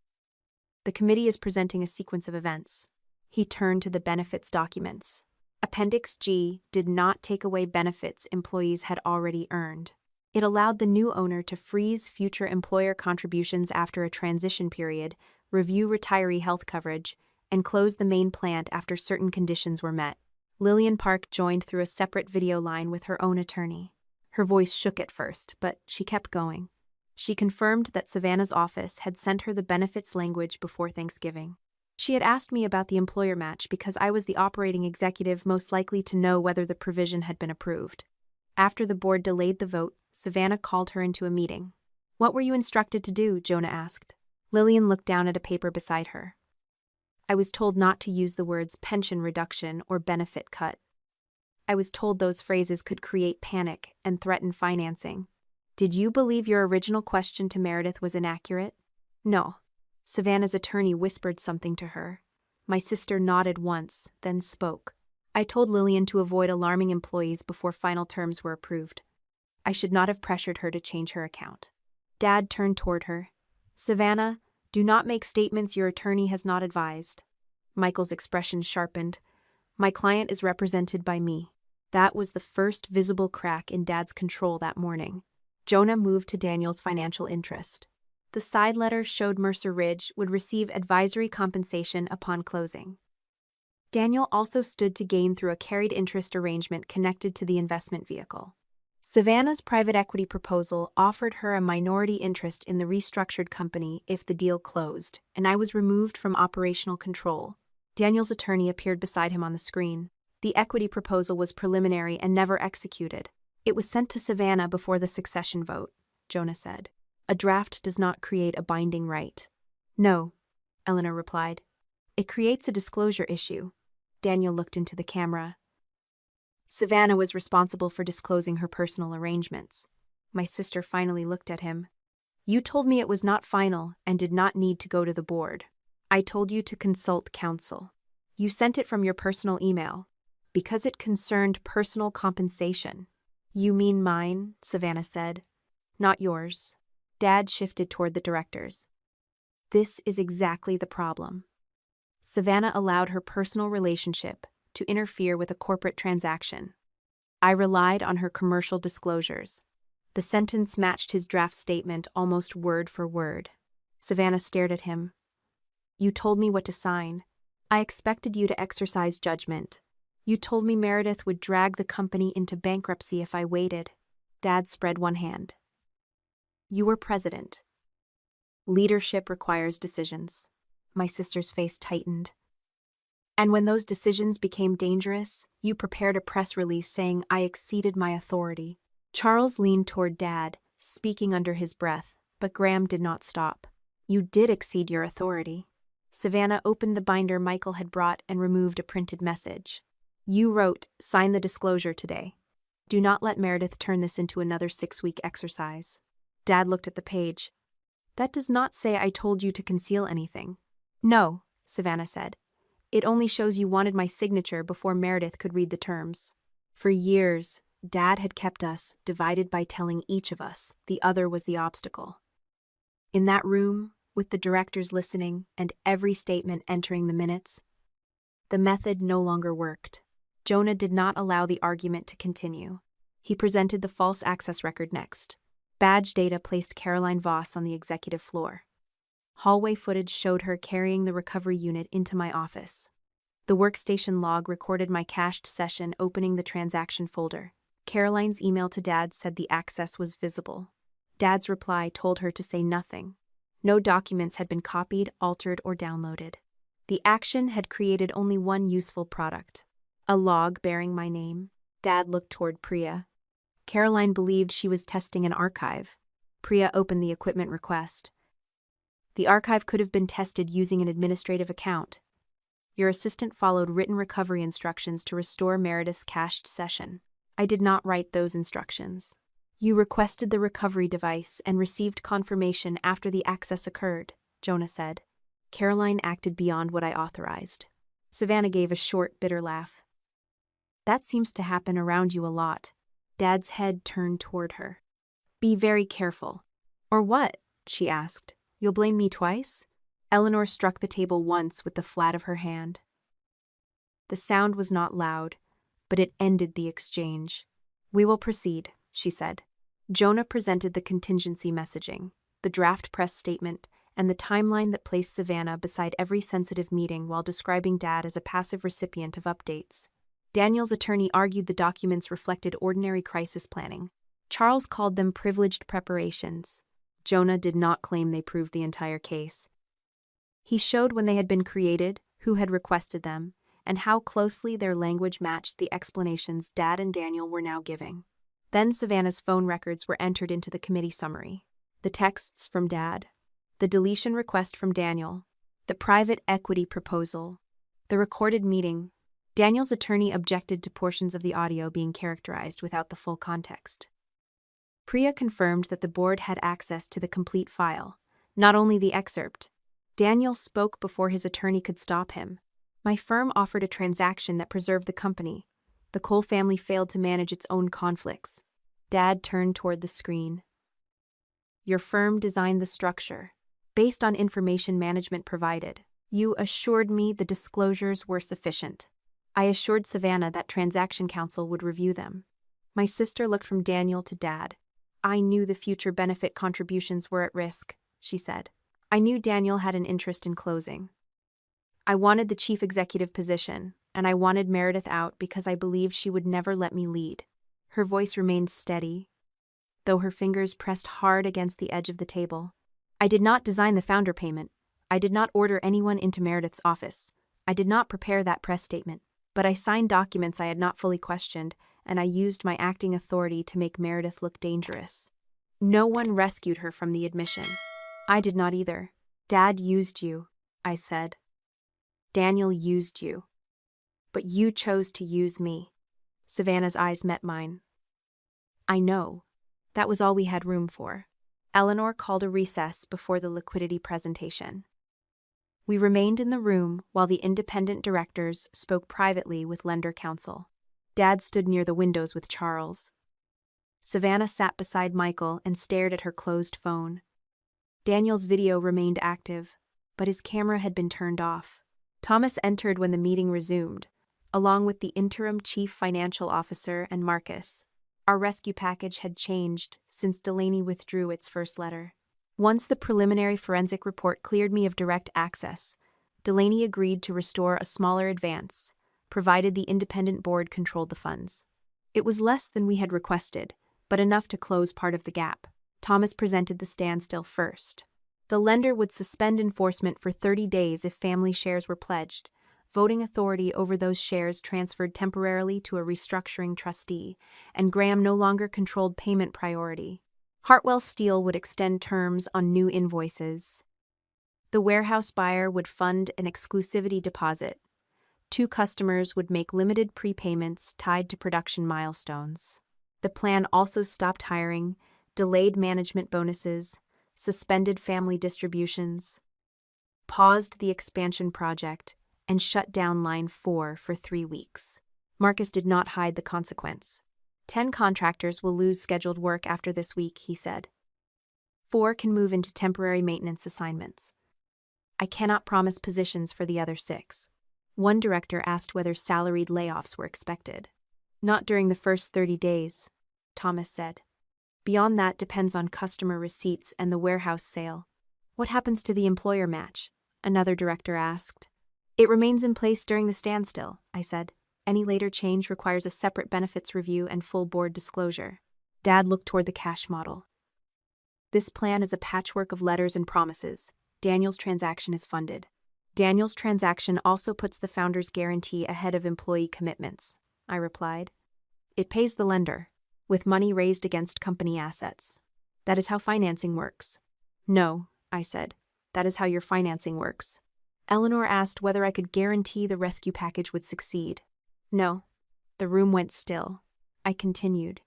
"The committee is presenting a sequence of events." He turned to the benefits documents. Appendix G did not take away benefits employees had already earned. It allowed the new owner to freeze future employer contributions after a transition period, review retiree health coverage, and close the main plant after certain conditions were met. Lillian Park joined through a separate video line with her own attorney. Her voice shook at first, but she kept going. She confirmed that Savannah's office had sent her the benefits language before Thanksgiving. She had asked me about the employer match because I was the operating executive most likely to know whether the provision had been approved. After the board delayed the vote, Savannah called her into a meeting. "What were you instructed to do?" Jonah asked. Lillian looked down at a paper beside her. "I was told not to use the words pension reduction or benefit cut. I was told those phrases could create panic and threaten financing." "Did you believe your original question to Meredith was inaccurate?" "No." Savannah's attorney whispered something to her. My sister nodded once, then spoke. "I told Lillian to avoid alarming employees before final terms were approved. I should not have pressured her to change her account." Dad turned toward her. "Savannah, do not make statements your attorney has not advised." Michael's expression sharpened. "My client is represented by me." That was the first visible crack in Dad's control that morning. Jonah moved to Daniel's financial interest. The side letter showed Mercer Ridge would receive advisory compensation upon closing. Daniel also stood to gain through a carried interest arrangement connected to the investment vehicle. Savannah's private equity proposal offered her a minority interest in the restructured company if the deal closed, and I was removed from operational control. Daniel's attorney appeared beside him on the screen. The equity proposal was preliminary and never executed. "It was sent to Savannah before the succession vote," Jonah said. "A draft does not create a binding right." "No," Eleanor replied. "It creates a disclosure issue." Daniel looked into the camera. "Savannah was responsible for disclosing her personal arrangements." My sister finally looked at him. "You told me it was not final and did not need to go to the board. I told you to consult counsel. You sent it from your personal email, because it concerned personal compensation." "You mean mine," Savannah said. "Not yours." Dad shifted toward the directors. "This is exactly the problem." Savannah allowed her personal relationship to interfere with a corporate transaction. "I relied on her commercial disclosures." The sentence matched his draft statement almost word for word. Savannah stared at him. "You told me what to sign. I expected you to exercise judgment. You told me Meredith would drag the company into bankruptcy if I waited." Dad spread one hand. "You were president. Leadership requires decisions." My sister's face tightened. "And when those decisions became dangerous, you prepared a press release saying I exceeded my authority." Charles leaned toward Dad, speaking under his breath, but Graham did not stop. You did exceed your authority. Savannah opened the binder Michael had brought and removed a printed message. You wrote, "Sign the disclosure today. Do not let Meredith turn this into another 6-week exercise." Dad looked at the page. That does not say I told you to conceal anything. No, Savannah said. It only shows you wanted my signature before Meredith could read the terms. For years, Dad had kept us divided by telling each of us the other was the obstacle. In that room, with the directors listening and every statement entering the minutes, the method no longer worked. Jonah did not allow the argument to continue. He presented the false access record next. Badge data placed Caroline Voss on the executive floor. Hallway footage showed her carrying the recovery unit into my office. The workstation log recorded my cached session opening the transaction folder. Caroline's email to Dad said the access was visible. Dad's reply told her to say nothing. No documents had been copied, altered, or downloaded. The action had created only one useful product. A log bearing my name. Dad looked toward Priya. Caroline believed she was testing an archive. Priya opened the equipment request. The archive could have been tested using an administrative account. Your assistant followed written recovery instructions to restore Meredith's cached session. I did not write those instructions. You requested the recovery device and received confirmation after the access occurred, Jonah said. Caroline acted beyond what I authorized. Savannah gave a short, bitter laugh. That seems to happen around you a lot. Dad's head turned toward her. Be very careful. Or what? She asked. You'll blame me twice? Eleanor struck the table once with the flat of her hand. The sound was not loud, but it ended the exchange. We will proceed, she said. Jonah presented the contingency messaging, the draft press statement, and the timeline that placed Savannah beside every sensitive meeting while describing Dad as a passive recipient of updates. Daniel's attorney argued the documents reflected ordinary crisis planning. Charles called them privileged preparations. Jonah did not claim they proved the entire case. He showed when they had been created, who had requested them, and how closely their language matched the explanations Dad and Daniel were now giving. Then Savannah's phone records were entered into the committee summary. The texts from Dad, the deletion request from Daniel, the private equity proposal, the recorded meeting. Daniel's attorney objected to portions of the audio being characterized without the full context. Priya confirmed that the board had access to the complete file, not only the excerpt. Daniel spoke before his attorney could stop him. My firm offered a transaction that preserved the company. The Cole family failed to manage its own conflicts. Dad turned toward the screen. Your firm designed the structure, based on information management provided. You assured me the disclosures were sufficient. I assured Savannah that transaction counsel would review them. My sister looked from Daniel to Dad. I knew the future benefit contributions were at risk, she said. I knew Daniel had an interest in closing. I wanted the chief executive position, and I wanted Meredith out because I believed she would never let me lead. Her voice remained steady, though her fingers pressed hard against the edge of the table. I did not design the founder payment. I did not order anyone into Meredith's office. I did not prepare that press statement. But I signed documents I had not fully questioned, and I used my acting authority to make Meredith look dangerous. No one rescued her from the admission. I did not either. Dad used you, I said. Daniel used you. But you chose to use me. Savannah's eyes met mine. I know. That was all we had room for. Eleanor called a recess before the liquidity presentation. We remained in the room while the independent directors spoke privately with lender counsel. Dad stood near the windows with Charles. Savannah sat beside Michael and stared at her closed phone. Daniel's video remained active, but his camera had been turned off. Thomas entered when the meeting resumed, along with the interim chief financial officer and Marcus. Our rescue package had changed since Delaney withdrew its first letter. Once the preliminary forensic report cleared me of direct access, Delaney agreed to restore a smaller advance, provided the independent board controlled the funds. It was less than we had requested, but enough to close part of the gap. Thomas presented the standstill first. The lender would suspend enforcement for 30 days if family shares were pledged. Voting authority over those shares transferred temporarily to a restructuring trustee, and Graham no longer controlled payment priority. Hartwell Steel would extend terms on new invoices. The warehouse buyer would fund an exclusivity deposit. 2 customers would make limited prepayments tied to production milestones. The plan also stopped hiring, delayed management bonuses, suspended family distributions, paused the expansion project, and shut down Line 4 for 3 weeks. Marcus did not hide the consequence. 10 contractors will lose scheduled work after this week, he said. 4 can move into temporary maintenance assignments. I cannot promise positions for the other 6. One director asked whether salaried layoffs were expected. Not during the first 30 days, Thomas said. Beyond that depends on customer receipts and the warehouse sale. What happens to the employer match? Another director asked. It remains in place during the standstill, I said. Any later change requires a separate benefits review and full board disclosure. Dad looked toward the cash model. This plan is a patchwork of letters and promises. Daniel's transaction is funded. Daniel's transaction also puts the founder's guarantee ahead of employee commitments, I replied. It pays the lender, with money raised against company assets. That is how financing works. No, I said. That is how your financing works. Eleanor asked whether I could guarantee the rescue package would succeed. No. The room went still. I continued.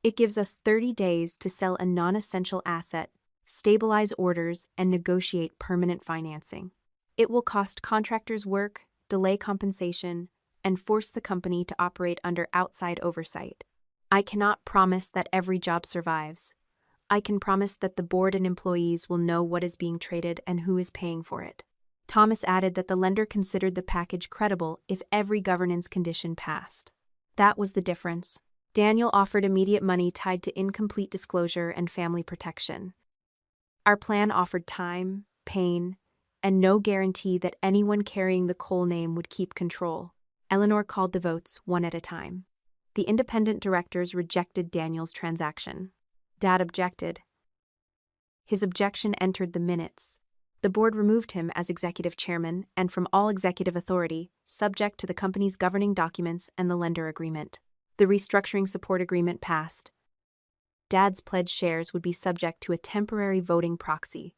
It gives us 30 days to sell a non-essential asset, stabilize orders, and negotiate permanent financing. It will cost contractors work, delay compensation, and force the company to operate under outside oversight. I cannot promise that every job survives. I can promise that the board and employees will know what is being traded and who is paying for it. Thomas added that the lender considered the package credible if every governance condition passed. That was the difference. Daniel offered immediate money tied to incomplete disclosure and family protection. Our plan offered time, pain, and no guarantee that anyone carrying the Cole name would keep control. Eleanor called the votes one at a time. The independent directors rejected Daniel's transaction. Dad objected. His objection entered the minutes. The board removed him as executive chairman and from all executive authority, subject to the company's governing documents and the lender agreement. The restructuring support agreement passed. Dad's pledged shares would be subject to a temporary voting proxy,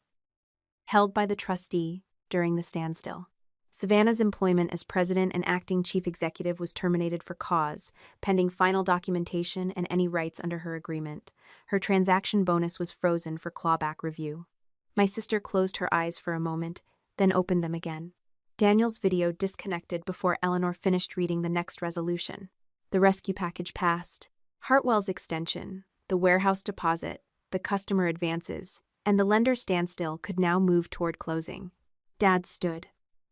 held by the trustee during the standstill. Savannah's employment as president and acting chief executive was terminated for cause, pending final documentation and any rights under her agreement. Her transaction bonus was frozen for clawback review. My sister closed her eyes for a moment, then opened them again. Daniel's video disconnected before Eleanor finished reading the next resolution. The rescue package passed. Hartwell's extension, the warehouse deposit, the customer advances, and the lender standstill could now move toward closing. Dad stood.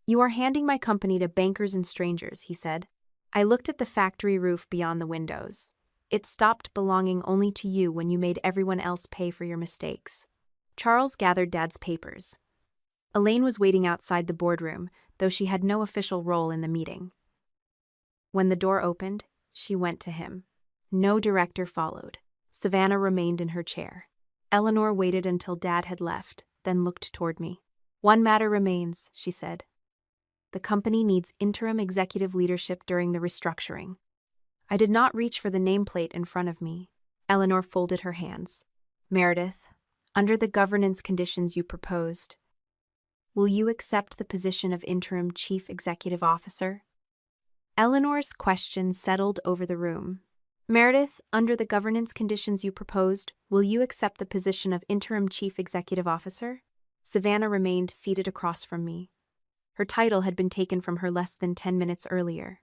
You are handing my company to bankers and strangers, he said. I looked at the factory roof beyond the windows. It stopped belonging only to you when you made everyone else pay for your mistakes. Charles gathered Dad's papers. Elaine was waiting outside the boardroom, though she had no official role in the meeting. When the door opened, she went to him. No director followed. Savannah remained in her chair. Eleanor waited until Dad had left, then looked toward me. One matter remains, she said. The company needs interim executive leadership during the restructuring. I did not reach for the nameplate in front of me. Eleanor folded her hands. Meredith, under the governance conditions you proposed, will you accept the position of interim chief executive officer? Eleanor's question settled over the room. Meredith, under the governance conditions you proposed, will you accept the position of interim chief executive officer? Savannah remained seated across from me. Her title had been taken from her less than 10 minutes earlier.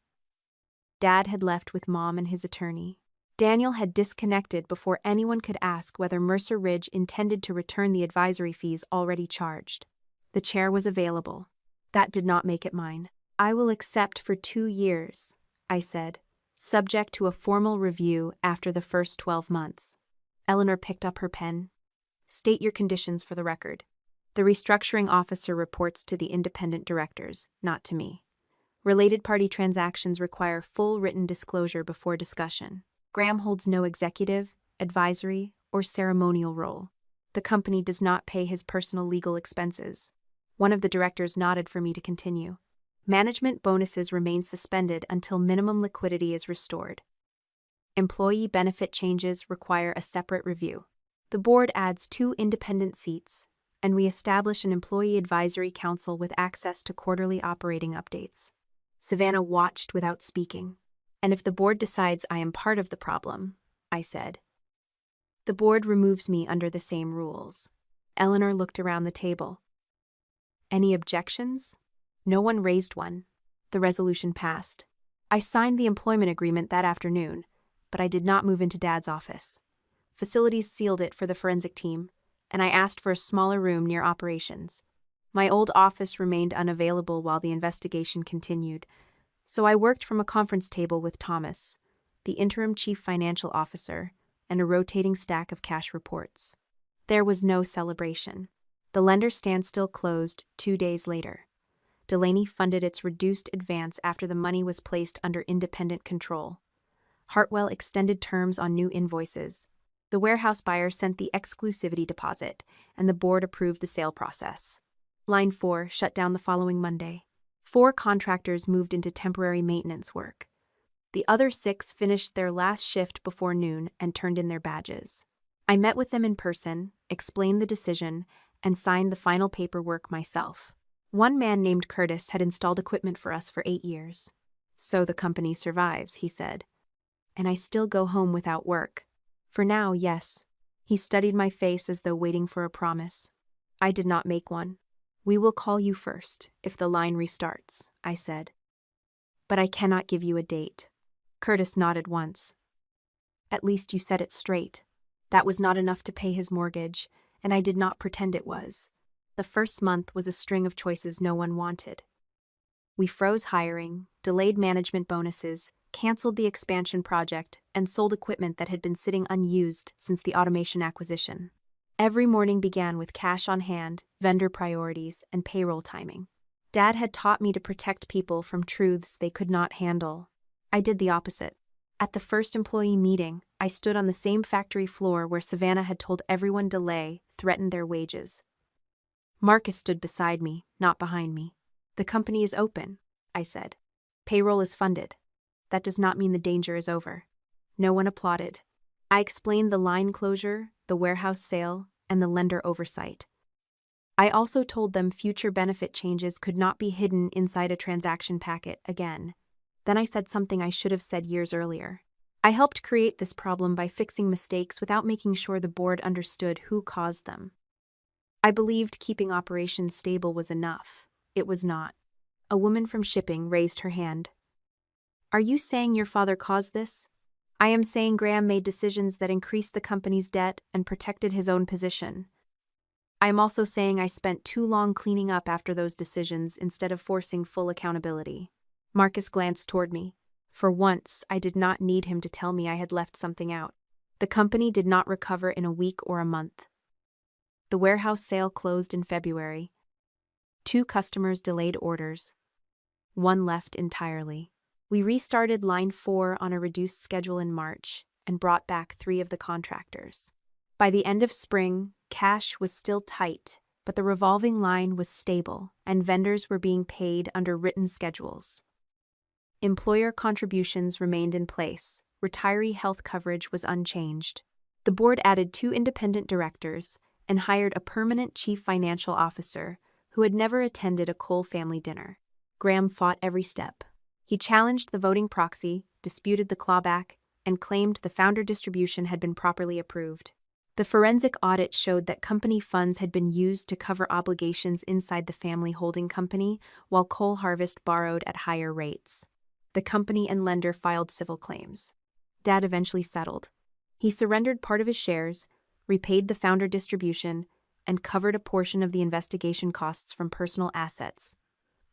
Dad had left with Mom and his attorney. Daniel had disconnected before anyone could ask whether Mercer Ridge intended to return the advisory fees already charged. The chair was available. That did not make it mine. I will accept for 2 years, I said, subject to a formal review after the first 12 months. Eleanor picked up her pen. State your conditions for the record. The restructuring officer reports to the independent directors, not to me. Related party transactions require full written disclosure before discussion. Graham holds no executive, advisory, or ceremonial role. The company does not pay his personal legal expenses. One of the directors nodded for me to continue. Management bonuses remain suspended until minimum liquidity is restored. Employee benefit changes require a separate review. The board adds 2 independent seats, and we establish an employee advisory council with access to quarterly operating updates. Savannah watched without speaking. And if the board decides I am part of the problem, I said. The board removes me under the same rules. Eleanor looked around the table. Any objections? No one raised one. The resolution passed. I signed the employment agreement that afternoon, but I did not move into Dad's office. Facilities sealed it for the forensic team, and I asked for a smaller room near operations. My old office remained unavailable while the investigation continued, so I worked from a conference table with Thomas, the interim chief financial officer, and a rotating stack of cash reports. There was no celebration. The lender standstill closed 2 days later. Delaney funded its reduced advance after the money was placed under independent control. Hartwell extended terms on new invoices. The warehouse buyer sent the exclusivity deposit, and the board approved the sale process. Line 4 shut down the following Monday. 4 contractors moved into temporary maintenance work. The other 6 finished their last shift before noon and turned in their badges. I met with them in person, explained the decision, and signed the final paperwork myself. One man named Curtis had installed equipment for us for 8 years. So the company survives, he said. And I still go home without work. For now, yes. He studied my face as though waiting for a promise. I did not make one. We will call you first, if the line restarts, I said. But I cannot give you a date. Curtis nodded once. At least you said it straight. That was not enough to pay his mortgage, and I did not pretend it was. The first month was a string of choices no one wanted. We froze hiring, delayed management bonuses, canceled the expansion project, and sold equipment that had been sitting unused since the automation acquisition. Every morning began with cash on hand, vendor priorities, and payroll timing. Dad had taught me to protect people from truths they could not handle. I did the opposite. At the first employee meeting, I stood on the same factory floor where Savannah had told everyone delay threatened their wages. Marcus stood beside me, not behind me. The company is open, I said. Payroll is funded. That does not mean the danger is over. No one applauded. I explained the line closure, the warehouse sale, and the lender oversight. I also told them future benefit changes could not be hidden inside a transaction packet again. Then I said something I should have said years earlier. I helped create this problem by fixing mistakes without making sure the board understood who caused them. I believed keeping operations stable was enough. It was not. A woman from shipping raised her hand. Are you saying your father caused this? I am saying Graham made decisions that increased the company's debt and protected his own position. I am also saying I spent too long cleaning up after those decisions instead of forcing full accountability. Marcus glanced toward me. For once, I did not need him to tell me I had left something out. The company did not recover in a week or a month. The warehouse sale closed in February. 2 customers delayed orders. 1 left entirely. We restarted line 4 on a reduced schedule in March and brought back 3 of the contractors. By the end of spring, cash was still tight, but the revolving line was stable and vendors were being paid under written schedules. Employer contributions remained in place. Retiree health coverage was unchanged. The board added 2 independent directors and hired a permanent chief financial officer who had never attended a Cole family dinner. Graham fought every step. He challenged the voting proxy, disputed the clawback, and claimed the founder distribution had been properly approved. The forensic audit showed that company funds had been used to cover obligations inside the family holding company, while Cole Harvest borrowed at higher rates. The company and lender filed civil claims. Dad eventually settled. He surrendered part of his shares, repaid the founder distribution, and covered a portion of the investigation costs from personal assets.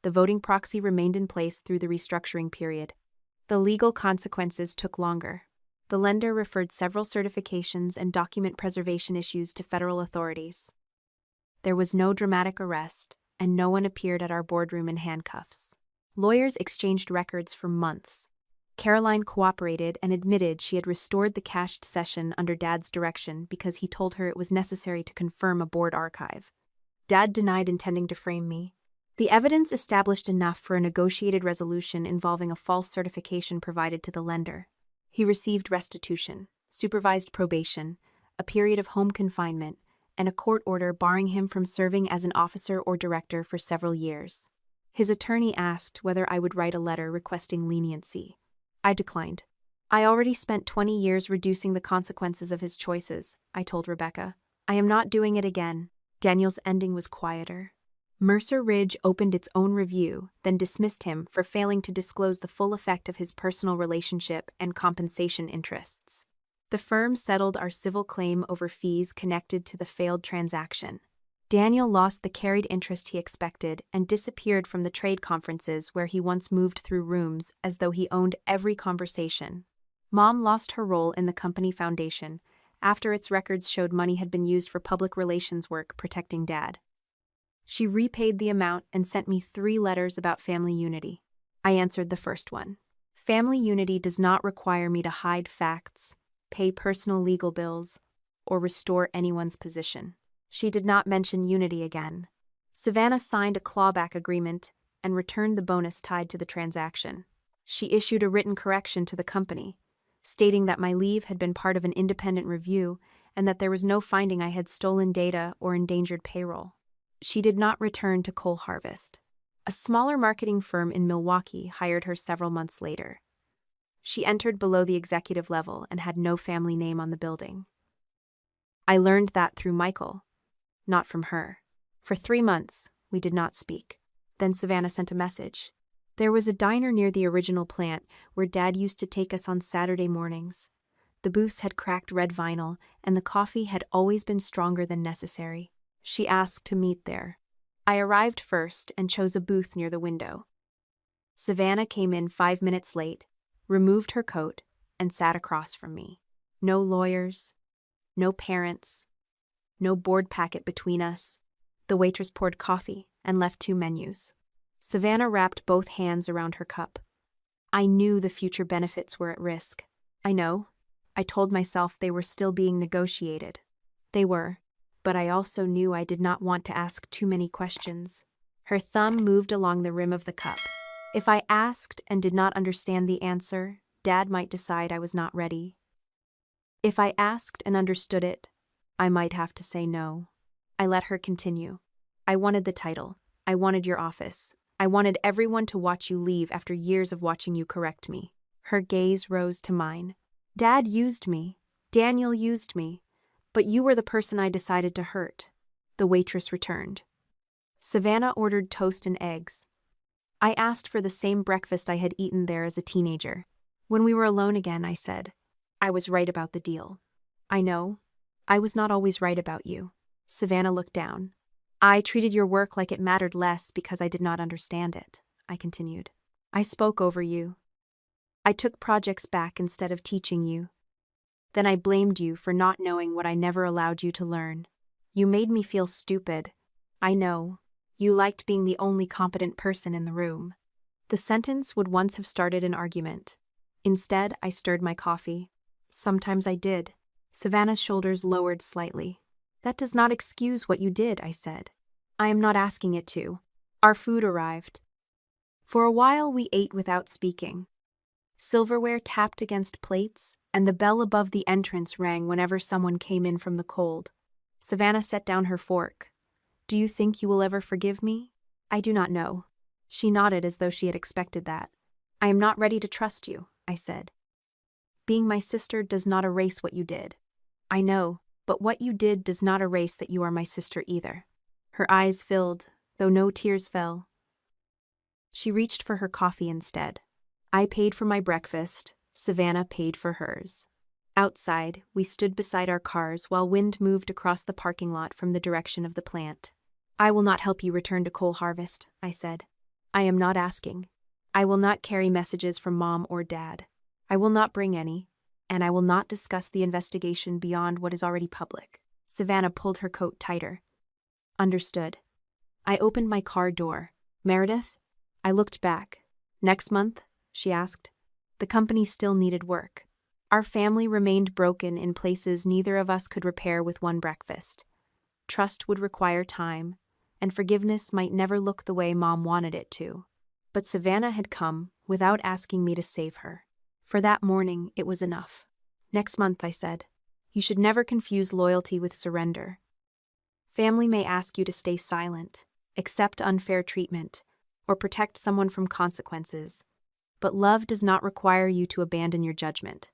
The voting proxy remained in place through the restructuring period. The legal consequences took longer. The lender referred several certifications and document preservation issues to federal authorities. There was no dramatic arrest, and no one appeared at our boardroom in handcuffs. Lawyers exchanged records for months. Caroline cooperated and admitted she had restored the cached session under Dad's direction because he told her it was necessary to confirm a board archive. Dad denied intending to frame me. The evidence established enough for a negotiated resolution involving a false certification provided to the lender. He received restitution, supervised probation, a period of home confinement, and a court order barring him from serving as an officer or director for several years. His attorney asked whether I would write a letter requesting leniency. I declined. I already spent 20 years reducing the consequences of his choices, I told Rebecca. I am not doing it again. Daniel's ending was quieter. Mercer Ridge opened its own review, then dismissed him for failing to disclose the full effect of his personal relationship and compensation interests. The firm settled our civil claim over fees connected to the failed transaction. Daniel lost the carried interest he expected and disappeared from the trade conferences where he once moved through rooms as though he owned every conversation. Mom lost her role in the company foundation after its records showed money had been used for public relations work protecting Dad. She repaid the amount and sent me 3 letters about family unity. I answered the first one. Family unity does not require me to hide facts, pay personal legal bills, or restore anyone's position. She did not mention unity again. Savannah signed a clawback agreement and returned the bonus tied to the transaction. She issued a written correction to the company, stating that my leave had been part of an independent review and that there was no finding I had stolen data or endangered payroll. She did not return to Coal Harvest. A smaller marketing firm in Milwaukee hired her several months later. She entered below the executive level and had no family name on the building. I learned that through Michael, not from her. For 3 months, we did not speak. Then Savannah sent a message. There was a diner near the original plant where Dad used to take us on Saturday mornings. The booths had cracked red vinyl, and the coffee had always been stronger than necessary. She asked to meet there. I arrived first and chose a booth near the window. Savannah came in 5 minutes late, removed her coat, and sat across from me. No lawyers, no parents, no board packet between us. The waitress poured coffee and left 2 menus. Savannah wrapped both hands around her cup. I knew the future benefits were at risk. I know. I told myself they were still being negotiated. They were, but I also knew I did not want to ask too many questions. Her thumb moved along the rim of the cup. If I asked and did not understand the answer, Dad might decide I was not ready. If I asked and understood it, I might have to say no. I let her continue. I wanted the title. I wanted your office. I wanted everyone to watch you leave after years of watching you correct me. Her gaze rose to mine. Dad used me. Daniel used me. But you were the person I decided to hurt. The waitress returned. Savannah ordered toast and eggs. I asked for the same breakfast I had eaten there as a teenager. When we were alone again, I said, I was right about the deal. I know. I was not always right about you. Savannah looked down. I treated your work like it mattered less because I did not understand it, I continued. I spoke over you. I took projects back instead of teaching you. Then I blamed you for not knowing what I never allowed you to learn. You made me feel stupid. I know. You liked being the only competent person in the room. The sentence would once have started an argument. Instead, I stirred my coffee. Sometimes I did. Savannah's shoulders lowered slightly. That does not excuse what you did, I said. I am not asking it to. Our food arrived. For a while we ate without speaking. Silverware tapped against plates, and the bell above the entrance rang whenever someone came in from the cold. Savannah set down her fork. Do you think you will ever forgive me? I do not know. She nodded as though she had expected that. I am not ready to trust you, I said. Being my sister does not erase what you did. I know, but what you did does not erase that you are my sister either. Her eyes filled, though no tears fell. She reached for her coffee instead. I paid for my breakfast. Savannah paid for hers. Outside, we stood beside our cars while wind moved across the parking lot from the direction of the plant. I will not help you return to Coal Harvest, I said. I am not asking. I will not carry messages from Mom or Dad. I will not bring any, and I will not discuss the investigation beyond what is already public. Savannah pulled her coat tighter. Understood. I opened my car door. Meredith? I looked back. Next month? She asked. The company still needed work. Our family remained broken in places neither of us could repair with one breakfast. Trust would require time, and forgiveness might never look the way Mom wanted it to. But Savannah had come without asking me to save her. For that morning, it was enough. Next month, I said. You should never confuse loyalty with surrender. Family may ask you to stay silent, accept unfair treatment, or protect someone from consequences, but love does not require you to abandon your judgment.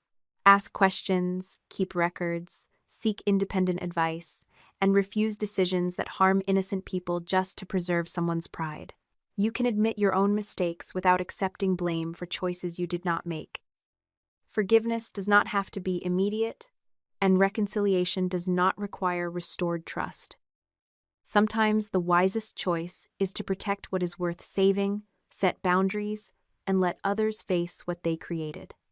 Ask questions, keep records, seek independent advice, and refuse decisions that harm innocent people just to preserve someone's pride. You can admit your own mistakes without accepting blame for choices you did not make. Forgiveness does not have to be immediate, and reconciliation does not require restored trust. Sometimes the wisest choice is to protect what is worth saving, set boundaries, and let others face what they created.